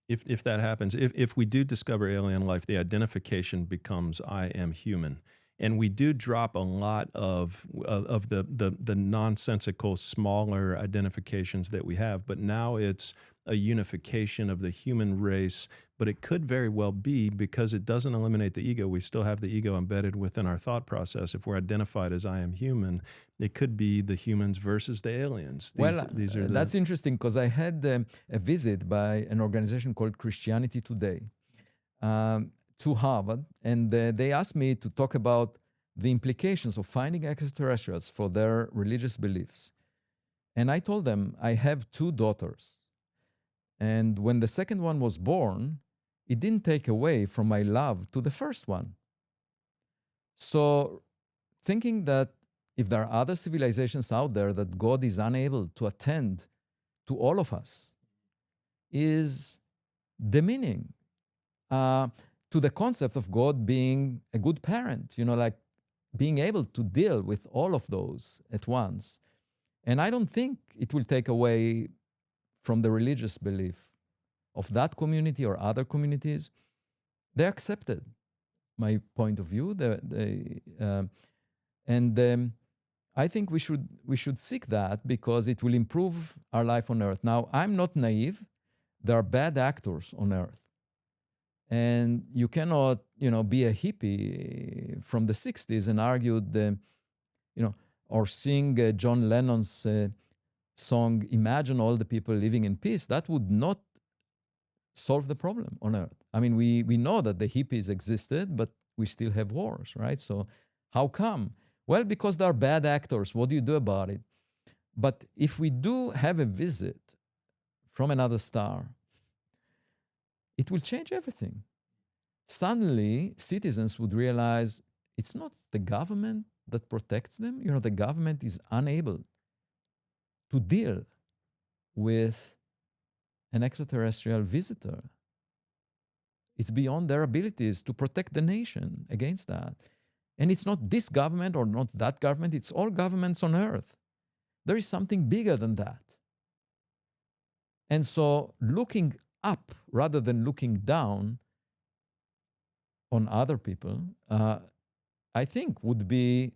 If that happens, if we do discover alien life, the identification becomes I am human. And we do drop a lot of the nonsensical, smaller identifications that we have, but now it's a unification of the human race. But it could very well be, because it doesn't eliminate the ego, we still have the ego embedded within our thought process. If we're identified as I am human, it could be the humans versus the aliens. These are that's interesting, because I had a visit by an organization called Christianity Today to Harvard, and they asked me to talk about the implications of finding extraterrestrials for their religious beliefs. And I told them, I have 2 daughters. And when the second one was born, it didn't take away from my love to the first one. So thinking that if there are other civilizations out there that God is unable to attend to all of us is demeaning to the concept of God being a good parent, like being able to deal with all of those at once. And I don't think it will take away from the religious belief of that community or other communities, they accepted my point of view. I think we should seek that because it will improve our life on Earth. Now, I'm not naive. There are bad actors on Earth. And you cannot, be a hippie from the 60s and argue or sing John Lennon's song, Imagine All the People Living in Peace. That would not solve the problem on Earth. I mean, we know that the hippies existed, but we still have wars, right? So how come? Well, because there are bad actors. What do you do about it? But if we do have a visit from another star, it will change everything. Suddenly, citizens would realize it's not the government that protects them. The government is unable to deal with an extraterrestrial visitor. It's beyond their abilities to protect the nation against that. And it's not this government or not that government, it's all governments on Earth. There is something bigger than that. And so looking up rather than looking down on other people, I think would be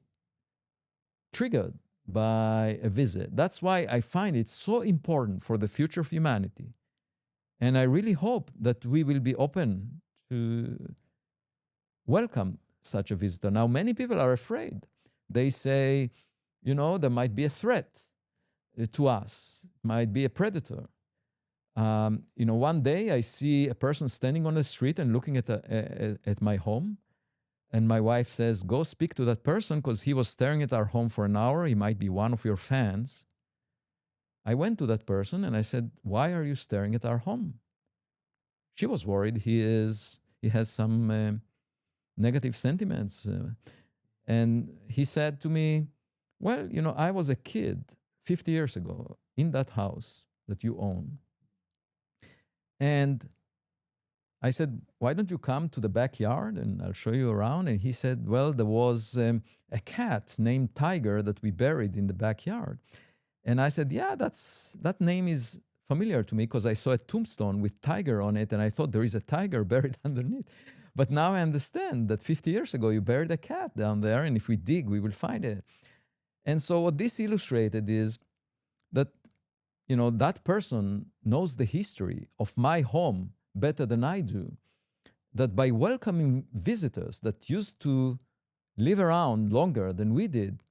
triggered by a visit. That's why I find it so important for the future of humanity. And I really hope that we will be open to welcome such a visitor. Now, many people are afraid. They say, there might be a threat to us, might be a predator. One day I see a person standing on the street and looking at my home. And my wife says, go speak to that person because he was staring at our home for an hour. He might be one of your fans. I went to that person and I said, why are you staring at our home? She was worried he has some negative sentiments. And he said to me, well, I was a kid 50 years ago in that house that you own. And I said, why don't you come to the backyard and I'll show you around? And he said, well, there was a cat named Tiger that we buried in the backyard. And I said, yeah, that name is familiar to me because I saw a tombstone with tiger on it and I thought there is a tiger buried underneath. But now I understand that 50 years ago you buried a cat down there and if we dig, we will find it. And so what this illustrated is that, that person knows the history of my home better than I do, that by welcoming visitors that used to live around longer than we did,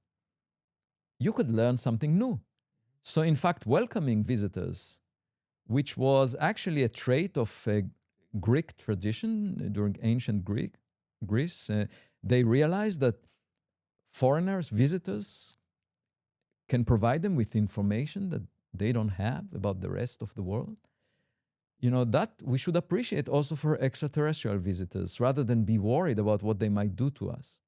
you could learn something new. So in fact, welcoming visitors, which was actually a trait of a Greek tradition during ancient Greece, they realized that foreigners, visitors, can provide them with information that they don't have about the rest of the world. That we should appreciate also for extraterrestrial visitors rather than be worried about what they might do to us.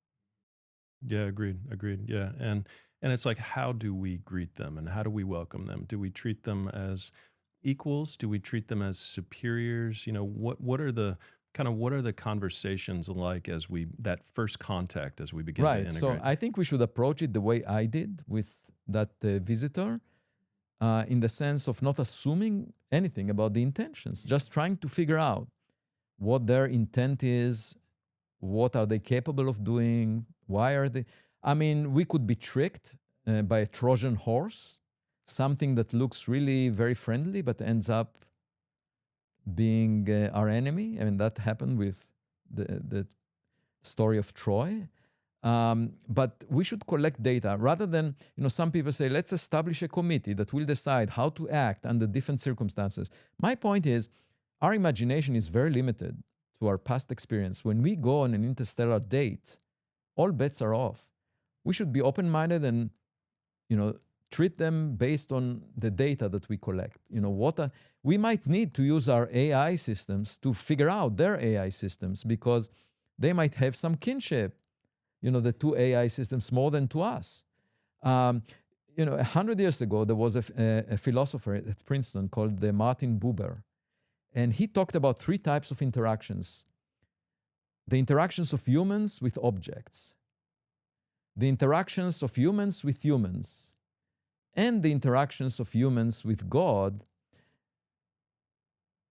Yeah, agreed. Yeah. And it's like, how do we greet them and how do we welcome them? Do we treat them as equals? Do we treat them as superiors? What are the conversations like as that first contact as we begin to integrate? So I think we should approach it the way I did with that visitor, in the sense of not assuming anything about the intentions, just trying to figure out what their intent is, what are they capable of doing, why are they... I mean, we could be tricked by a Trojan horse, something that looks really very friendly but ends up being our enemy. I mean, that happened with the story of Troy. But we should collect data rather than, some people say, let's establish a committee that will decide how to act under different circumstances. My point is, our imagination is very limited to our past experience. When we go on an interstellar date, all bets are off. We should be open-minded and, treat them based on the data that we collect. We might need to use our AI systems to figure out their AI systems because they might have some kinship, the two AI systems more than to us. 100 years ago, there was a philosopher at Princeton called Martin Buber, and he talked about three types of interactions. The interactions of humans with objects, the interactions of humans with humans, and the interactions of humans with God.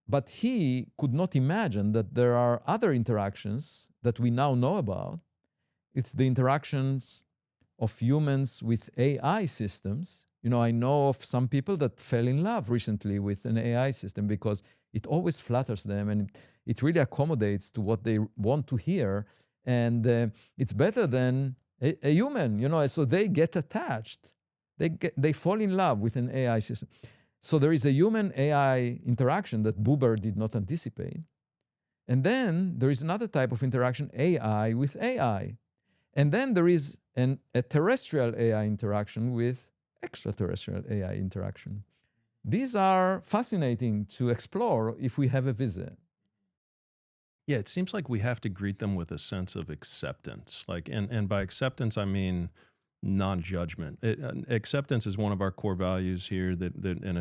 But he could not imagine that there are other interactions that we now know about. It's the interactions of humans with AI systems. I know of some people that fell in love recently with an AI system because it always flatters them and it really accommodates to what they want to hear. And it's better than a human, so they get attached. They fall in love with an AI system. So there is a human-AI interaction that Buber did not anticipate. And then there is another type of interaction, AI with AI. And then there is a terrestrial AI interaction with extraterrestrial AI interaction. These are fascinating to explore if we have a visit. Yeah, it seems like we have to greet them with a sense of acceptance. Like, and by acceptance, I mean non-judgment. Acceptance is one of our core values here. And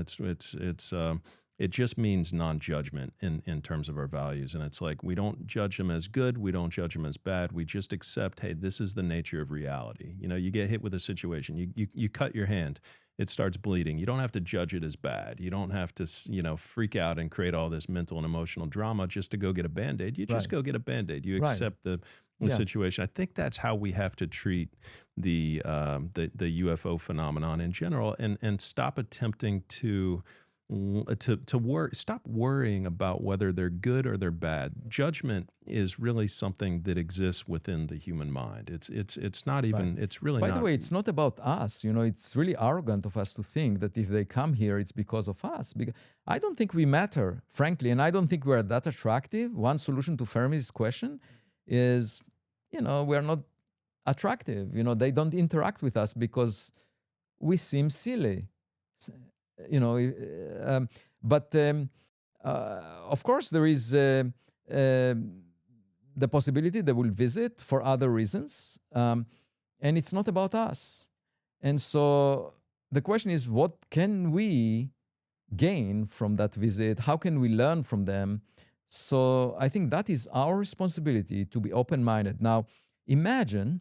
it just means non-judgment in terms of our values. And it's like we don't judge them as good, we don't judge them as bad. We just accept, hey, this is the nature of reality. You get hit with a situation, you cut your hand, it starts bleeding. You don't have to judge it as bad. You don't have to, freak out and create all this mental and emotional drama just to go get a Band-Aid. You just Right. go get a Band-Aid. You Right. accept the Yeah. situation. I think that's how we have to treat the UFO phenomenon in general, and stop attempting to stop worrying about whether they're good or they're bad. Judgment is really something that exists within the human mind. It's not even. Right. It's really By not. the way, it's not about us. It's really arrogant of us to think that if they come here, it's because of us. Because I don't think we matter, frankly, and I don't think we're that attractive. One solution to Fermi's question is, we're not attractive. They don't interact with us because we seem silly. S- You know, but of course there is the possibility they will visit for other reasons, and it's not about us. And so the question is, what can we gain from that visit? How can we learn from them? So I think that is our responsibility to be open-minded. Now, imagine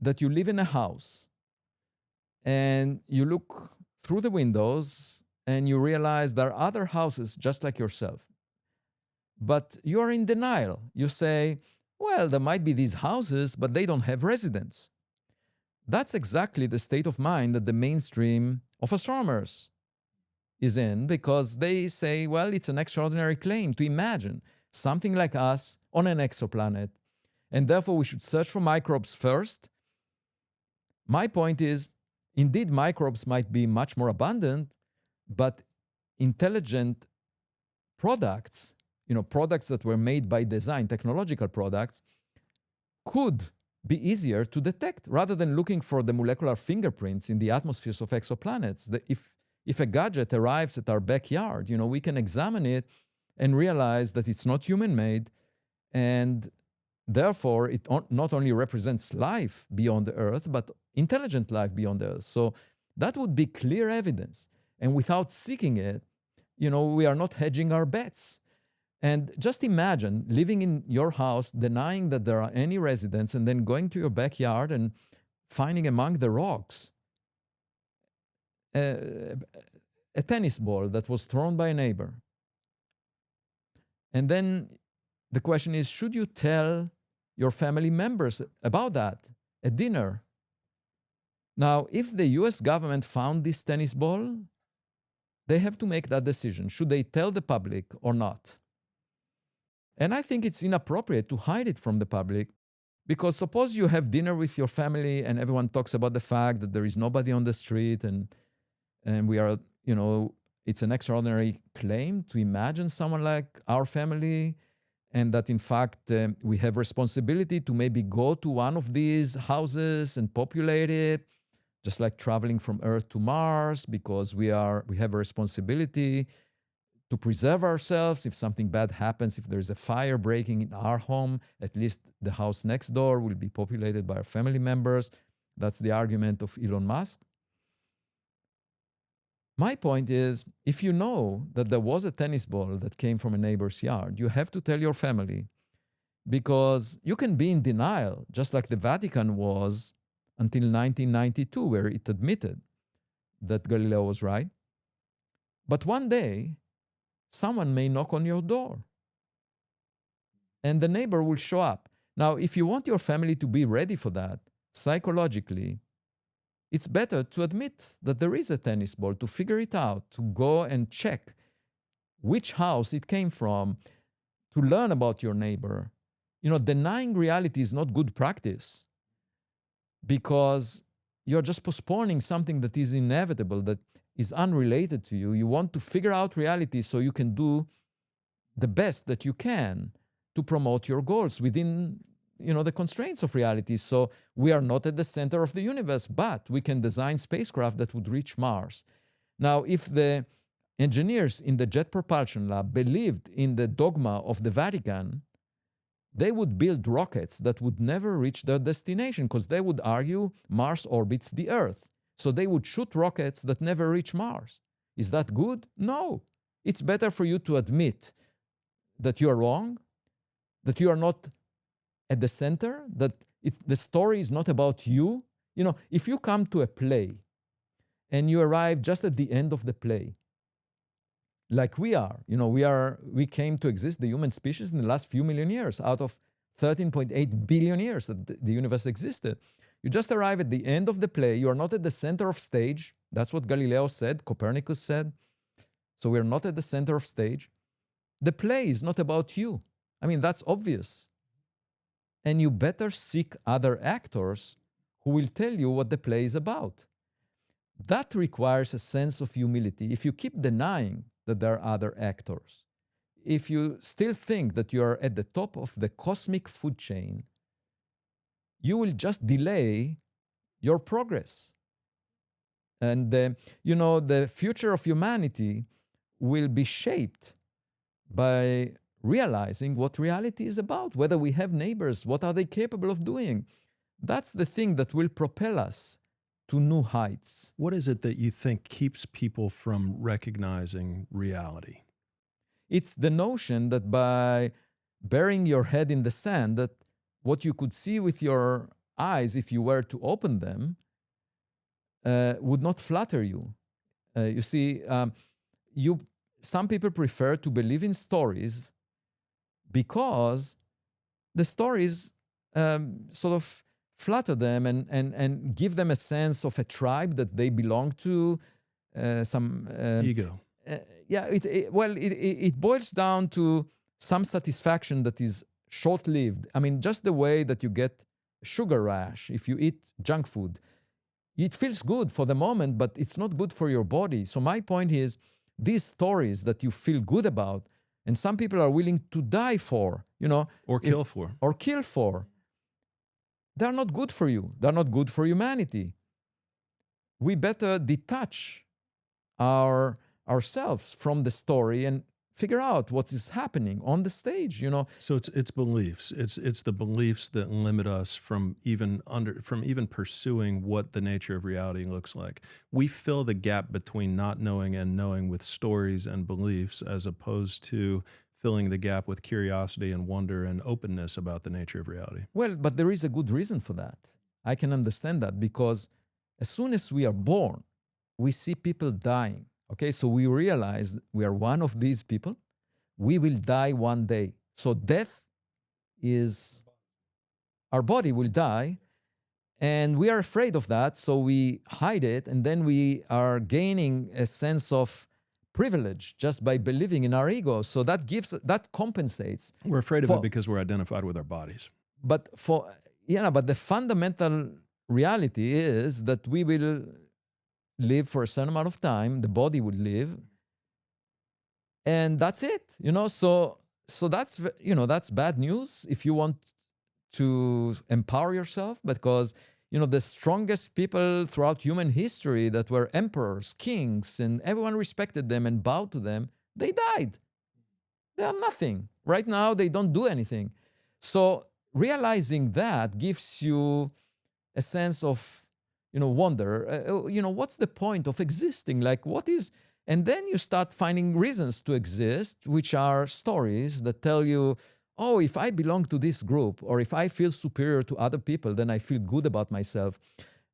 that you live in a house and you look through the windows and you realize there are other houses just like yourself. But you are in denial. You say, well, there might be these houses, but they don't have residents. That's exactly the state of mind that the mainstream of astronomers is in, because they say, well, it's an extraordinary claim to imagine something like us on an exoplanet, and therefore we should search for microbes first. My point is, indeed, microbes might be much more abundant, but intelligent products, products that were made by design, technological products, could be easier to detect rather than looking for the molecular fingerprints in the atmospheres of exoplanets. If a gadget arrives at our backyard, we can examine it and realize that it's not human-made, and therefore it not only represents life beyond the Earth, but intelligent life beyond the Earth. So that would be clear evidence. And without seeking it, we are not hedging our bets. And just imagine living in your house, denying that there are any residents, and then going to your backyard and finding among the rocks a tennis ball that was thrown by a neighbor. And then the question is, should you tell your family members about that at dinner? Now, if the US government found this tennis ball, they have to make that decision. Should they tell the public or not? And I think it's inappropriate to hide it from the public, because suppose you have dinner with your family and everyone talks about the fact that there is nobody on the street, and we are, it's an extraordinary claim to imagine someone like our family, and that in fact we have responsibility to maybe go to one of these houses and populate it, just like traveling from Earth to Mars, because we have a responsibility to preserve ourselves. If something bad happens, if there's a fire breaking in our home, at least the house next door will be populated by our family members. That's the argument of Elon Musk. My point is, if you know that there was a tennis ball that came from a neighbor's yard, you have to tell your family, because you can be in denial, just like the Vatican was until 1992, where it admitted that Galileo was right. But one day, someone may knock on your door and the neighbor will show up. Now, if you want your family to be ready for that, psychologically, it's better to admit that there is a tennis ball, to figure it out, to go and check which house it came from, to learn about your neighbor. Denying reality is not good practice because you're just postponing something that is inevitable, that is unrelated to you. You want to figure out reality so you can do the best that you can to promote your goals within the constraints of reality. So we are not at the center of the universe, but we can design spacecraft that would reach Mars. Now, if the engineers in the Jet Propulsion Lab believed in the dogma of the Vatican, they would build rockets that would never reach their destination because they would argue Mars orbits the Earth. So they would shoot rockets that never reach Mars. Is that good? No. It's better for you to admit that you are wrong, that you are not at the center, that the story is not about you. If you come to a play and you arrive just at the end of the play, like we are, we came to exist, the human species, in the last few million years, out of 13.8 billion years that the universe existed. You just arrive at the end of the play. You are not at the center of stage. That's what Galileo said, Copernicus said. So we're not at the center of stage. The play is not about you. I mean, that's obvious. And you better seek other actors who will tell you what the play is about. That requires a sense of humility. If you keep denying that there are other actors, if you still think that you are at the top of the cosmic food chain, you will just delay your progress. And the future of humanity will be shaped by realizing what reality is about, whether we have neighbors, what are they capable of doing. That's the thing that will propel us to new heights. What is it that you think keeps people from recognizing reality? It's the notion that by burying your head in the sand, that what you could see with your eyes, if you were to open them, would not flatter you. You see, some people prefer to believe in stories because the stories sort of flatter them and give them a sense of a tribe that they belong to, some ego. It boils down to some satisfaction that is short-lived. I mean, just the way that you get sugar rash if you eat junk food. It feels good for the moment, but it's not good for your body. So my point is, these stories that you feel good about, and some people are willing to die for, or kill for, they're not good for you. They're not good for humanity. We better detach ourselves from the story and figure out what is happening on the stage. So it's beliefs. It's the beliefs that limit us from even pursuing what the nature of reality looks like. We fill the gap between not knowing and knowing with stories and beliefs, as opposed to filling the gap with curiosity and wonder and openness about the nature of reality. Well, but there is a good reason for that. I can understand that, because as soon as we are born, we see people dying. Okay, so we realize we are one of these people. We will die one day. So death is, our body will die, and we are afraid of that, so we hide it, and then we are gaining a sense of privilege just by believing in our ego. So that compensates. We're afraid of it because we're identified with our bodies. But the fundamental reality is that we will live for a certain amount of time, the body will live, and that's it. So that's bad news if you want to empower yourself, because the strongest people throughout human history that were emperors, kings, and everyone respected them and bowed to them, they died. They are nothing. Right now, they don't do anything. So realizing that gives you a sense of, wonder. What's the point of existing? And then you start finding reasons to exist, which are stories that tell you, oh, if I belong to this group, or if I feel superior to other people, then I feel good about myself.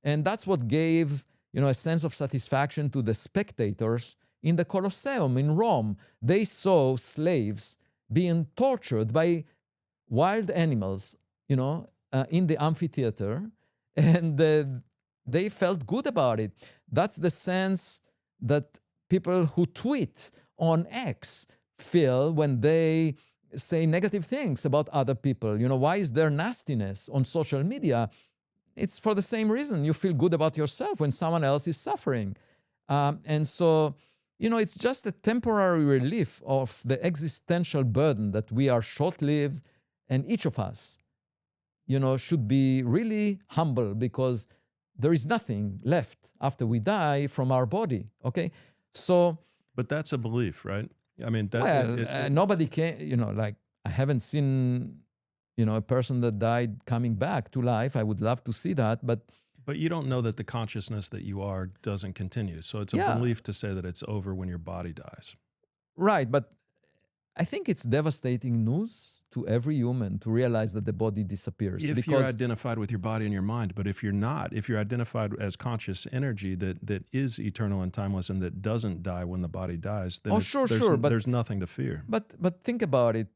And that's what gave, a sense of satisfaction to the spectators in the Colosseum in Rome, they saw slaves being tortured by wild animals, in the amphitheater, and they felt good about it. That's the sense that people who tweet on X feel when they say negative things about other people. Why is there nastiness on social media? It's for the same reason. You feel good about yourself when someone else is suffering. And so, it's just a temporary relief of the existential burden that we are short-lived, and each of us, should be really humble because there is nothing left after we die from our body, okay? So... But that's a belief, right? I mean, nobody can, I haven't seen, a person that died coming back to life. I would love to see that, but you don't know that the consciousness that you are doesn't continue. So it's a belief to say that it's over when your body dies. Right, but I think it's devastating news to every human to realize that the body disappears. If you're identified with your body and your mind, but if you're not, if you're identified as conscious energy that is eternal and timeless and that doesn't die when the body dies, then there's nothing to fear. But think about it.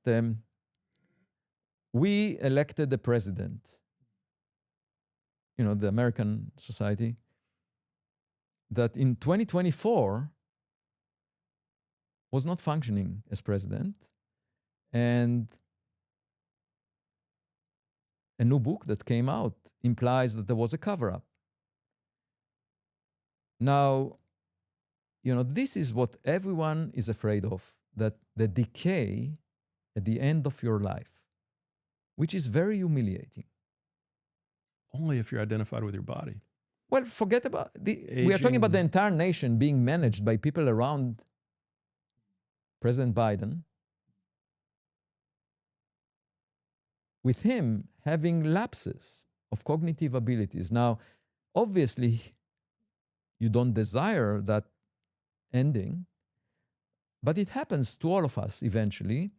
We elected the president, the American society, that in 2024 was not functioning as president. And a new book that came out implies that there was a cover-up. Now, this is what everyone is afraid of, that the decay at the end of your life, which is very humiliating. Only if you're identified with your body. Well, forget about we are talking about the entire nation being managed by people around President Biden, with him having lapses of cognitive abilities. Now, obviously, you don't desire that ending, but it happens to all of us eventually,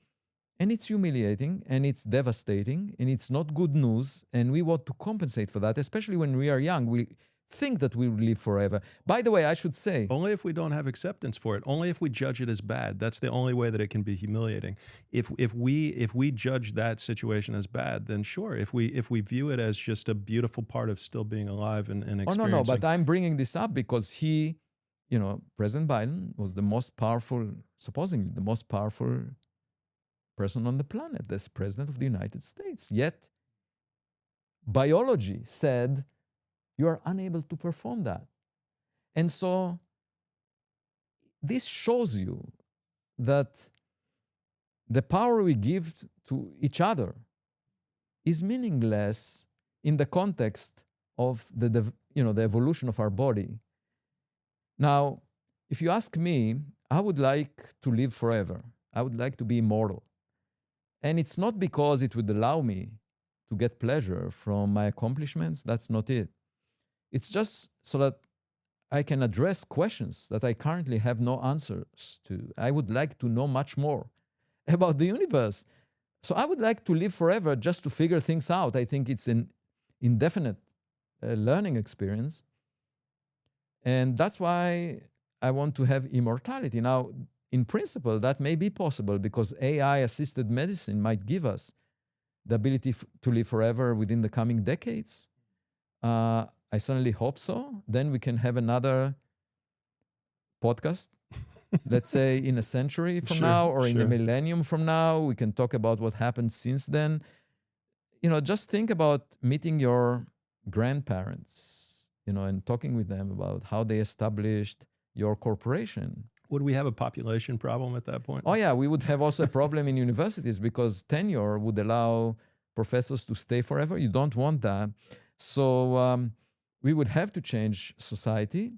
and it's humiliating, and it's devastating, and it's not good news, and we want to compensate for that, especially when we are young. We think that we will live forever. By the way, I should say... Only if we don't have acceptance for it. Only if we judge it as bad. That's the only way that it can be humiliating. If we judge that situation as bad, then sure. If we view it as just a beautiful part of still being alive and experiencing... Oh, no, but I'm bringing this up because he, President Biden was the most powerful, supposedly the most powerful person on the planet, as President of the United States. Yet, biology said, you are unable to perform that. And so this shows you that the power we give to each other is meaningless in the context of the evolution of our body. Now, if you ask me, I would like to live forever. I would like to be immortal. And it's not because it would allow me to get pleasure from my accomplishments. That's not it. It's just so that I can address questions that I currently have no answers to. I would like to know much more about the universe. So I would like to live forever just to figure things out. I think it's an indefinite learning experience. And that's why I want to have immortality. Now, in principle, that may be possible because AI-assisted medicine might give us the ability to live forever within the coming decades. I certainly hope so. Then we can have another podcast, let's say in a century from now or in a millennium from now. We can talk about what happened since then. Just think about meeting your grandparents, and talking with them about how they established your corporation. Would we have a population problem at that point? Oh, yeah, we would have also a problem in universities because tenure would allow professors to stay forever. You don't want that. So we would have to change society.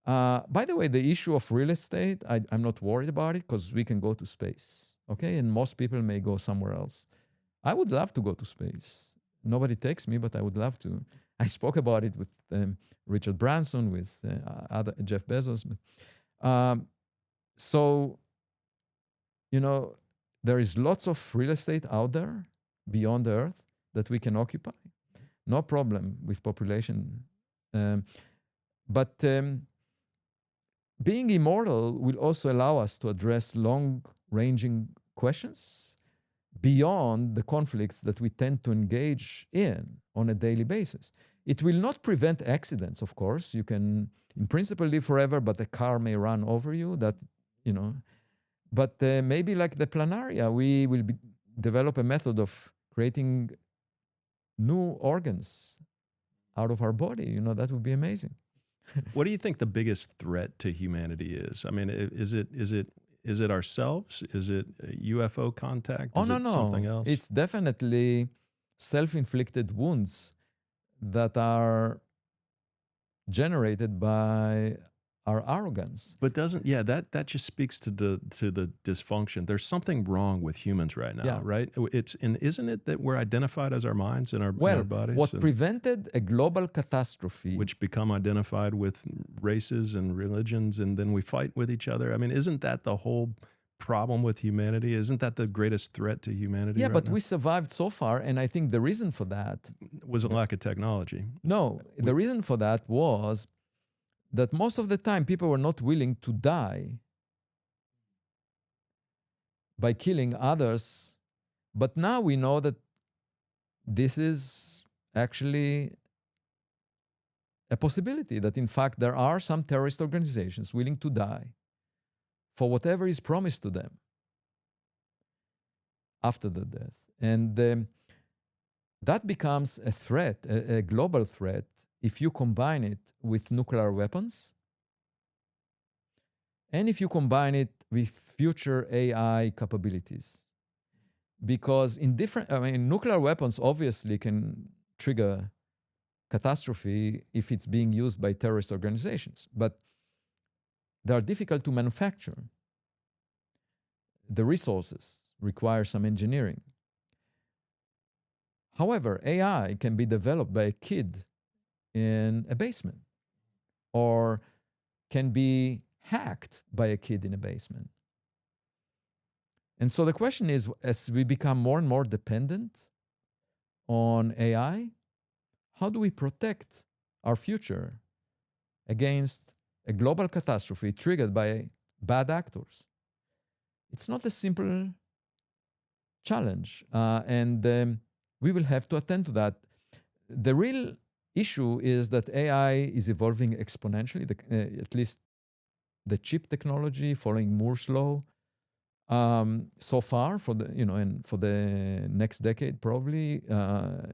By the way, the issue of real estate, I'm not worried about it because we can go to space, okay? And most people may go somewhere else. I would love to go to space. Nobody takes me, but I would love to. I spoke about it with Richard Branson, with Jeff Bezos. So, there is lots of real estate out there beyond Earth that we can occupy. No problem with population. But being immortal will also allow us to address long-ranging questions beyond the conflicts that we tend to engage in on a daily basis. It will not prevent accidents, of course. You can, in principle, live forever, but a car may run over you. That, you know, but maybe like the planaria, we will develop a method of creating new organs out of our body. You know, that would be amazing. What do you think the biggest threat to humanity is? I mean, is it ourselves? Is it UFO contact? Oh, Is no, it something no. else? It's definitely self-inflicted wounds that are generated by our arrogance. But doesn't that just speaks to the dysfunction. There's something wrong with humans right now, Yeah. right? It's and isn't it that we're identified as our minds and our Well, bodies, what and prevented a global catastrophe, which become identified with races and religions, and then we fight with each other. I mean, isn't that the whole problem with humanity? Isn't that the greatest threat to humanity yeah, right but now? we survived so far, and I think the reason for that, Was a lack of technology. no, the reason for that was that most of the time people were not willing to die by killing others. But now we know that this is actually a possibility, that in fact there are some terrorist organizations willing to die for whatever is promised to them after the death. And that becomes a threat, a global threat, if you combine it with nuclear weapons and if you combine it with future AI capabilities. Because nuclear weapons obviously can trigger catastrophe if it's being used by terrorist organizations, but they are difficult to manufacture. The resources require some engineering. However, AI can be developed by a kid in a basement or can be hacked by a kid in a basement. And so the question is, as we become more and more dependent on AI, how do we protect our future against a global catastrophe triggered by bad actors? It's not a simple challenge, and we will have to attend to that. The real issue is that AI is evolving exponentially, at least the chip technology following Moore's law. So far, and for the next decade probably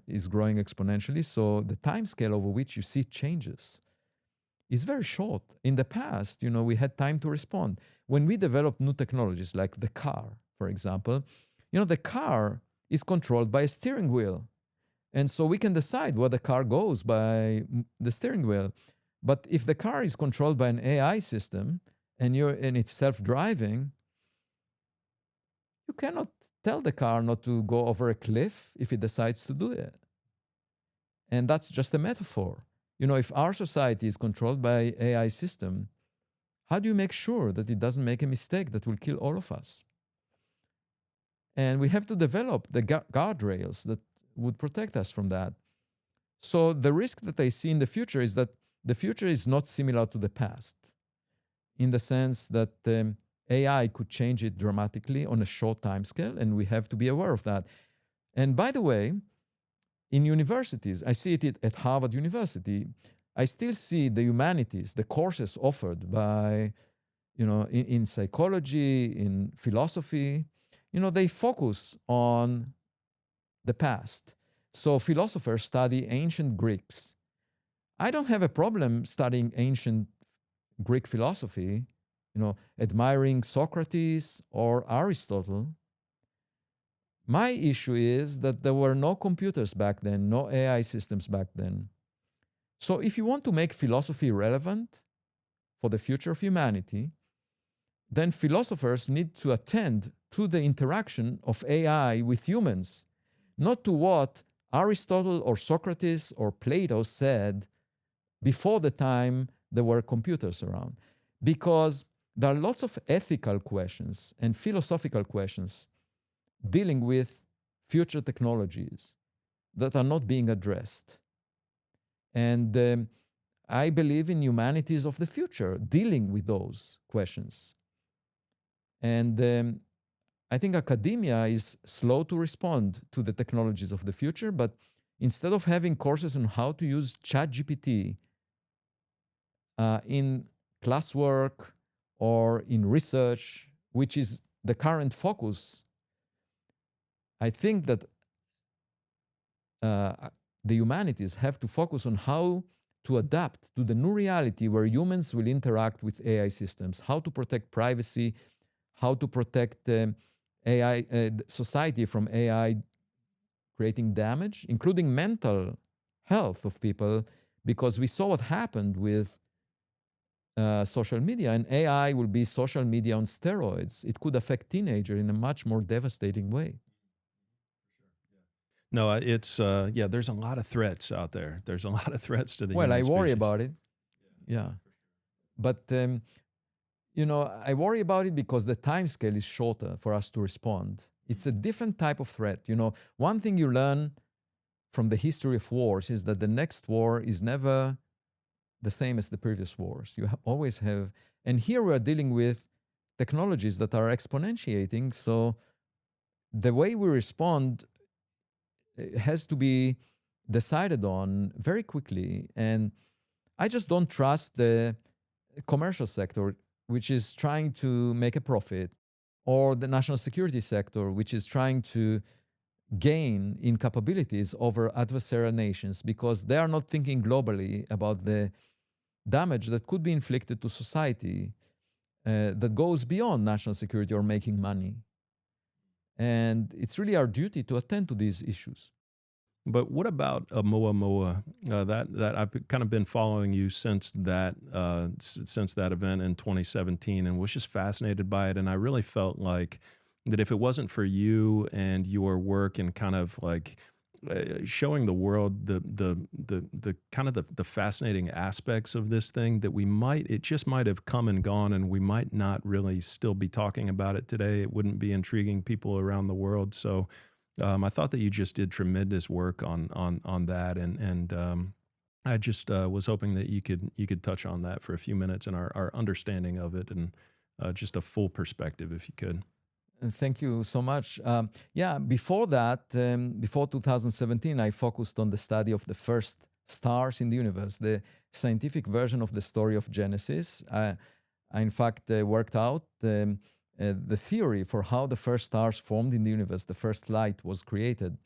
is growing exponentially. So the time scale over which you see changes is very short. In the past, we had time to respond. When we developed new technologies like the car, for example, the car is controlled by a steering wheel. And so we can decide where the car goes by the steering wheel. But if the car is controlled by an AI system and it's self-driving, you cannot tell the car not to go over a cliff if it decides to do it. And that's just a metaphor. If our society is controlled by AI system, how do you make sure that it doesn't make a mistake that will kill all of us? And we have to develop the guardrails that would protect us from that. So the risk that I see in the future is that the future is not similar to the past, in the sense that AI could change it dramatically on a short time scale, and we have to be aware of that. And by the way, in universities, I see it at Harvard University, I still see the humanities, the courses offered by, in psychology, in philosophy, they focus on the past. So philosophers study ancient Greeks. I don't have a problem studying ancient Greek philosophy, admiring Socrates or Aristotle. My issue is that there were no computers back then, no AI systems back then. So if you want to make philosophy relevant for the future of humanity, then philosophers need to attend to the interaction of AI with humans, not to what Aristotle or Socrates or Plato said before the time there were computers around. Because there are lots of ethical questions and philosophical questions dealing with future technologies that are not being addressed. And I believe in humanities of the future, dealing with those questions. And I think academia is slow to respond to the technologies of the future, but instead of having courses on how to use ChatGPT in classwork or in research, which is the current focus, I think that the humanities have to focus on how to adapt to the new reality where humans will interact with AI systems, how to protect privacy, how to protect AI society from AI creating damage, including mental health of people, because we saw what happened with social media, and AI will be social media on steroids. It could affect teenagers in a much more devastating way. No, it's yeah. There's a lot of threats out there. There's a lot of threats to the Well, I human worry species. about it. Yeah. But, you know, I worry about it because the time scale is shorter for us to respond. It's a different type of threat. You know, one thing you learn from the history of wars is that the next war is never the same as the previous wars. You always have, and here we are dealing with technologies that are exponentiating. So the way we respond has to be decided on very quickly. And I just don't trust the commercial sector, which is trying to make a profit, or the national security sector, which is trying to gain in capabilities over adversarial nations, because they are not thinking globally about the damage that could be inflicted to society that goes beyond national security or making money. And it's really our duty to attend to these issues. But what about Oumuamua? That I've kind of been following you since since that event in 2017, and was just fascinated by it. And I really felt like that if it wasn't for you and your work and kind of like showing the world the kind of the fascinating aspects of this thing, that it just might have come and gone, and we might not really still be talking about it today. It wouldn't be intriguing people around the world. So I thought that you just did tremendous work on that, and I just was hoping that you could touch on that for a few minutes and our understanding of it, and just a full perspective, if you could. Thank you so much. Yeah, before that, before 2017, I focused on the study of the first stars in the universe, the scientific version of the story of Genesis. I in fact, worked out the theory for how the first stars formed in the universe, the first light was created.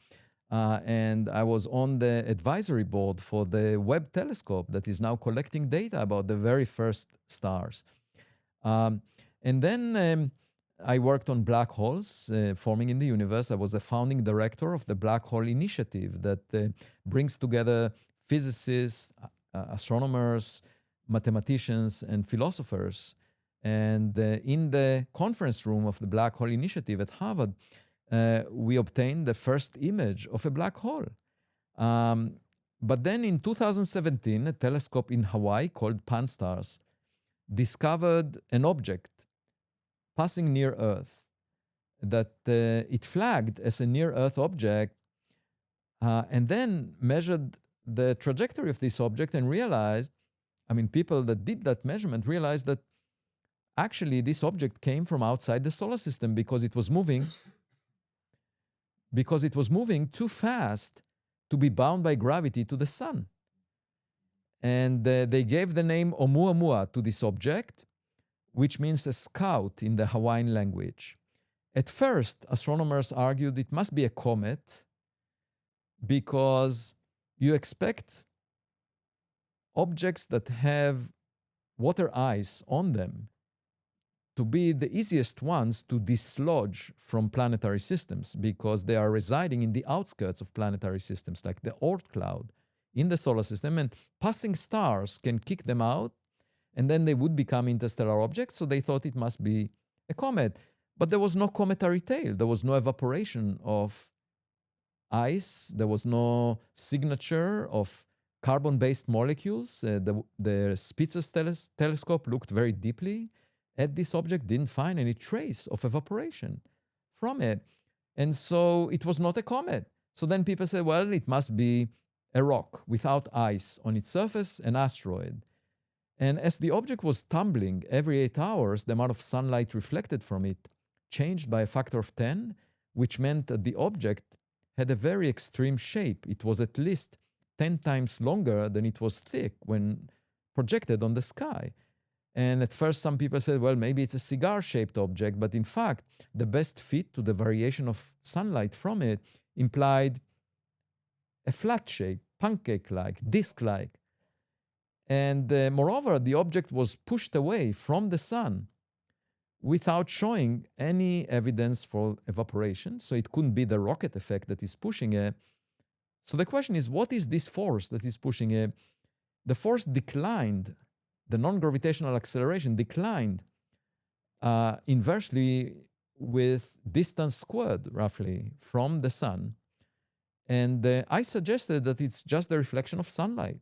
And I was on the advisory board for the Webb telescope that is now collecting data about the very first stars. And then I worked on black holes forming in the universe. I was the founding director of the Black Hole Initiative that brings together physicists, astronomers, mathematicians, and philosophers. And in the conference room of the Black Hole Initiative at Harvard, we obtained the first image of a black hole. But then in 2017, a telescope in Hawaii called Pan-STARRS discovered an object passing near Earth that it flagged as a near-Earth object, and then measured the trajectory of this object and realized, I mean, people that did that measurement realized that actually this object came from outside the solar system because it was moving too fast to be bound by gravity to the sun. And they gave the name Oumuamua to this object, which means a scout in the Hawaiian language. At first, astronomers argued it must be a comet because you expect objects that have water ice on them to be the easiest ones to dislodge from planetary systems because they are residing in the outskirts of planetary systems, like the Oort cloud in the solar system, and passing stars can kick them out, and then they would become interstellar objects, so they thought it must be a comet. But there was no cometary tail. There was no evaporation of ice. There was no signature of carbon-based molecules. The Spitzer's telescope looked very deeply at this object, didn't find any trace of evaporation from it. And so it was not a comet. So then people said, well, it must be a rock without ice on its surface, an asteroid. And as the object was tumbling every 8 hours, the amount of sunlight reflected from it changed by a factor of 10, which meant that the object had a very extreme shape. It was at least 10 times longer than it was thick when projected on the sky. And at first, some people said, well, maybe it's a cigar-shaped object, but in fact, the best fit to the variation of sunlight from it implied a flat shape, pancake-like, disc-like. And moreover, the object was pushed away from the sun without showing any evidence for evaporation. So it couldn't be the rocket effect that is pushing it. So the question is, what is this force that is pushing it? The force declined. The non-gravitational acceleration declined inversely with distance squared, roughly, from the sun. And I suggested that it's just the reflection of sunlight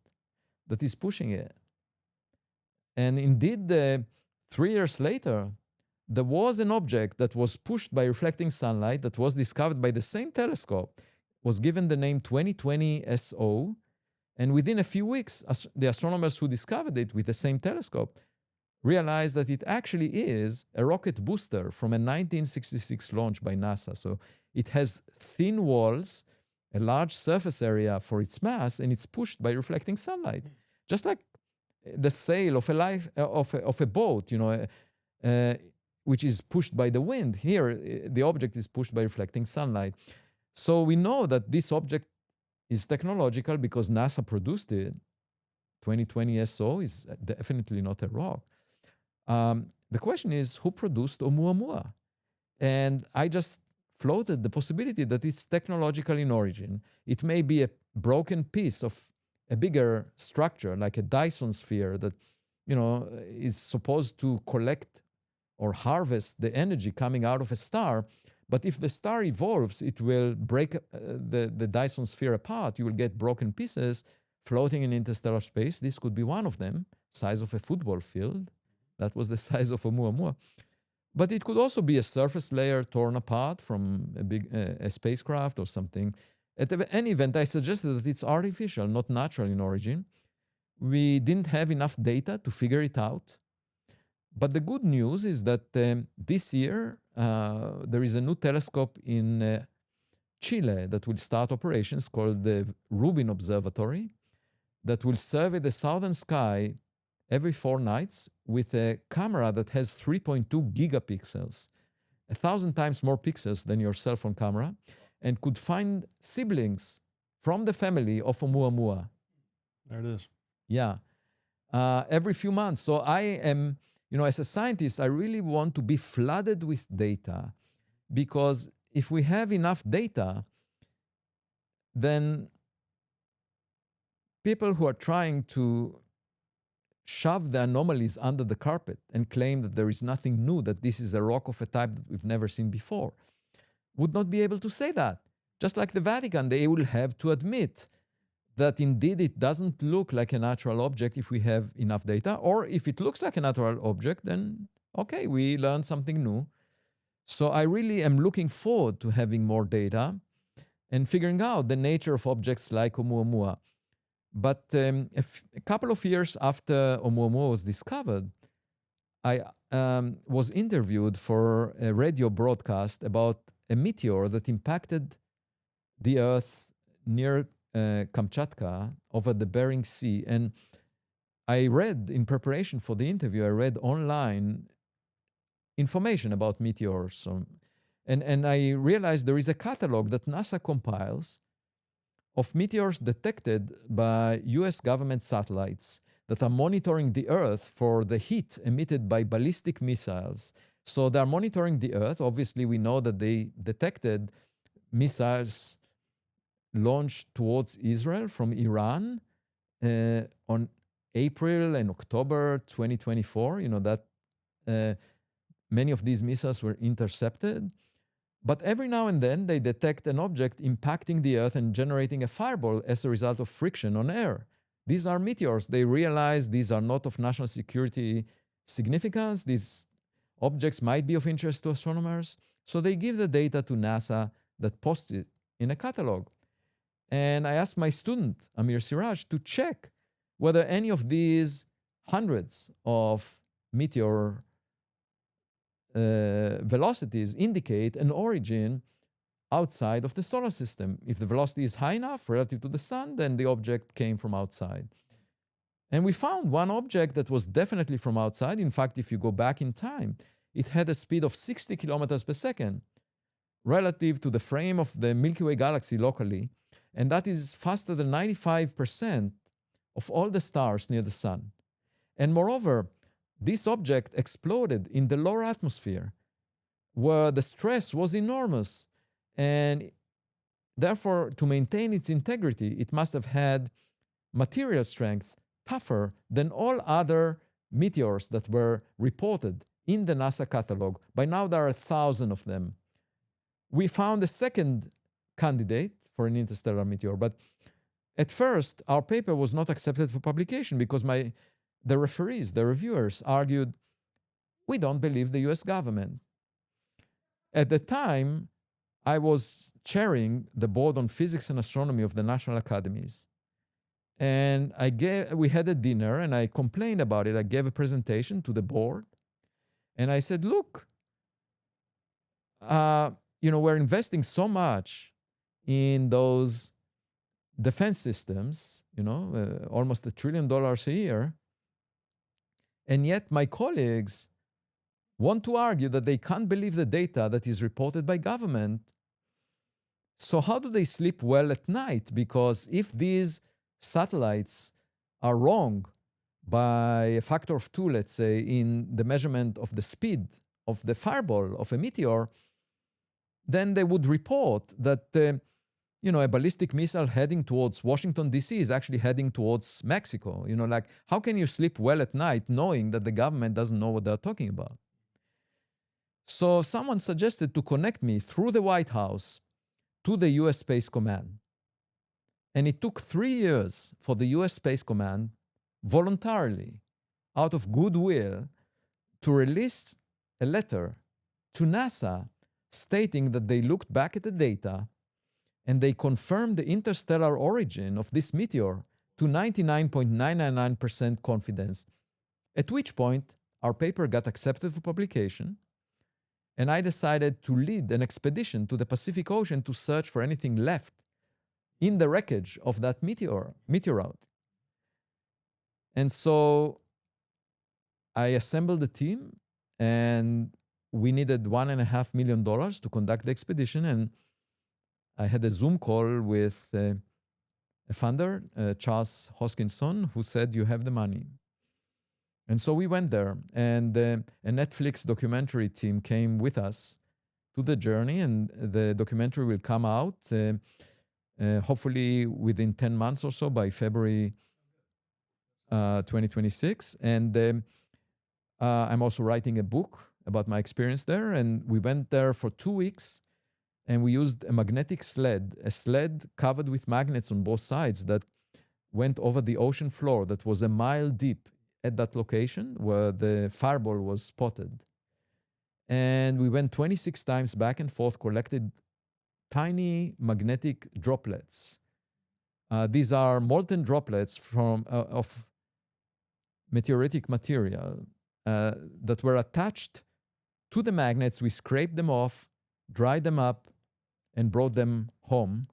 that is pushing it. And indeed, 3 years later, there was an object that was pushed by reflecting sunlight that was discovered by the same telescope, was given the name 2020 SO, and within a few weeks, the astronomers who discovered it with the same telescope realized that it actually is a rocket booster from a 1966 launch by NASA. So it has thin walls, a large surface area for its mass, and it's pushed by reflecting sunlight. Just like the sail of a boat, which is pushed by the wind. Here, the object is pushed by reflecting sunlight. So we know that this object is technological because NASA produced it. 2020 SO is definitely not a rock. The question is, who produced Oumuamua? And I just floated the possibility that it's technological in origin. It may be a broken piece of a bigger structure, like a Dyson sphere that, is supposed to collect or harvest the energy coming out of a star. But if the star evolves, it will break the Dyson sphere apart. You will get broken pieces floating in interstellar space. This could be one of them, size of a football field. That was the size of Oumuamua. But it could also be a surface layer torn apart from a spacecraft or something. At any event, I suggested that it's artificial, not natural in origin. We didn't have enough data to figure it out. But the good news is that this year, there is a new telescope in Chile that will start operations called the Rubin Observatory that will survey the southern sky every 4 nights with a camera that has 3.2 gigapixels, 1,000 times more pixels than your cell phone camera, and could find siblings from the family of Oumuamua. There it is. Yeah. Every few months. So I am, as a scientist, I really want to be flooded with data, because if we have enough data, then people who are trying to shove the anomalies under the carpet and claim that there is nothing new, that this is a rock of a type that we've never seen before, would not be able to say that. Just like the Vatican, they will have to admit that indeed it doesn't look like a natural object if we have enough data, or if it looks like a natural object, then okay, we learned something new. So I really am looking forward to having more data and figuring out the nature of objects like Oumuamua. But a couple of years after Oumuamua was discovered, I was interviewed for a radio broadcast about a meteor that impacted the Earth near Kamchatka over the Bering Sea. And I read, in preparation for the interview, I read online information about meteors. And I realized there is a catalog that NASA compiles of meteors detected by US government satellites that are monitoring the Earth for the heat emitted by ballistic missiles. So they're monitoring the Earth. Obviously, we know that they detected missiles launched towards Israel from Iran on April and October 2024. That many of these missiles were intercepted. But every now and then, they detect an object impacting the Earth and generating a fireball as a result of friction on air. These are meteors. They realize these are not of national security significance. These objects might be of interest to astronomers. So they give the data to NASA that posts it in a catalog. And I asked my student, Amir Siraj, to check whether any of these hundreds of meteor velocities indicate an origin outside of the solar system. If the velocity is high enough relative to the sun, then the object came from outside. And we found one object that was definitely from outside. In fact, if you go back in time, it had a speed of 60 kilometers per second relative to the frame of the Milky Way galaxy locally. And that is faster than 95% of all the stars near the sun. And moreover, this object exploded in the lower atmosphere where the stress was enormous. And therefore, to maintain its integrity, it must have had material strength tougher than all other meteors that were reported in the NASA catalog. By now, there are 1,000 of them. We found a second candidate for an interstellar meteor, but at first, our paper was not accepted for publication because the referees, the reviewers, argued, we don't believe the US government. At the time, I was chairing the board on physics and astronomy of the National Academies. And we had a dinner and I complained about it. I gave a presentation to the board and I said, look, we're investing so much in those defense systems, almost $1 trillion a year. And yet my colleagues want to argue that they can't believe the data that is reported by government. So how do they sleep well at night? Because if these satellites are wrong by a factor of 2, let's say, in the measurement of the speed of the fireball of a meteor, then they would report that a ballistic missile heading towards Washington, D.C. is actually heading towards Mexico. How can you sleep well at night knowing that the government doesn't know what they're talking about? So someone suggested to connect me through the White House to the US Space Command. And it took 3 years for the US Space Command voluntarily, out of goodwill, to release a letter to NASA stating that they looked back at the data and they confirmed the interstellar origin of this meteor to 99.999% confidence, at which point our paper got accepted for publication, and I decided to lead an expedition to the Pacific Ocean to search for anything left in the wreckage of that meteorite. And so I assembled a team, and we needed $1.5 million to conduct the expedition. And I had a Zoom call with a funder, Charles Hoskinson, who said, you have the money. And so we went there, and a Netflix documentary team came with us to the journey, and the documentary will come out hopefully within 10 months or so, by February 2026. And I'm also writing a book about my experience there. And we went there for 2 weeks, and we used a magnetic sled, a sled covered with magnets on both sides that went over the ocean floor that was a mile deep at that location where the fireball was spotted. And we went 26 times back and forth, collected tiny magnetic droplets. These are molten droplets of meteoritic material that were attached to the magnets. We scraped them off, dried them up, and brought them home.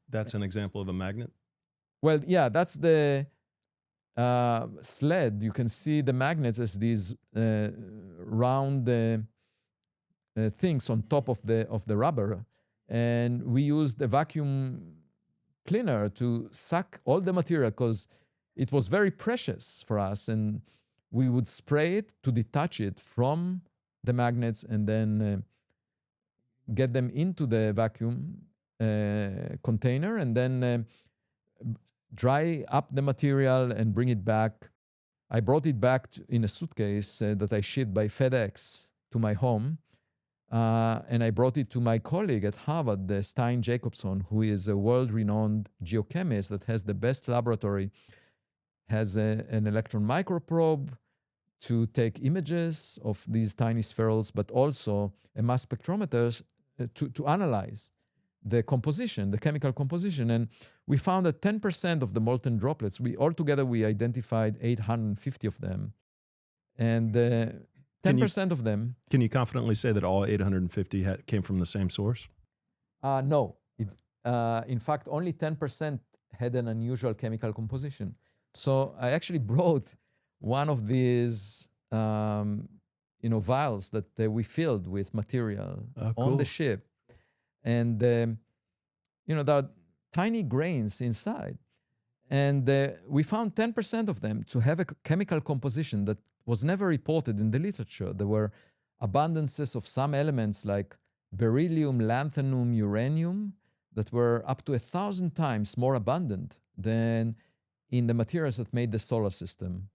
That's an example of a magnet? Well, yeah, that's the sled. You can see the magnets as these round things on top of the rubber. And we used a vacuum cleaner to suck all the material because it was very precious for us. And we would spray it to detach it from the magnets and then get them into the vacuum container and then dry up the material and bring it back. I brought it back in a suitcase that I shipped by FedEx to my home. And I brought it to my colleague at Harvard, Stein Jacobson, who is a world-renowned geochemist that has the best laboratory, has an electron microprobe to take images of these tiny spherules, but also a mass spectrometer to analyze the composition, the chemical composition. And we found that 10% of the molten droplets, altogether we identified 850 of them. And 10% of them. Can you confidently say that all 850 came from the same source? No. In fact, only 10% had an unusual chemical composition. So I actually brought one of these vials that we filled with material on the ship. And, there are tiny grains inside. And we found 10% of them to have a chemical composition that was never reported in the literature. There were abundances of some elements like beryllium, lanthanum, uranium that were up to 1,000 times more abundant than in the materials that made the solar system.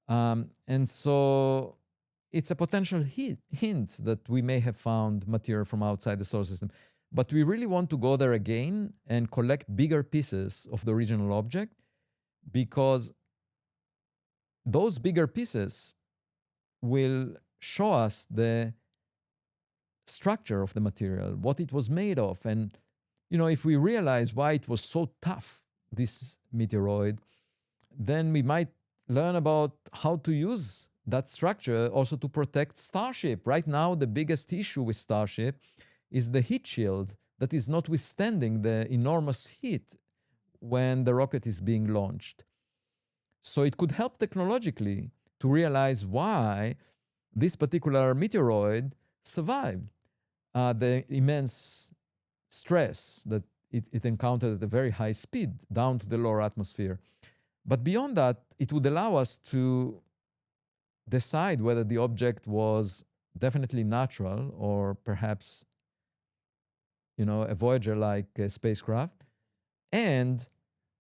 And so it's a potential hint that we may have found material from outside the solar system. But we really want to go there again and collect bigger pieces of the original object, because those bigger pieces will show us the structure of the material, what it was made of. And, if we realize why it was so tough, this meteoroid, then we might learn about how to use that structure also to protect Starship. Right now, the biggest issue with Starship is the heat shield that is not withstanding the enormous heat when the rocket is being launched. So it could help technologically to realize why this particular meteoroid survived the immense stress that it encountered at a very high speed down to the lower atmosphere. But beyond that, it would allow us to decide whether the object was definitely natural or perhaps a Voyager-like spacecraft, and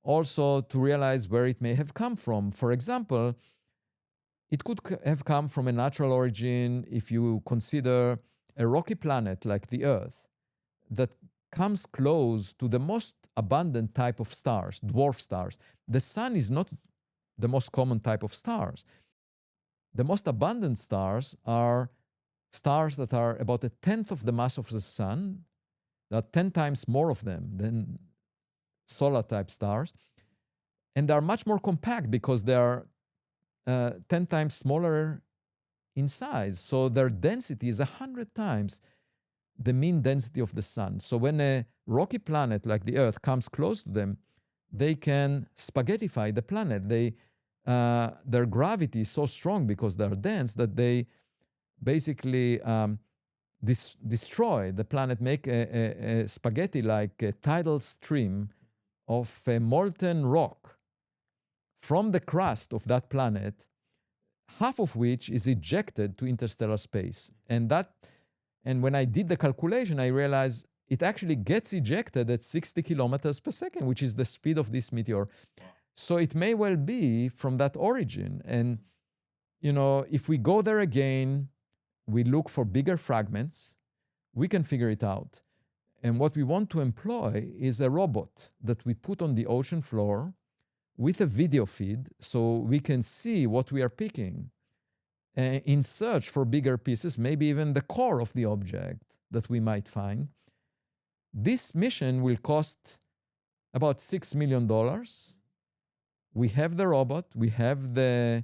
also to realize where it may have come from. For example, it could have come from a natural origin if you consider a rocky planet like the Earth that comes close to the most abundant type of stars, dwarf stars. The sun is not the most common type of stars. The most abundant stars are stars that are about 1/10 of the mass of the sun. There are 10 times more of them than solar-type stars. And they are much more compact because they are 10 times smaller in size. So their density is 100 times the mean density of the sun. So when a rocky planet like the Earth comes close to them, they can spaghettify the planet. Their gravity is so strong because they're dense that they basically destroy the planet, make a spaghetti-like a tidal stream of a molten rock from the crust of that planet, half of which is ejected to interstellar space. And when I did the calculation, I realized it actually gets ejected at 60 kilometers per second, which is the speed of this meteor. So it may well be from that origin. And, if we go there again, we look for bigger fragments, we can figure it out. And what we want to employ is a robot that we put on the ocean floor with a video feed so we can see what we are picking in search for bigger pieces, maybe even the core of the object that we might find. This mission will cost about $6 million. We have the robot, we have the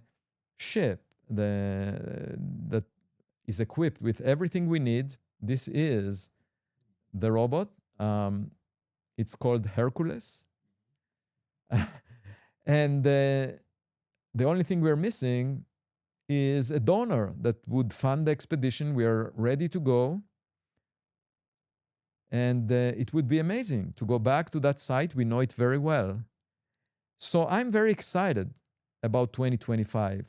ship that is equipped with everything we need. This is the robot. It's called Hercules. And the only thing we're missing is a donor that would fund the expedition. We are ready to go. And it would be amazing to go back to that site. We know it very well. So I'm very excited about 2025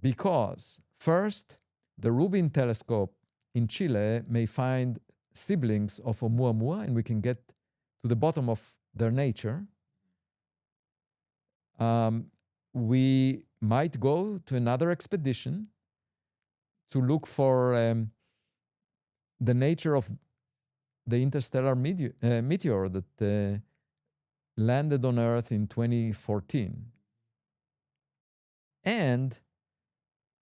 because, first, the Rubin telescope in Chile may find siblings of Oumuamua, and we can get to the bottom of their nature. We might go to another expedition to look for the nature of the interstellar meteor that landed on Earth in 2014. And,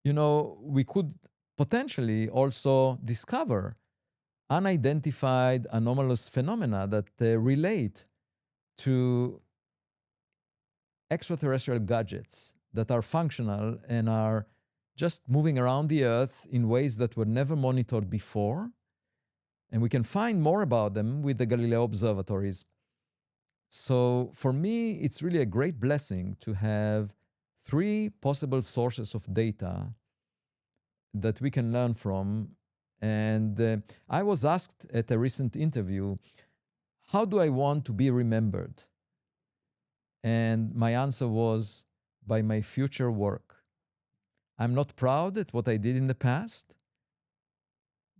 we could potentially also discover unidentified anomalous phenomena that relate to extraterrestrial gadgets that are functional and are just moving around the Earth in ways that were never monitored before. And we can find more about them with the Galileo observatories. So for me, it's really a great blessing to have three possible sources of data that we can learn from. And I was asked at a recent interview, how do I want to be remembered? And my answer was, by my future work. I'm not proud at what I did in the past,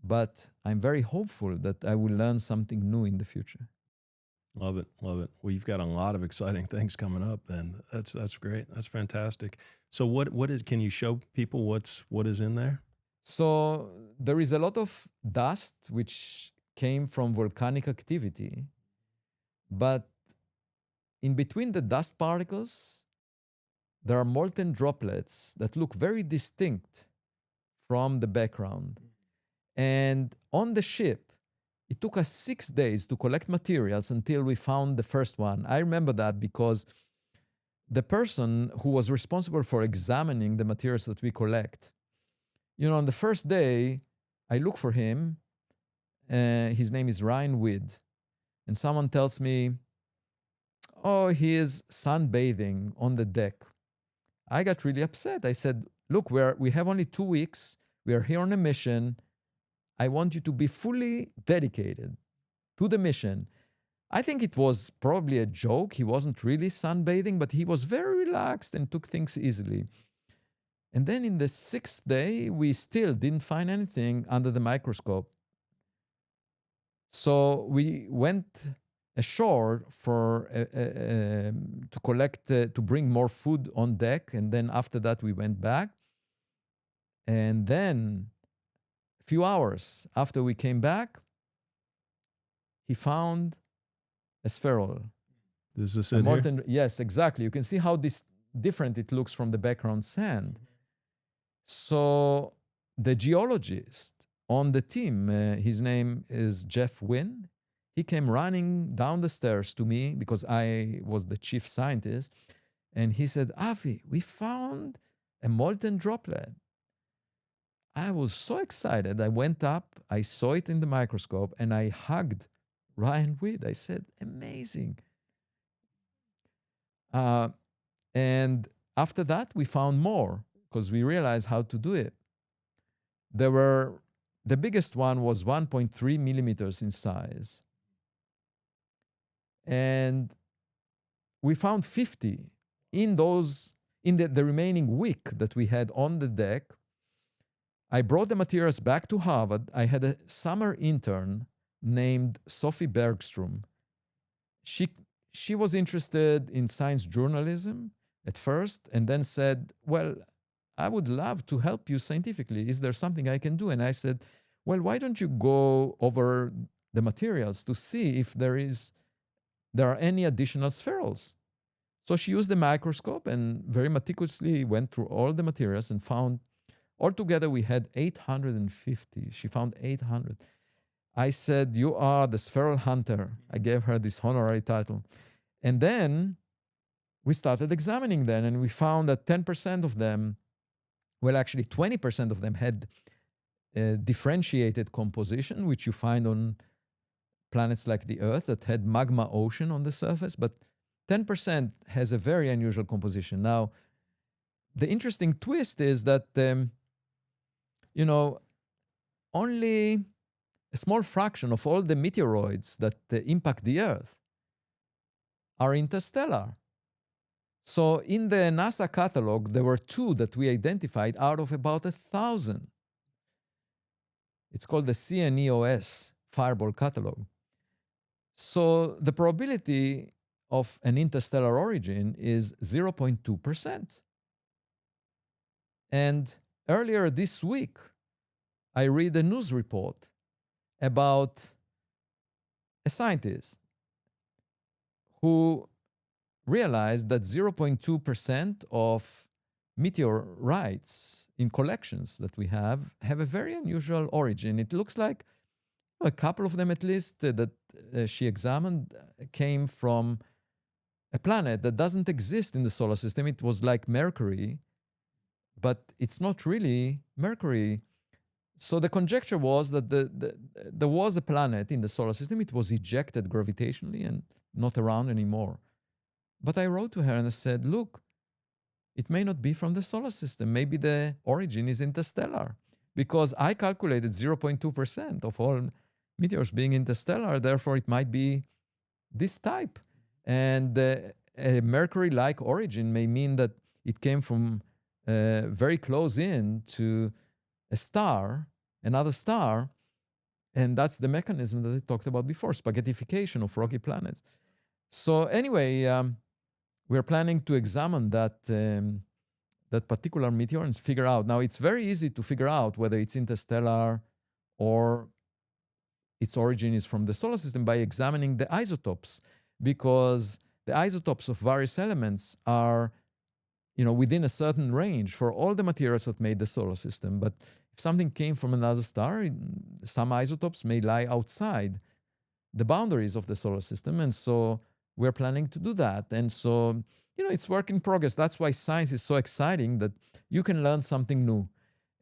but I'm very hopeful that I will learn something new in the future. Love it, love it. Well, you've got a lot of exciting things coming up, and that's great. That's fantastic. So, what is? Can you show people what is in there? So there is a lot of dust which came from volcanic activity, but in between the dust particles, there are molten droplets that look very distinct from the background. And on the ship, it took us 6 days to collect materials until we found the first one. I remember that because the person who was responsible for examining the materials that we collect, on the first day, I look for him. His name is Ryan Widd. And someone tells me, oh, he is sunbathing on the deck. I got really upset. I said, look, we have only 2 weeks. We are here on a mission. I want you to be fully dedicated to the mission. I think it was probably a joke. He wasn't really sunbathing, but he was very relaxed and took things easily. And then in the 6th day, we still didn't find anything under the microscope. So we went ashore to collect, to bring more food on deck. And then after that, we went back. And then a few hours after we came back, he found a spheroid. Is this it here? Yes, exactly. You can see how different it looks from the background sand. So the geologist on the team, his name is Jeff Wynn. He came running down the stairs to me because I was the chief scientist. And he said, Avi, we found a molten droplet. I was so excited. I went up, I saw it in the microscope, and I hugged Ryan Widd. I said, amazing. And after that, we found more because we realized how to do it. The biggest one was 1.3 millimeters in size. And we found 50 in the remaining week that we had on the deck. I brought the materials back to Harvard. I had a summer intern named Sophie Bergstrom. She was interested in science journalism at first and then said, well, I would love to help you scientifically. Is there something I can do? And I said, well, why don't you go over the materials to see if there are any additional spherules? So she used the microscope and very meticulously went through all the materials and found, altogether we had 850. She found 800. I said, you are the spheral hunter. I gave her this honorary title. And then we started examining them, and we found that 10% of them, well, actually 20% of them had differentiated composition, which you find on planets like the Earth that had magma ocean on the surface, but 10% has a very unusual composition. Now, the interesting twist is that, only a small fraction of all the meteoroids that impact the Earth are interstellar. So in the NASA catalog, there were 2 that we identified out of about 1,000. It's called the CNEOS Fireball catalog. So the probability of an interstellar origin is 0.2%. And earlier this week, I read a news report about a scientist who realized that 0.2% of meteorites in collections that we have a very unusual origin. It looks like A couple of them, at least, that she examined came from a planet that doesn't exist in the solar system. It was like Mercury, but it's not really Mercury. So the conjecture was that there was a planet in the solar system. It was ejected gravitationally and not around anymore. But I wrote to her and I said, look, it may not be from the solar system. Maybe the origin is interstellar. Because I calculated 0.2% of all meteors being interstellar. Therefore, it might be this type. And a Mercury-like origin may mean that it came from very close in to a star, another star, and that's the mechanism that I talked about before, spaghettification of rocky planets. So anyway, we're planning to examine that particular meteor and figure out. Now, it's very easy to figure out whether it's interstellar or its origin is from the solar system by examining the isotopes, because the isotopes of various elements are, within a certain range for all the materials that made the solar system. But if something came from another star, some isotopes may lie outside the boundaries of the solar system. And so we're planning to do that. And so, it's work in progress. That's why science is so exciting, that you can learn something new.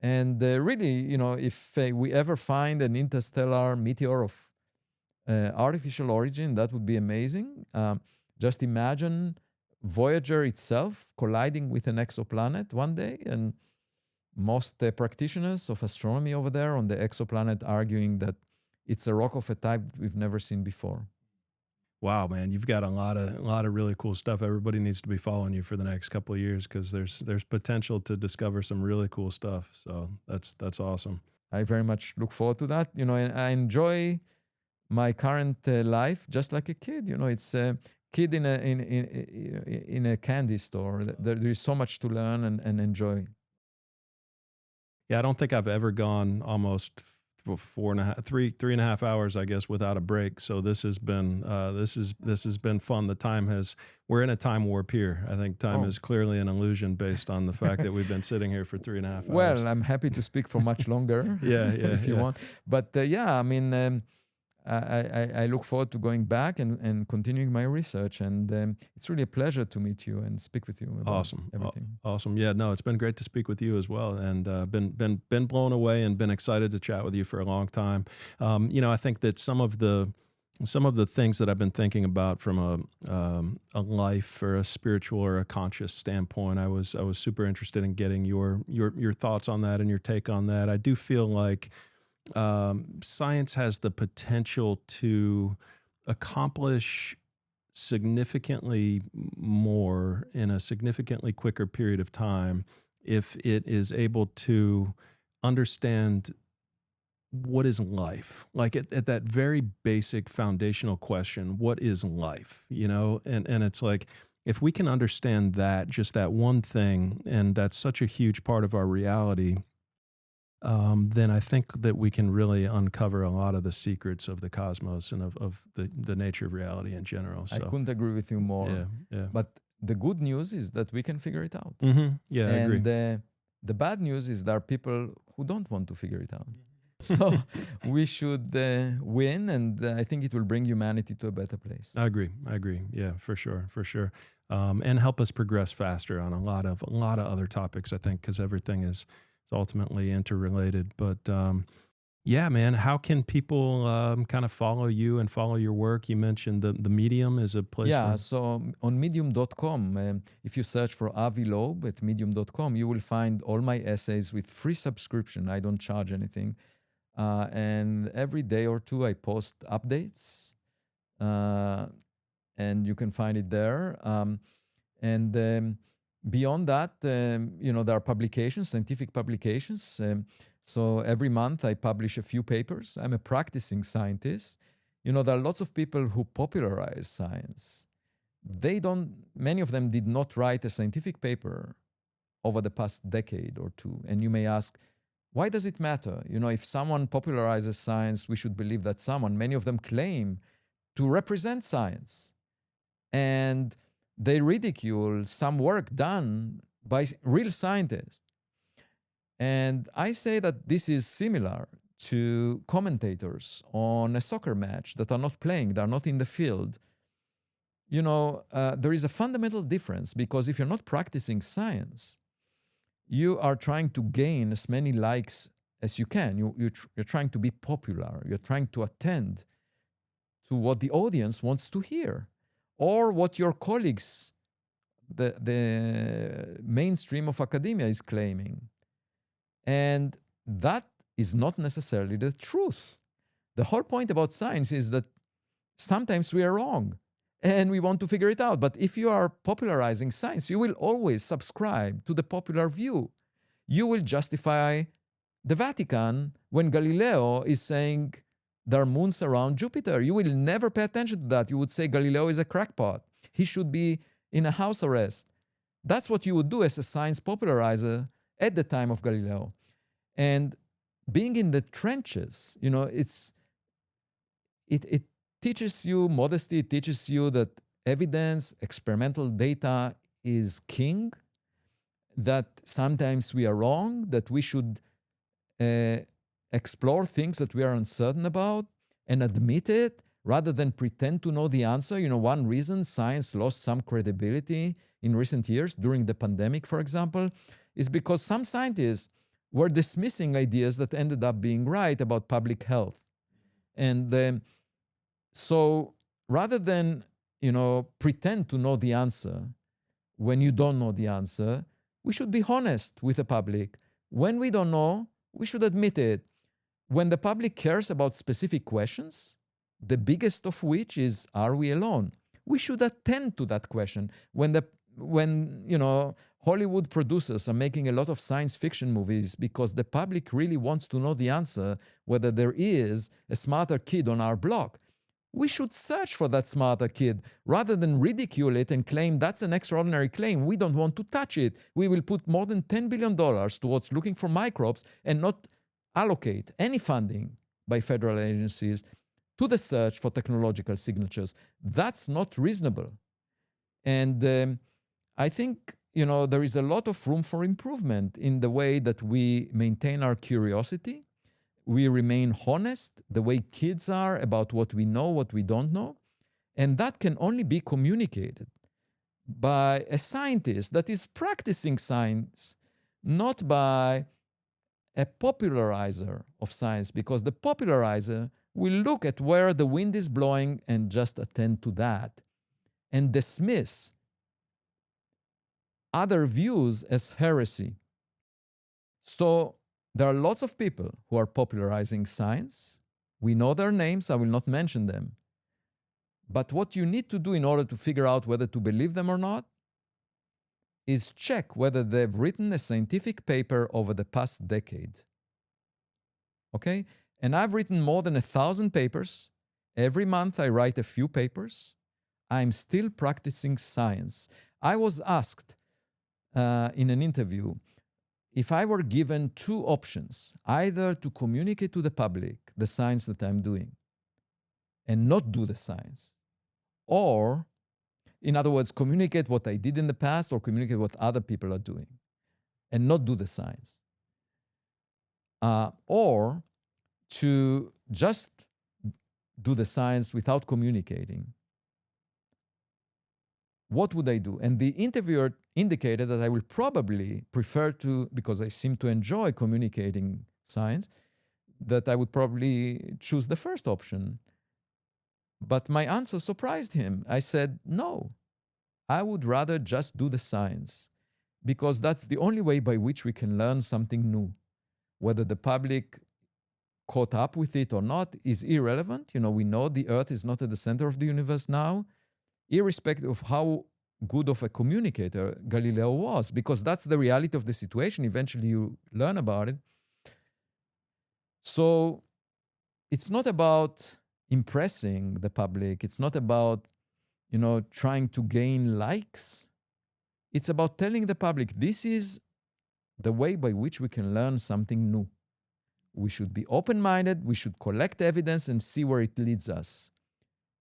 And really, if we ever find an interstellar meteor of artificial origin, that would be amazing. Just imagine Voyager itself colliding with an exoplanet one day, and most practitioners of astronomy over there on the exoplanet arguing that it's a rock of a type we've never seen before. Wow, man, you've got a lot of really cool stuff. Everybody needs to be following you for the next couple of years, because there's potential to discover some really cool stuff. So that's awesome. I very much look forward to that. And I enjoy my current life just like a kid. It's a kid in a candy store. There is so much to learn and enjoy. Yeah, I don't think I've ever gone almost 3.5 hours, I guess, without a break. So this has been this has been fun. We're in a time warp here. I think time is clearly an illusion based on the fact that we've been sitting here for 3.5 hours. Well, I'm happy to speak for much longer. yeah, if you want. But I mean, I look forward to going back and continuing my research. And it's really a pleasure to meet you and speak with you about everything. Awesome. Yeah, no, it's been great to speak with you as well, and been blown away and been excited to chat with you for a long time. I think that some of the things that I've been thinking about from a life or a spiritual or a conscious standpoint, I was super interested in getting your thoughts on that and your take on that. I do feel like science has the potential to accomplish significantly more in a significantly quicker period of time if it is able to understand what is life, like at that very basic foundational question, what is life, and it's like, if we can understand that, just that one thing, and that's such a huge part of our reality, then I think that we can really uncover a lot of the secrets of the cosmos and of the nature of reality in general. So I couldn't agree with you more. Yeah. But the good news is that we can figure it out. Mm-hmm. Yeah, and I agree. The bad news is there are people who don't want to figure it out. So we should win, and I think it will bring humanity to a better place. I agree. Yeah, for sure. And help us progress faster on a lot of other topics, I think, because everything is ultimately interrelated. But yeah, man, how can people kind of follow you and follow your work? You mentioned the Medium is a place. Yeah, so on medium.com, if you search for Avi Loeb at medium.com, you will find all my essays with free subscription. I don't charge anything. And every day or two I post updates, and you can find it there. Beyond that, there are publications, scientific publications. So every month I publish a few papers. I'm a practicing scientist. There are lots of people who popularize science. Many of them did not write a scientific paper over the past decade or two. And you may ask, why does it matter? If someone popularizes science, we should believe that many of them claim to represent science. And they ridicule some work done by real scientists. And I say that this is similar to commentators on a soccer match that are not playing, they're not in the field. There is a fundamental difference, because if you're not practicing science, you are trying to gain as many likes as you can. You're trying to be popular. You're trying to attend to what the audience wants to hear, or what your colleagues, the mainstream of academia, is claiming. And that is not necessarily the truth. The whole point about science is that sometimes we are wrong and we want to figure it out. But if you are popularizing science, you will always subscribe to the popular view. You will justify the Vatican when Galileo is saying there are moons around Jupiter. You will never pay attention to that. You would say Galileo is a crackpot. He should be in a house arrest. That's what you would do as a science popularizer at the time of Galileo. And being in the trenches, it teaches you modesty. It teaches you that evidence, experimental data is king, that sometimes we are wrong, that we should explore things that we are uncertain about and admit it rather than pretend to know the answer. One reason science lost some credibility in recent years, during the pandemic, for example, is because some scientists were dismissing ideas that ended up being right about public health. And so rather than, pretend to know the answer when you don't know the answer, we should be honest with the public. When we don't know, we should admit it. When the public cares about specific questions, the biggest of which is, are we alone? We should attend to that question. When Hollywood producers are making a lot of science fiction movies because the public really wants to know the answer, whether there is a smarter kid on our block, we should search for that smarter kid rather than ridicule it and claim that's an extraordinary claim. We don't want to touch it. We will put more than $10 billion towards looking for microbes and not allocate any funding by federal agencies to the search for technological signatures. That's not reasonable. And I think, there is a lot of room for improvement in the way that we maintain our curiosity. We remain honest, the way kids are, about what we know, what we don't know. And that can only be communicated by a scientist that is practicing science, not by a popularizer of science, because the popularizer will look at where the wind is blowing and just attend to that and dismiss other views as heresy. So there are lots of people who are popularizing science. We know their names. I will not mention them. But what you need to do in order to figure out whether to believe them or not is check whether they've written a scientific paper over the past decade. Okay? And I've written more than 1,000 papers. Every month I write a few papers. I'm still practicing science. I was asked in an interview, if I were given two options, either to communicate to the public the science that I'm doing and not do the science, or, in other words, communicate what I did in the past or communicate what other people are doing and not do the science, or to just do the science without communicating, what would I do? And the interviewer indicated that I will probably prefer to, because I seem to enjoy communicating science, that I would probably choose the first option. But my answer surprised him. I said, no, I would rather just do the science, because that's the only way by which we can learn something new. Whether the public caught up with it or not is irrelevant. We know the Earth is not at the center of the universe now, irrespective of how good of a communicator Galileo was, because that's the reality of the situation. Eventually you learn about it. So it's not about impressing the public. It's not about, trying to gain likes. It's about telling the public, this is the way by which we can learn something new. We should be open-minded. We should collect evidence and see where it leads us.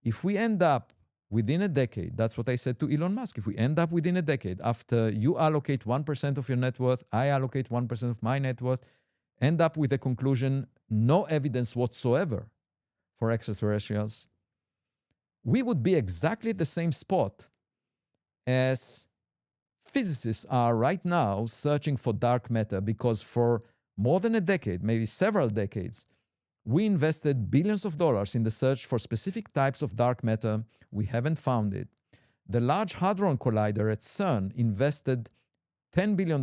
If we end up within a decade, that's what I said to Elon Musk, if we end up within a decade, after you allocate 1% of your net worth, I allocate 1% of my net worth, end up with a conclusion, no evidence whatsoever for extraterrestrials, we would be exactly the same spot as physicists are right now searching for dark matter, because for more than a decade, maybe several decades, we invested billions of dollars in the search for specific types of dark matter. We haven't found it. The Large Hadron Collider at CERN invested $10 billion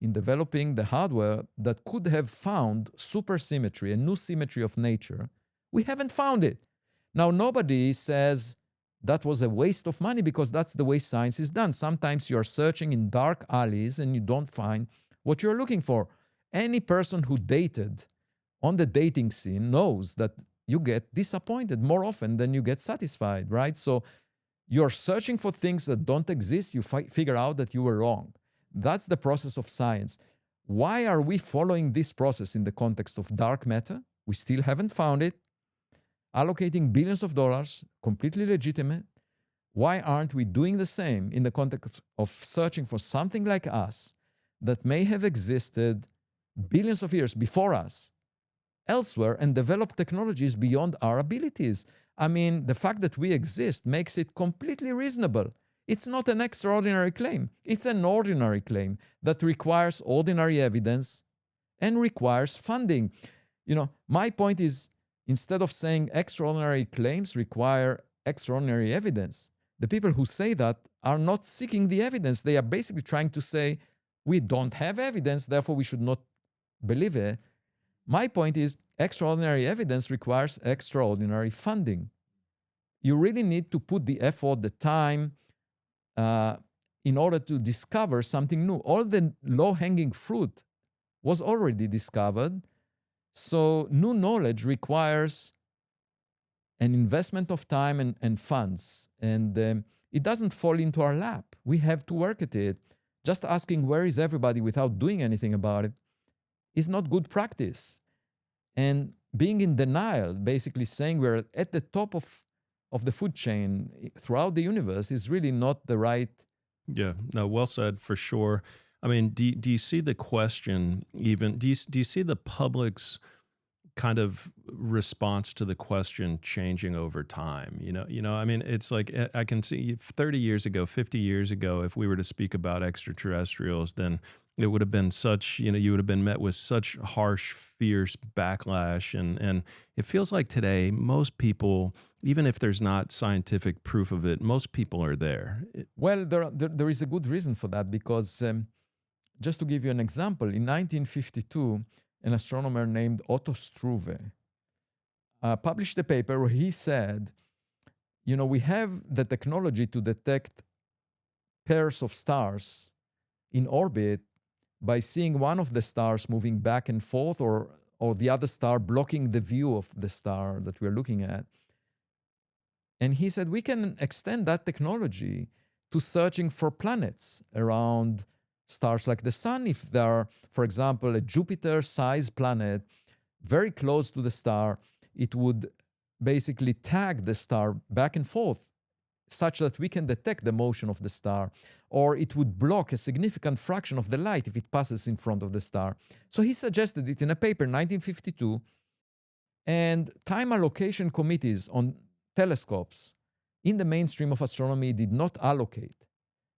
in developing the hardware that could have found supersymmetry, a new symmetry of nature. We haven't found it. Now, nobody says that was a waste of money, because that's the way science is done. Sometimes you're searching in dark alleys and you don't find what you're looking for. Any person who dated on the dating scene knows that you get disappointed more often than you get satisfied, right? So you're searching for things that don't exist. You figure out that you were wrong. That's the process of science. Why are we following this process in the context of dark matter? We still haven't found it. Allocating billions of dollars, completely legitimate. Why aren't we doing the same in the context of searching for something like us that may have existed billions of years before us elsewhere and develop technologies beyond our abilities? I mean, the fact that we exist makes it completely reasonable. It's not an extraordinary claim. It's an ordinary claim that requires ordinary evidence and requires funding. You know, my point is, instead of saying extraordinary claims require extraordinary evidence, the people who say that are not seeking the evidence. They are basically trying to say, we don't have evidence, therefore we should not believe it. My point is, extraordinary evidence requires extraordinary funding. You really need to put the effort, the time, in order to discover something new. All the low-hanging fruit was already discovered. So new knowledge requires an investment of time and funds. And it doesn't fall into our lap. We have to work at it. Just asking where is everybody without doing anything about it is not good practice. And being in denial, basically saying we're at the top of the food chain throughout the universe, is really not the right. Yeah, no, well said for sure. I mean, do you see the question even? Do you see the public's kind of response to the question changing over time? I mean, it's like I can see 30 years ago, 50 years ago, if we were to speak about extraterrestrials, then it would have been such, you would have been met with such harsh, fierce backlash. And it feels like today, most people, even if there's not scientific proof of it, most people are there. Well, there is a good reason for that, because just to give you an example, in 1952, an astronomer named Otto Struve published a paper where he said, we have the technology to detect pairs of stars in orbit by seeing one of the stars moving back and forth, or the other star blocking the view of the star that we're looking at. And he said, we can extend that technology to searching for planets around stars like the sun. If there are, for example, a Jupiter-sized planet very close to the star, it would basically tag the star back and forth such that we can detect the motion of the star, or it would block a significant fraction of the light if it passes in front of the star. So he suggested it in a paper in 1952, and time allocation committees on telescopes in the mainstream of astronomy did not allocate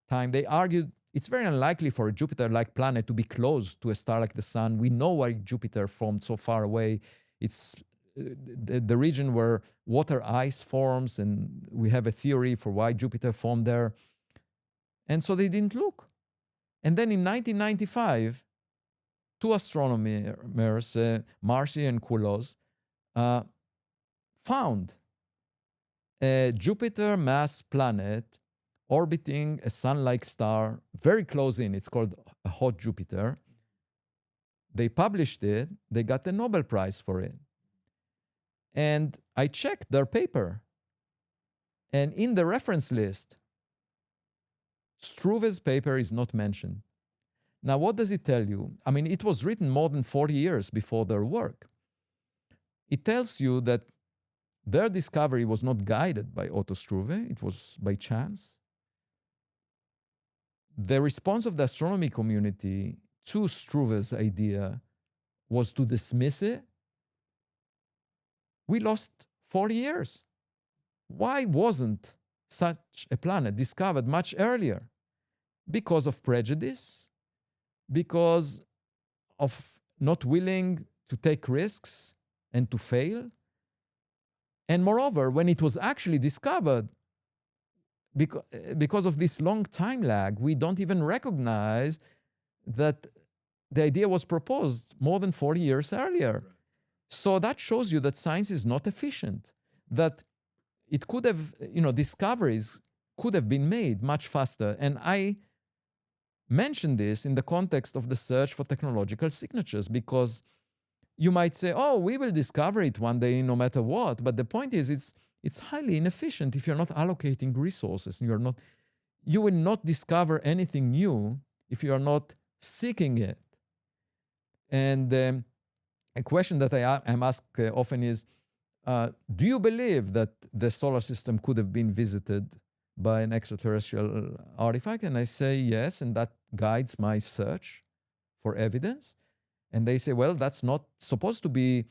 time. They argued it's very unlikely for a Jupiter-like planet to be close to a star like the sun. We know why Jupiter formed so far away. It's the region where water ice forms, and we have a theory for why Jupiter formed there. And so they didn't look. And then in 1995, two astronomers, Marcy and Quillos, found a Jupiter-mass planet orbiting a sun-like star very close in. It's called a hot Jupiter. They published it. They got the Nobel Prize for it. And I checked their paper. And in the reference list, Struve's paper is not mentioned. Now, what does it tell you? I mean, it was written more than 40 years before their work. It tells you that their discovery was not guided by Otto Struve. It was by chance. The response of the astronomy community to Struve's idea was to dismiss it, we lost 40 years. Why wasn't such a planet discovered much earlier? Because of prejudice, because of not willing to take risks and to fail. And moreover, when it was actually discovered, because of this long time lag, we don't even recognize that the idea was proposed more than 40 years earlier. Right. So that shows you that science is not efficient, that it could have, discoveries could have been made much faster. And I mention this in the context of the search for technological signatures, because you might say, oh, we will discover it one day no matter what. But the point is, it's highly inefficient if you're not allocating resources. You will not discover anything new if you are not seeking it. And a question that I am asked often is, do you believe that the solar system could have been visited by an extraterrestrial artifact? And I say yes, and that guides my search for evidence. And they say, well, that's not supposed to be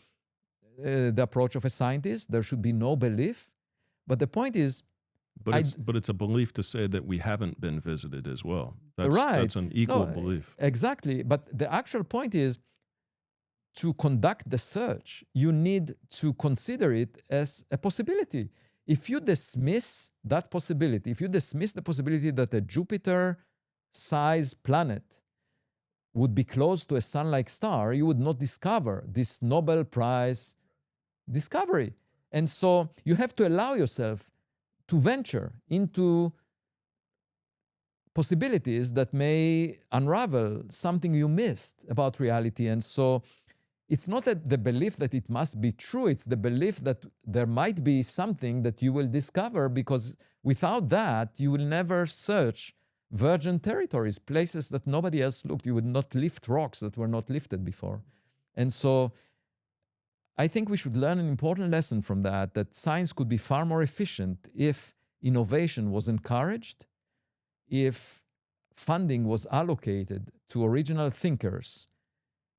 the approach of a scientist. There should be no belief. But the point is... But it's a belief to say that we haven't been visited as well. Right. That's an equal belief. Exactly. But the actual point is, to conduct the search, you need to consider it as a possibility. If you dismiss that possibility, if you dismiss the possibility that a Jupiter-sized planet would be close to a sun-like star, you would not discover this Nobel Prize discovery. And so you have to allow yourself to venture into possibilities that may unravel something you missed about reality. And so it's not that the belief that it must be true, it's the belief that there might be something that you will discover, because without that, you will never search virgin territories, places that nobody else looked. You would not lift rocks that were not lifted before. And so I think we should learn an important lesson from that science could be far more efficient if innovation was encouraged, if funding was allocated to original thinkers.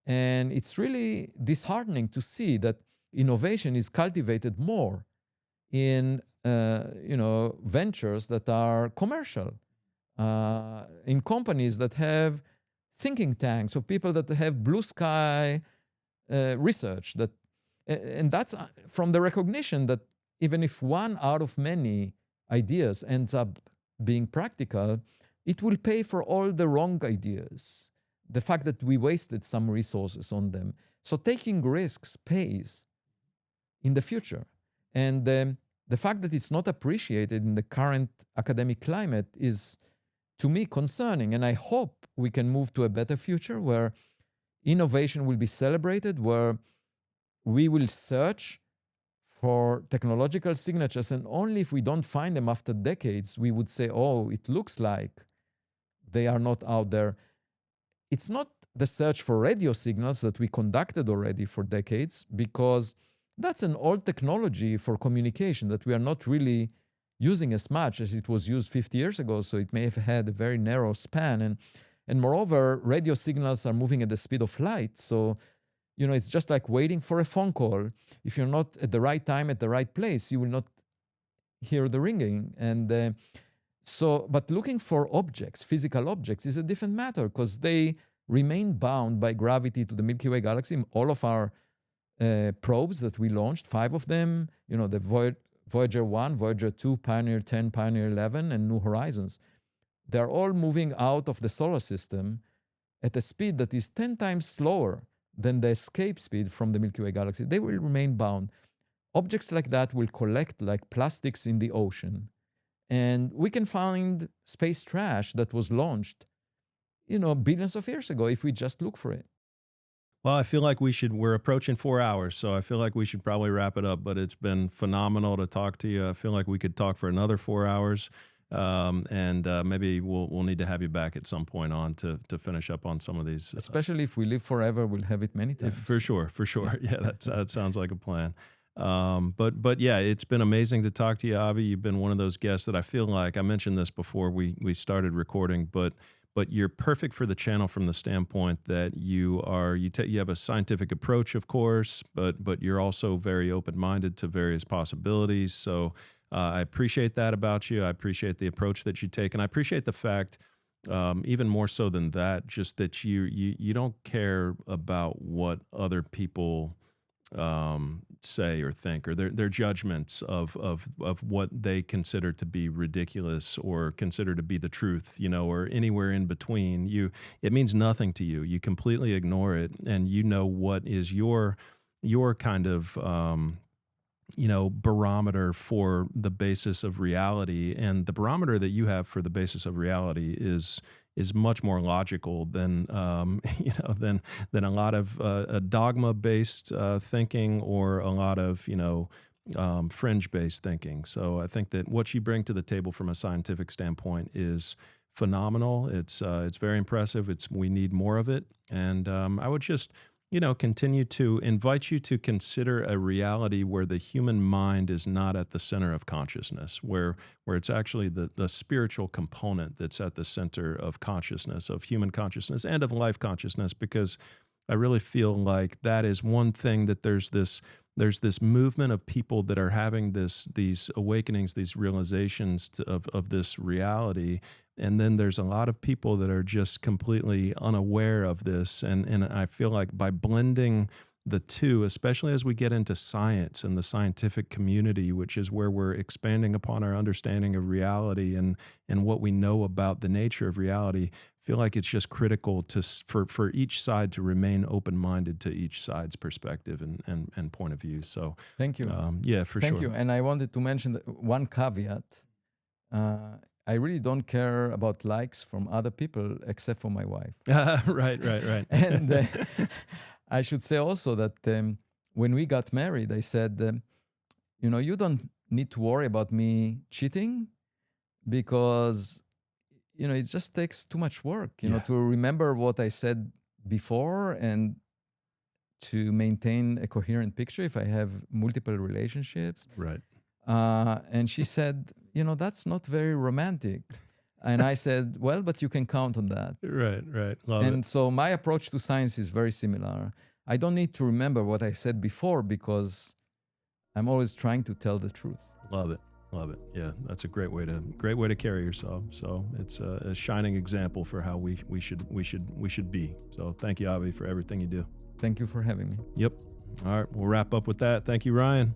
And it's really disheartening to see that innovation is cultivated more in ventures that are commercial, in companies that have thinking tanks of people that have blue sky research. And that's from the recognition that even if one out of many ideas ends up being practical, it will pay for all the wrong ideas. The fact that we wasted some resources on them. So taking risks pays in the future. And the fact that it's not appreciated in the current academic climate is, to me, concerning. And I hope we can move to a better future where innovation will be celebrated, where we will search for technological signatures, and only if we don't find them after decades, we would say, oh, it looks like they are not out there. It's not the search for radio signals that we conducted already for decades, because that's an old technology for communication that we are not really using as much as it was used 50 years ago. So it may have had a very narrow span. And moreover, radio signals are moving at the speed of light. So, it's just like waiting for a phone call. If you're not at the right time, at the right place, you will not hear the ringing. And but looking for objects, physical objects, is a different matter, because they remain bound by gravity to the Milky Way galaxy. All of our probes that we launched, 5 of them, the Voyager 1, Voyager 2, Pioneer 10, Pioneer 11, and New Horizons, they're all moving out of the solar system at a speed that is 10 times slower than the escape speed from the Milky Way galaxy. They will remain bound. Objects like that will collect like plastics in the ocean. And we can find space trash that was launched, billions of years ago if we just look for it. Well, I feel like we're approaching 4 hours, so I feel like we should probably wrap it up, but it's been phenomenal to talk to you. I feel like we could talk for another 4 hours. And maybe we'll need to have you back at some point on to finish up on some of these. Especially if we live forever, we'll have it many times. For sure. Yeah, that sounds like a plan. But yeah, it's been amazing to talk to you, Avi. You've been one of those guests that I feel like, I mentioned this before we started recording, but but you're perfect for the channel from the standpoint that you have a scientific approach, of course, but you're also very open-minded to various possibilities. So I appreciate that about you. I appreciate the approach that you take, and I appreciate the fact, even more so than that, just that you don't care about what other people say or think, or their judgments of what they consider to be ridiculous or consider to be the truth, or anywhere in between. It means nothing to you. You completely ignore it, and you know what is your kind of barometer for the basis of reality. And the barometer that you have for the basis of reality is much more logical than than a lot of dogma based thinking, or a lot of fringe based thinking. So I think that what you bring to the table from a scientific standpoint is phenomenal. It's very impressive. We need more of it. And I would just continue to invite you to consider a reality where the human mind is not at the center of consciousness, where it's actually the spiritual component that's at the center of consciousness, of human consciousness and of life consciousness, because I really feel like that is one thing, that there's this movement of people that are having these awakenings, these realizations of this reality. And then there's a lot of people that are just completely unaware of this. And I feel like by blending the two, especially as we get into science and the scientific community, which is where we're expanding upon our understanding of reality and what we know about the nature of reality, I feel like it's just critical for each side to remain open-minded to each side's perspective and point of view. So thank you. Yeah, for sure. Thank you. And I wanted to mention one caveat. I really don't care about likes from other people except for my wife. Right. And I should say also that when we got married, I said, you don't need to worry about me cheating, because, it just takes too much work, to remember what I said before and to maintain a coherent picture if I have multiple relationships. Right. And she said, that's not very romantic. And I said, well, but you can count on that. Right. Love it. And so my approach to science is very similar. I don't need to remember what I said before, because I'm always trying to tell the truth. Love it. Yeah, that's a great way to carry yourself. So it's a shining example for how we should be. So thank you, Avi, for everything you do. Thank you for having me. Yep. All right, we'll wrap up with that. Thank you, Ryan.